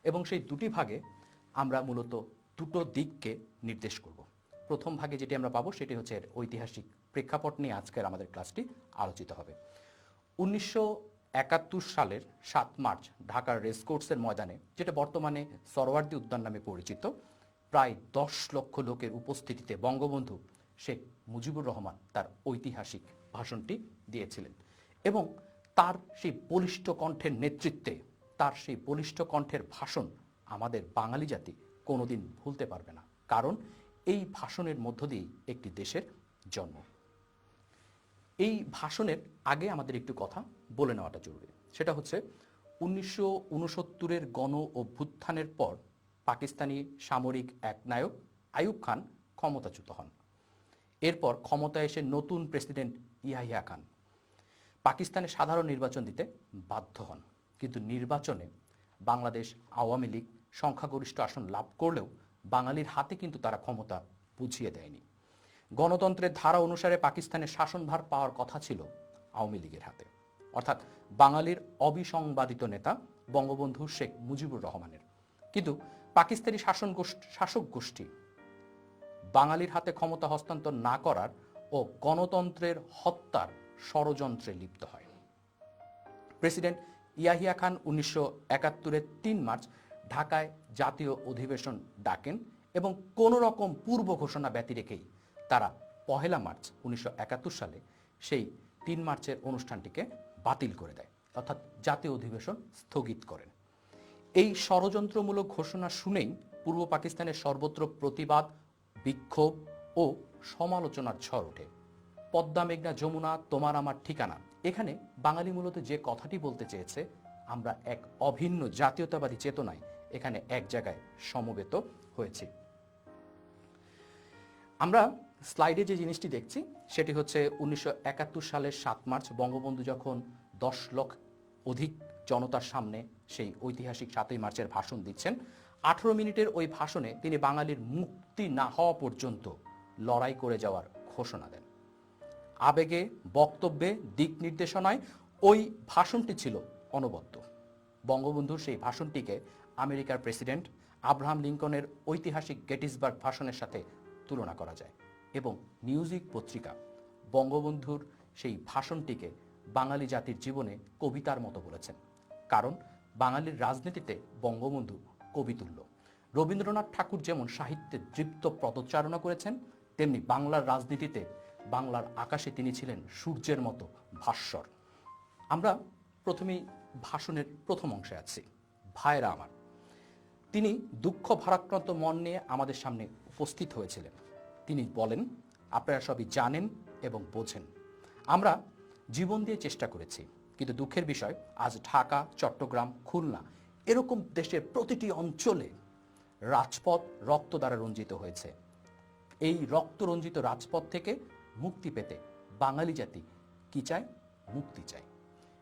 এবং সেই দুটি ভাগে আমরা মূলত দুটো দিককে নির্দেশ করব। প্রথম ভাগে যেটি আমরা পাবো সেটি হচ্ছে ঐতিহাসিক প্রেক্ষাপট নিয়ে আজকের আমাদের ক্লাসটি আলোচিত হবে। 1971 সালের 7 মার্চ ঢাকার রেসকোর্সের ময়দানে, যেটা বর্তমানে সরওয়ার্দী উদ্যান নামে পরিচিত, প্রায় 10 লক্ষ লোকের উপস্থিতিতে বঙ্গবন্ধু শেখ মুজিবুর রহমান তার ঐতিহাসিক ভাষণটি দিয়েছিলেন, এবং তার সেই বলিষ্ঠ কণ্ঠের নেতৃত্বে, তার সেই বলিষ্ঠ কণ্ঠের ভাষণ আমাদের বাঙালি জাতি কোনোদিন ভুলতে পারবে না। কারণ এই ভাষণের মধ্য দিয়েই একটি দেশের জন্ম। এই ভাষণের আগে আমাদের একটু কথা বলে নেওয়াটা জরুরি। সেটা হচ্ছে 1969-এর গণ অভ্যুত্থানের পর পাকিস্তানি সামরিক একনায়ক আইয়ুব খান ক্ষমতাচ্যুত হন। এরপর ক্ষমতায় এসে নতুন প্রেসিডেন্ট ইয়াহিয়া খান পাকিস্তানে সাধারণ নির্বাচন দিতে বাধ্য হন, কিন্তু নির্বাচনে বাংলাদেশ আওয়ামী লীগ সংখ্যাগরিষ্ঠ আসন লাভ করলেও বাঙালির হাতে কিন্তু তারা ক্ষমতা বুঝিয়ে দেয়নি। গণতন্ত্রের ধারা অনুসারে পাকিস্তানের শাসনভার পাওয়ার কথা ছিল আওয়ামী লীগের হাতে, অর্থাৎ বাঙালির অবিসংবাদিত নেতা বঙ্গবন্ধু শেখ মুজিবুর রহমানের। কিন্তু পাকিস্তানি শাসক গোষ্ঠী বাঙালির হাতে ক্ষমতা হস্তান্তর না করার ও গণতন্ত্রের হত্যার ষড়যন্ত্রে লিপ্ত হয়। প্রেসিডেন্ট ইয়াহিয়া খান 1971-এর 3 মার্চ ঢাকায় জাতীয় অধিবেশন ডাকেন এবং কোনো রকম পূর্ব ঘোষণা ব্যতি রেখেই তারা 1 মার্চ 1971 সালে সেই 3 মার্চের অনুষ্ঠানটিকে বাতিল করে দেয়, অর্থাৎ জাতীয় অধিবেশন স্থগিত করেন। এই ষড়যন্ত্রমূলক ঘোষণা শুনেই পূর্ব পাকিস্তানের সর্বত্র প্রতিবাদ, বিক্ষোভ ও সমালোচনার ঝড় ওঠে। পদ্মা, মেঘনা, যমুনা, তোমার আমার ঠিকানা, এখানে বাঙালি মূলত যে কথাটি বলতে চেয়েছে, আমরা এক অভিন্ন জাতীয়তাবাদী চেতনায় এখানে এক জায়গায় সমবেত হয়েছি। আমরা স্লাইডে যে জিনিসটি দেখছি সেটি হচ্ছে 1971 সালের 7 মার্চ বঙ্গবন্ধু যখন 10 লক্ষ অধিক জনতার সামনে সেই ঐতিহাসিক 7ই মার্চের ভাষণ দিচ্ছেন। 18 মিনিটের ওই ভাষণে তিনি বাঙালির মুক্তি না হওয়া পর্যন্ত লড়াই করে যাওয়ার ঘোষণা দেন। আবেগে, বক্তব্যে, দিক নির্দেশনায় ওই ভাষণটি ছিল অনবদ্য। বঙ্গবন্ধুর সেই ভাষণটিকে আমেরিকার প্রেসিডেন্ট আব্রাহাম লিঙ্কনের ঐতিহাসিক গেটিসবার্গ ভাষণের সাথে তুলনা করা যায় এবং নিউজিক পত্রিকা বঙ্গবন্ধুর সেই ভাষণটিকে বাঙালি জাতির জীবনে কবিতার মতো বলেছেন। কারণ বাঙালির রাজনীতিতে বঙ্গবন্ধু কবিতুল্য। রবীন্দ্রনাথ ঠাকুর যেমন সাহিত্যে দৃপ্ত পদচারণা করেছেন, তেমনি বাংলার রাজনীতিতে, বাংলার আকাশে তিনি ছিলেন সূর্যের মতো ভাস্বর। আমরা প্রথমেই ভাষণের প্রথম অংশে আছি। ভাইরা আমার, তিনি দুঃখ ভারাক্রান্ত মন নিয়ে আমাদের সামনে উপস্থিত হয়েছিলেন। তিনি বলেন, আপনারা সবই জানেন এবং বোঝেন, আমরা জীবন দিয়ে চেষ্টা করেছি, কিন্তু দুঃখের বিষয় আজ ঢাকা, চট্টগ্রাম, খুলনা এরকম দেশের প্রতিটি অঞ্চলে রাজপথ রক্ত দ্বারা রঞ্জিত হয়েছে। এই রক্ত রঞ্জিত রাজপথ থেকে মুক্তি পেতে বাঙালি জাতি কি চায়? মুক্তি চায়।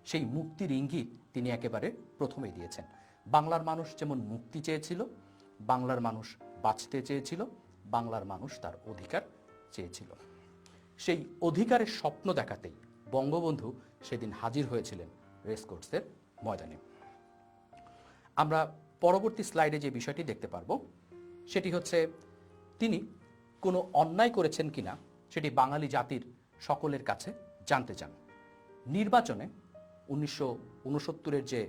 সেই মুক্তির ইঙ্গিত তিনি একেবারে প্রথমেই দিয়েছেন। বাংলার মানুষ যেমন মুক্তি চেয়েছিল, বাংলার মানুষ বাঁচতে চেয়েছিল, বাংলার মানুষ তার অধিকার চেয়েছিল। সেই অধিকারের স্বপ্ন দেখাতেই বঙ্গবন্ধু সেদিন হাজির হয়েছিলেন রেসকোর্সের ময়দানে। আমরা পরবর্তী স্লাইডে যে বিষয়টি দেখতে পারবো সেটি হচ্ছে তিনি কোনো অন্যায় করেছেন কিনা সেটি বাঙালি জাতির সকলের কাছে জানতে চান। নির্বাচনে 1969-এর যে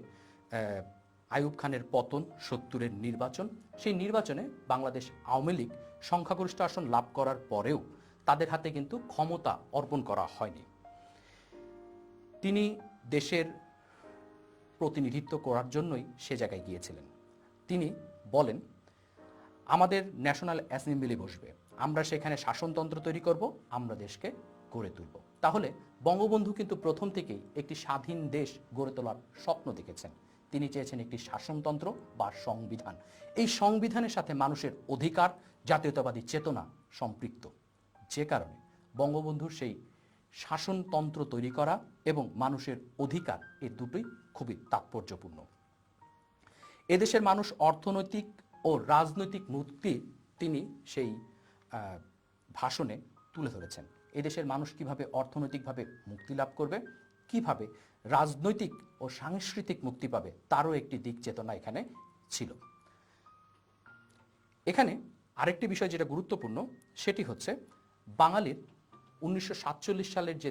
আইয়ুব খানের পতন, 70-এর নির্বাচন, সেই নির্বাচনে বাংলাদেশ আওয়ামী লীগ সংখ্যাগরিষ্ঠ আসন লাভ করার পরেও তাদের হাতে কিন্তু ক্ষমতা অর্পণ করা হয়নি। তিনি দেশের প্রতিনিধিত্ব করার জন্যই সে জায়গায় গিয়েছিলেন। তিনি বলেন, আমাদের ন্যাশনাল অ্যাসেম্বলি বসবে, আমরা সেখানে শাসনতন্ত্র তৈরি করব, আমরা দেশকে গড়ে তুলব। তাহলে বঙ্গবন্ধু কিন্তু প্রথম থেকেই একটি স্বাধীন দেশ গড়ে তোলার স্বপ্ন দেখেছেন। তিনি চেয়েছেন একটি শাসনতন্ত্র বা সংবিধান। এই সংবিধানের সাথে মানুষের অধিকার, জাতীয়তাবাদী চেতনা সম্পৃক্ত, যে কারণে বঙ্গবন্ধুর সেই শাসনতন্ত্র তৈরি করা এবং মানুষের অধিকার, এই দুটোই খুবই তাৎপর্যপূর্ণ। এদেশের মানুষ অর্থনৈতিক ও রাজনৈতিক মুক্তি তিনি সেই ভাষণে তুলে ধরেছেন। এদেশের মানুষ কিভাবে অর্থনৈতিকভাবে মুক্তি লাভ করবে, কিভাবে রাজনৈতিক ও সাংস্কৃতিক মুক্তি পাবে, তারও একটি দিক চেতনা এখানে ছিল। এখানে আরেকটি বিষয় যেটা গুরুত্বপূর্ণ সেটি হচ্ছে বাঙালির 1947 সালের যে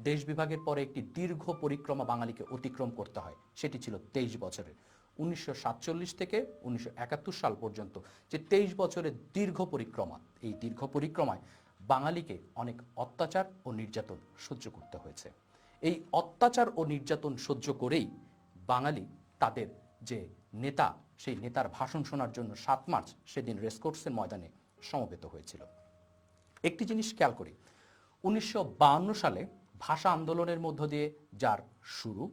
দেশ বিভাগের পরে একটি দীর্ঘ পরিক্রমা বাঙালিকে অতিক্রম করতে হয়, সেটি ছিল 23 বছরের। 1947 থেকে 1971 সাল পর্যন্ত যে 23 বছরের দীর্ঘ পরিক্রমা, এই দীর্ঘ পরিক্রমায় বাঙালিকে অনেক অত্যাচার ও নির্যাতন সহ্য করতে হয়েছে। এই অত্যাচার ও নির্যাতন সহ্য করেই বাঙালি তাদের যে নেতা, সেই নেতার ভাষণ শোনার জন্য 7 মার্চ সেদিন রেসকোর্সের ময়দানে সমবেত হয়েছিল। একটি জিনিস খেয়াল করি, 1952 সালে ভাষা আন্দোলনের মধ্য দিয়ে যার শুরু,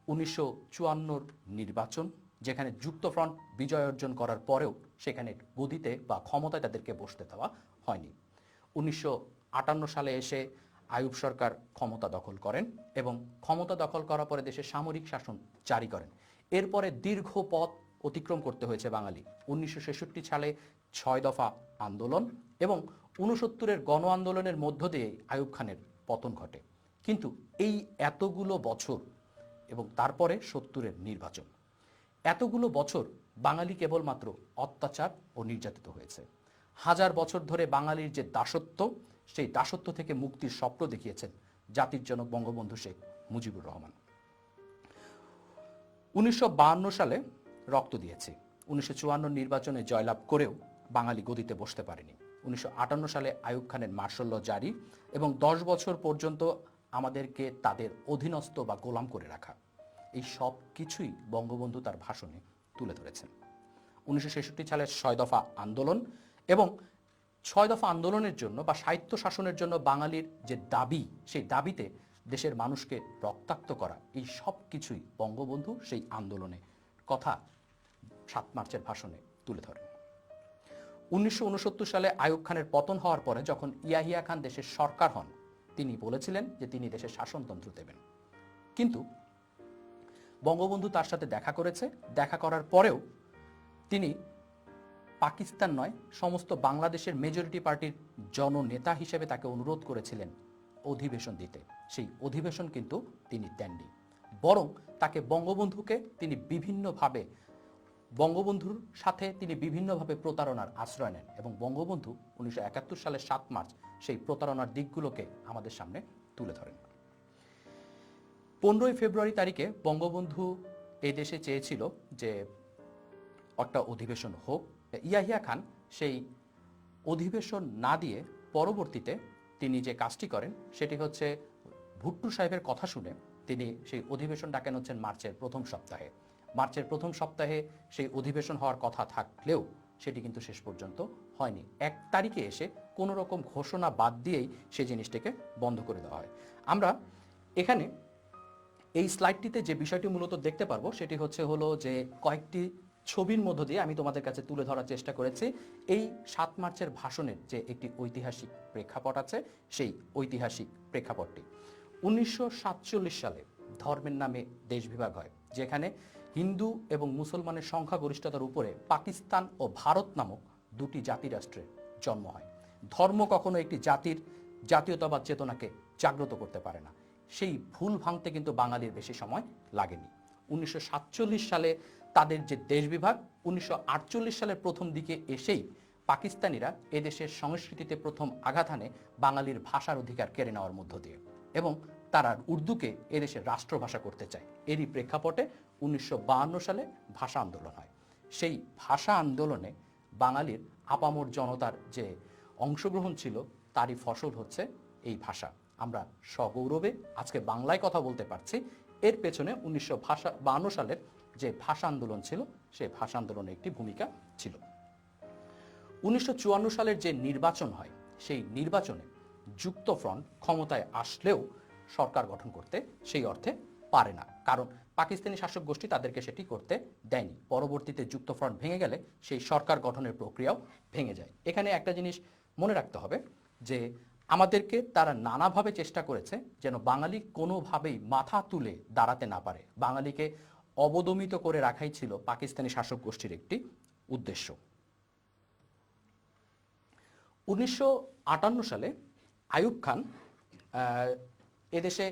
1954 নির্বাচন, যেখানে যুক্তফ্রন্ট বিজয় অর্জন করার পরেও সেখানে গদিতে বা ক্ষমতায় তাদেরকে বসতে দেওয়া হয়নি। 1958 সালে এসে আইয়ুব সরকার ক্ষমতা দখল করেন এবং ক্ষমতা দখল করার পরে দেশে সামরিক শাসন জারি করেন। এরপরে দীর্ঘ পথ অতিক্রম করতে হয়েছে বাঙালি। 1966 সালে 6 দফা আন্দোলন এবং 69-এর গণ আন্দোলনের মধ্য দিয়ে আইয়ুব খানের পতন ঘটে। কিন্তু এই এতগুলো বছর এবং তারপরে 70-এর নির্বাচন, এতগুলো বছর বাঙালি কেবলমাত্র অত্যাচার ও নির্যাতিত হয়েছে। হাজার বছর ধরে বাঙালির যে দাসত্ব, সেই দাসত্ব থেকে মুক্তির স্বপ্ন দেখিয়েছেন জাতির জনক বঙ্গবন্ধু শেখ মুজিবুর রহমান। 1952 সালে রক্ত দিয়েছে। 1954 নির্বাচনে জয়লাভ করেও বাঙালি গদিতে বসতে পারেনি। 1958 সালে আইয়ুব খানের মার্শাল ল জারি এবং 10 বছর পর্যন্ত আমাদেরকে তাদের অধীনস্থ বা গোলাম করে রাখা, এই সব কিছুই বঙ্গবন্ধু তার ভাষণে তুলে ধরেছেন। 1966 সালের 6 দফা আন্দোলন এবং 6 দফা আন্দোলনের জন্য বা সাহিত্য শাসনের জন্য বাঙালির যে দাবি, সেই দাবিতে দেশের মানুষকে রক্তাক্ত করা, এই সব কিছুই বঙ্গবন্ধু সেই আন্দোলনে কথা 7 মার্চের ভাষণে তুলে ধরেন। 1969 সালে আইয়ুব খানের পতন হওয়ার পরে যখন ইয়াহিয়া খান দেশের সরকার হন, তিনি বলেছিলেন যে তিনি দেশের শাসনতন্ত্র দেবেন। কিন্তু বঙ্গবন্ধু তার সাথে দেখা করেছে, দেখা করার পরেও তিনি পাকিস্তান নয়, সমস্ত বাংলাদেশের মেজরিটি পার্টির জননেতা হিসেবে তাকে অনুরোধ করেছিলেন অধিবেশন দিতে। সেই অধিবেশন কিন্তু তিনি দেননি, বরং তাকে বঙ্গবন্ধুর সাথে তিনি বিভিন্নভাবে প্রতারণার আশ্রয় নেন এবং বঙ্গবন্ধু 1971 সালের 7 মার্চ সেই প্রতারণার দিকগুলোকে আমাদের সামনে তুলে ধরেন। 15 ফেব্রুয়ারি তারিখে বঙ্গবন্ধু এই দেশে চেয়েছিল যে একটা অধিবেশন হোক। ইয়াহিয়া খান সেই অধিবেশন না দিয়ে পরবর্তীতে তিনি যে কাজটি করেন সেটি হচ্ছে ভুট্টো সাহেবের কথা শুনে তিনি সেই অধিবেশন ডাকেন হচ্ছেন মার্চের প্রথম সপ্তাহে। মার্চের প্রথম সপ্তাহে সেই অধিবেশন হওয়ার কথা থাকলেও সেটি কিন্তু শেষ পর্যন্ত হয়নি। 1 তারিখে এসে কোনো রকম ঘোষণা বাদ দিয়েই সেই জিনিসটিকে বন্ধ করে দেওয়া হয়। আমরা এখানে এই স্লাইডটিতে যে বিষয়টি মূলত দেখতে পারবো সেটি হলো যে কয়েকটি ছবির মধ্য দিয়ে আমি তোমাদের কাছে তুলে ধরার চেষ্টা করেছি এই 7 মার্চের ভাষণের যে একটি ঐতিহাসিক প্রেক্ষাপট আছে, সেই ঐতিহাসিক প্রেক্ষাপটটি 1947 সালে ধর্মের নামে দেশ বিভাগ হয়, যেখানে হিন্দু এবং মুসলমানের সংখ্যাগরিষ্ঠতার উপরে পাকিস্তান ও ভারত নামক দুটি জাতিরাষ্ট্রের জন্ম হয়। ধর্ম কখনো একটি জাতির জাতীয়তাবাদ চেতনাকে জাগ্রত করতে পারে না। সেই ভুল ভাঙতে কিন্তু বাঙালির বেশি সময় লাগেনি। 1947 সালে তাদের যে দেশ বিভাগ, 1948 সালের প্রথম দিকে এসেই পাকিস্তানিরা এদেশের সংস্কৃতিতে প্রথম আঘাত হানে বাঙালির ভাষার অধিকার কেড়ে নেওয়ার মধ্য দিয়ে এবং তারা উর্দুকে এদেশের রাষ্ট্রভাষা করতে চায়। এরই প্রেক্ষাপটে 1952 সালে ভাষা আন্দোলন হয়। সেই ভাষা আন্দোলনে বাঙালির আপামর জনতার যে অংশগ্রহণ ছিল তারই ফসল হচ্ছে এই ভাষা। আমরা সগৌরবে আজকে বাংলায় কথা বলতে পারছি, এর পেছনে 1952 সালের যে ভাষা আন্দোলন ছিল সেই ভাষা আন্দোলনের একটি ভূমিকা ছিল। 1954 সালের যে নির্বাচন হয় সেই নির্বাচনে যুক্তফ্রন্ট ক্ষমতায় আসলেও সরকার গঠন করতে সেই অর্থে পারে না, কারণ পাকিস্তানি শাসক গোষ্ঠী তাদেরকে সেটি করতে দেয়নি। পরবর্তীতে যুক্তফ্রন্ট ভেঙে গেলে সেই সরকার গঠনের প্রক্রিয়াও ভেঙে যায়। এখানে একটা জিনিস মনে রাখতে হবে যে আমাদেরকে তারা নানাভাবে চেষ্টা করেছে যেন বাঙালি কোনোভাবেই মাথা তুলে দাঁড়াতে না পারে। বাঙালিকে অবদমিত করে রাখাই ছিল পাকিস্তানি শাসক গোষ্ঠীর একটি উদ্দেশ্য। 1958 সালে আইয়ুব খান এদেশে